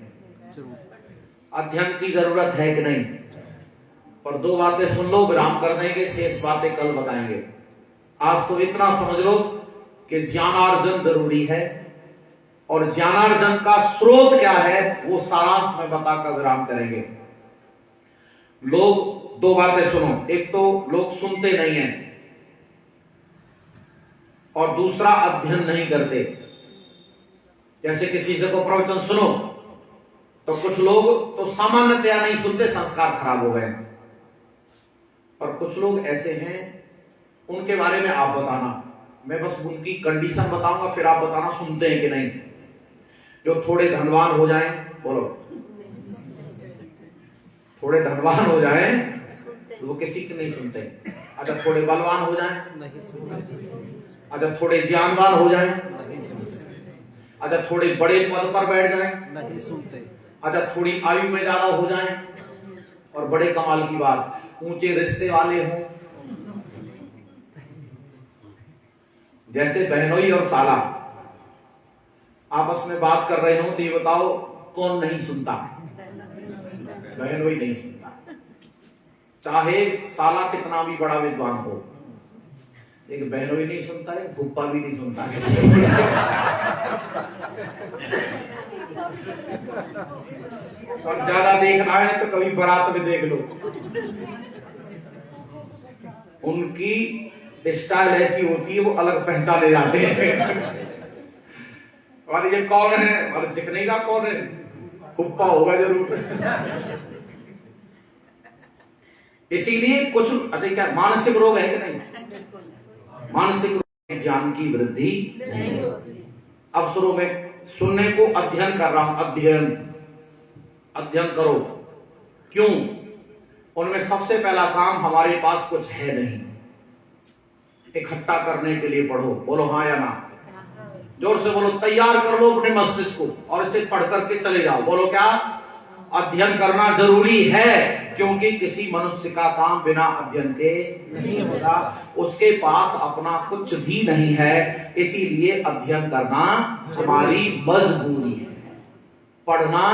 Speaker 2: अध्ययन की जरूरत है कि नहीं? पर दो बातें सुन लो, विराम कर देंगे, शेष बातें कल बताएंगे। आज तो इतना समझ लो कि ज्ञानार्जन जरूरी है, और ज्ञानार्जन का स्रोत क्या है वो सारांश में बताकर विराम करेंगे। लोग दो बातें सुनो, एक तो लोग सुनते नहीं हैं, और दूसरा अध्ययन नहीं करते। जैसे किसी से को प्रवचन सुनो तो कुछ लोग तो सामान्यतया नहीं सुनते, संस्कार खराब हो गए, और कुछ लोग ऐसे हैं, उनके बारे में आप बताना, मैं बस उनकी कंडीशन बताऊंगा, फिर आप बताना सुनते हैं कि नहीं। जो थोड़े धनवान हो जाएं, बोलो, थोड़े धनवान हो जाएं तो वो किसी की नहीं सुनते। अच्छा, थोड़े बलवान हो जाएं,
Speaker 4: नहीं सुनते।
Speaker 2: अच्छा, थोड़े ज्ञानवान हो जाएं,
Speaker 4: नहीं सुनते।
Speaker 2: अच्छा, थोड़े बड़े पद पर बैठ जाएं,
Speaker 4: नहीं सुनते।
Speaker 2: अच्छा, थोड़ी आयु में ज्यादा हो जाएं, और बड़े कमाल की बात, ऊंचे रिश्ते वाले हों, जैसे बहनोई और साला आपस में बात कर रहे हो, तो ये बताओ कौन नहीं सुनता? बहनोई नहीं सुनता, चाहे साला कितना भी बड़ा विद्वान हो, लेकिन बहनोई नहीं सुनता है, फूफा भी नहीं सुनता है। और ज्यादा देखना है तो कभी बारात में देख लो, उनकी स्टाइल ऐसी होती है, वो अलग पहचाने जाते हैं। और ये कौन है? और दिख नहीं रहा कौन है, फुप्पा होगा जरूर। इसीलिए कुछ, अच्छा क्या मानसिक रोग है कि नहीं? मानसिक रोग ज्ञान की वृद्धि नहीं होती। अब शुरू में सुनने को अध्ययन कर रहा हूं, अध्ययन करो। क्यों? उनमें सबसे पहला काम, हमारे पास कुछ है नहीं, इकट्ठा करने के लिए पढ़ो। बोलो हाँ या ना? जोर से बोलो। तैयार कर लो अपने मस्तिष्क को, और इसे पढ़ करके चले जाओ। बोलो क्या? अध्ययन करना जरूरी है, क्योंकि किसी मनुष्य का काम बिना अध्ययन के नहीं होता। उसके पास अपना कुछ भी नहीं है, इसीलिए अध्ययन करना हमारी मजबूरी है। पढ़ना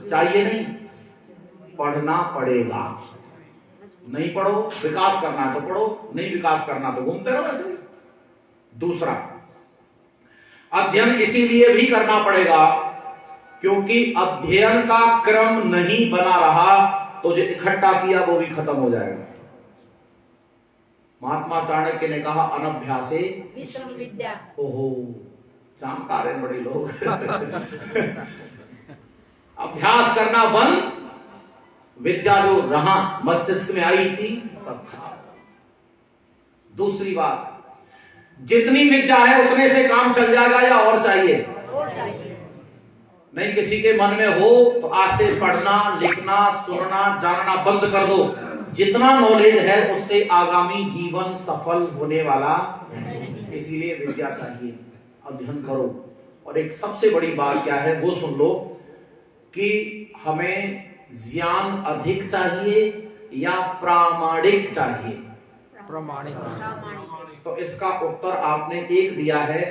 Speaker 2: चाहिए नहीं, पढ़ना पड़ेगा। नहीं पढ़ो, विकास करना है तो पढ़ो, नहीं विकास करना तो घूमते रहो ऐसे। दूसरा, अध्ययन इसीलिए भी करना पड़ेगा क्योंकि अध्ययन का क्रम नहीं बना रहा तो जो इकट्ठा किया वो भी खत्म हो जाएगा। महात्मा चाणक्य ने कहा अनभ्यासे
Speaker 6: विश्रम विद्या।
Speaker 2: ओहो, जानकार है बड़े लोग। अभ्यास करना बंद, विद्या जो रहा मस्तिष्क में आई थी सब खत्म। दूसरी बात, जितनी विद्या है उतने से काम चल जाएगा या और चाहिए?
Speaker 6: और चाहिए।
Speaker 2: नहीं, किसी के मन में हो तो आज से पढ़ना, लिखना, सुनना, जानना बंद कर दो। जितना नॉलेज है उससे आगामी जीवन सफल होने वाला, इसीलिए विद्या चाहिए, अध्ययन करो। और एक सबसे बड़ी बात क्या है वो सुन लो कि हमें ज्ञान अधिक चाहिए या प्रामाणिक चाहिए?
Speaker 4: प्रमाणिक।
Speaker 2: तो इसका उत्तर आपने एक दिया है,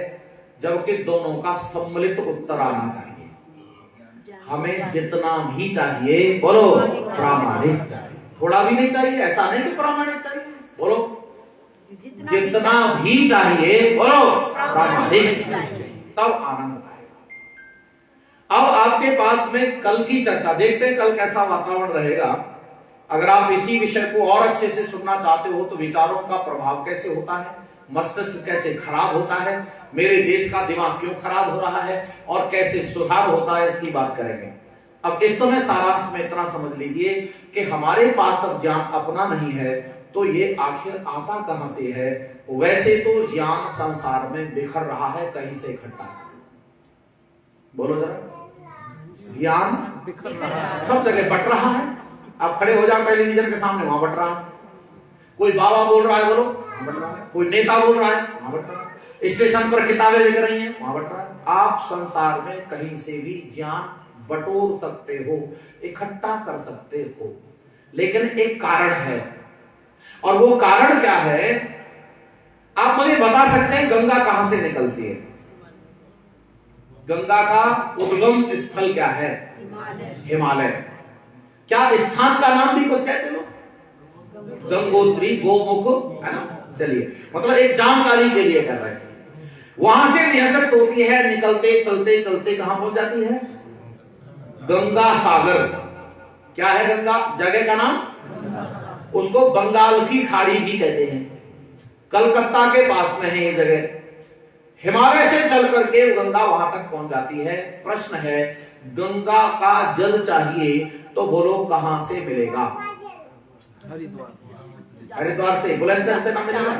Speaker 2: जबकि दोनों का सम्मिलित उत्तर आना चाहिए। हमें जितना भी चाहिए, बोलो प्रामाणिक चाहिए। थोड़ा भी नहीं चाहिए, ऐसा नहीं कि प्रामाणिक चाहिए, बोलो जितना भी चाहिए, बोलो प्रामाणिक चाहिए, तब आनंद आएगा। अब आपके पास में कल की चर्चा देखते हैं, कल कैसा वातावरण रहेगा। अगर आप इसी विषय को और अच्छे से सुनना चाहते हो तो विचारों का प्रभाव कैसे होता है, मस्तिष्क कैसे खराब होता है, मेरे देश का दिमाग क्यों खराब हो रहा है और कैसे सुधार होता है, इसकी बात करेंगे। अब इस समय सारांश में इतना समझ लीजिए कि हमारे पास अब ज्ञान अपना नहीं है तो ये आखिर आता कहां से है? वैसे तो ज्ञान संसार में बिखर रहा है, कहीं से इकट्ठा। बोलो जरा, ज्ञान
Speaker 4: बिखर रहा है,
Speaker 2: सब जगह बट रहा है। आप खड़े हो जाओ टेलीविजन के सामने, वहां बट रहा है। कोई बाबा बोल रहा है, बोलो वहां बट रहा है। कोई नेता बोल रहा है, वहां बट रहा है। स्टेशन पर किताबें बिक रही हैं, वहां बट रहा है। आप संसार में कहीं से भी ज्ञान बटोर सकते हो, इकट्ठा कर सकते हो, लेकिन एक कारण है। और वो कारण क्या है? आप मुझे बता सकते हैं गंगा कहां से निकलती है? गंगा का उद्गम स्थल क्या है? हिमालय। क्या स्थान का नाम भी कुछ कहते हो? गंगोत्री, गोमुख, है ना? चलिए, मतलब एक जानकारी के लिए कर रहे हैं। वहां से निहसत होती है, निकलते चलते चलते कहां पहुंच जाती है? गंगा सागर। क्या है गंगा जगह का नाम? उसको बंगाल की खाड़ी भी कहते हैं। कलकत्ता के पास में है ये जगह। हिमालय से चल करके गंगा वहां तक पहुंच जाती है। प्रश्न है, गंगा का जल चाहिए तो बोलो कहां से मिलेगा?
Speaker 4: हरिद्वार।
Speaker 2: हरिद्वार से, बुलंदशहर से ना मिलेगा,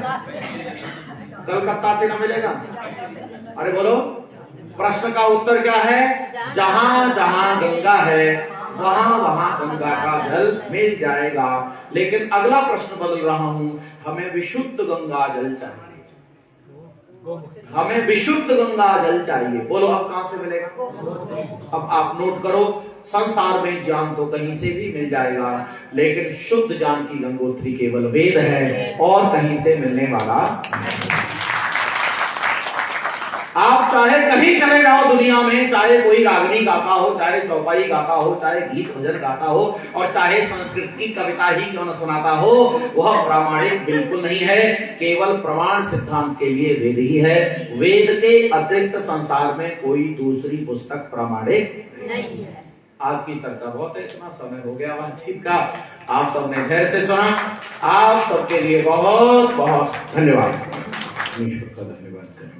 Speaker 2: कलकत्ता से ना मिलेगा। अरे बोलो, प्रश्न का उत्तर क्या है? जहां जहां गंगा है वहां वहां गंगा का जल मिल जाएगा। लेकिन अगला प्रश्न बदल रहा हूं, हमें विशुद्ध गंगा जल चाहिए। हमें विशुद्ध गंगा जल चाहिए, बोलो अब कहां से मिलेगा? अब आप नोट करो, संसार में ज्ञान तो कहीं से भी मिल जाएगा, लेकिन शुद्ध ज्ञान की गंगोत्री केवल वेद है और कहीं से मिलने वाला। आप चाहे कहीं चले जाओ दुनिया में, चाहे कोई रागनी गाता हो, चाहे चौपाई गाता हो, चाहे गीत भजन गाता हो, और चाहे संस्कृत की कविता ही क्यों न सुनाता हो, वह प्रामाणिक बिल्कुल नहीं है। केवल प्रमाण सिद्धांत के लिए वेद ही है। वेद के अतिरिक्त संसार में कोई दूसरी पुस्तक प्रामाणिक नहीं है। आज की चर्चा बहुत है, इतना समय हो गया बातचीत का, आप सबने धैर्य से सुना। आप सबके लिए बहुत बहुत धन्यवाद। ईश्वर का धन्यवाद करेंगे।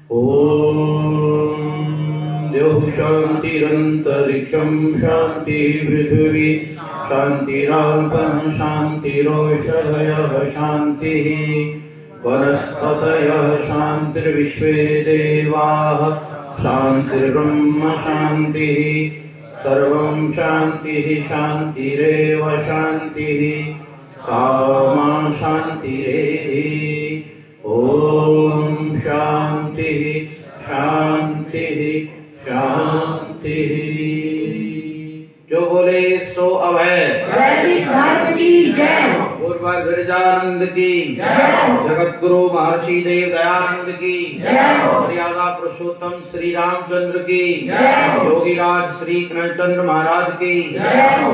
Speaker 2: ओम देव शांतिरंतरिक्षं शांति पृथ्वी शांतिरापः शांतिरोषधयः शांतिः वनस्पतयः शांतिर्विश्वे देवाः शांतिर्ब्रह्म शांतिः सर्वं शांतिः शांतिरेव शांतिः सामा शांतिरेधि। ओम शांतिः शांतिः शांतिः। जो बोले सो अभय।
Speaker 7: वैदिक धर्म की जय।
Speaker 2: पूर्व गिरिजानंद की जय। जगत गुरु महर्षि देव दयानंद की, मर्यादा पुरुषोत्तम श्री रामचंद्र की, योगीराज श्री कृष्णचंद्र महाराज की,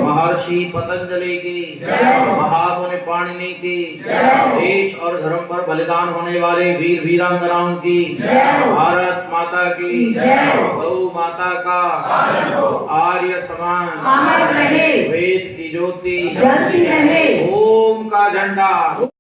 Speaker 2: महर्षि पतंजलि की, महामुनि पाणिनि की, देश और धर्म पर बलिदान होने वाले वीर वीरांगनाओं की, भारत माता की, गौ माता का आर्य समाज, वेद की ज्योति, ओम का झंडा।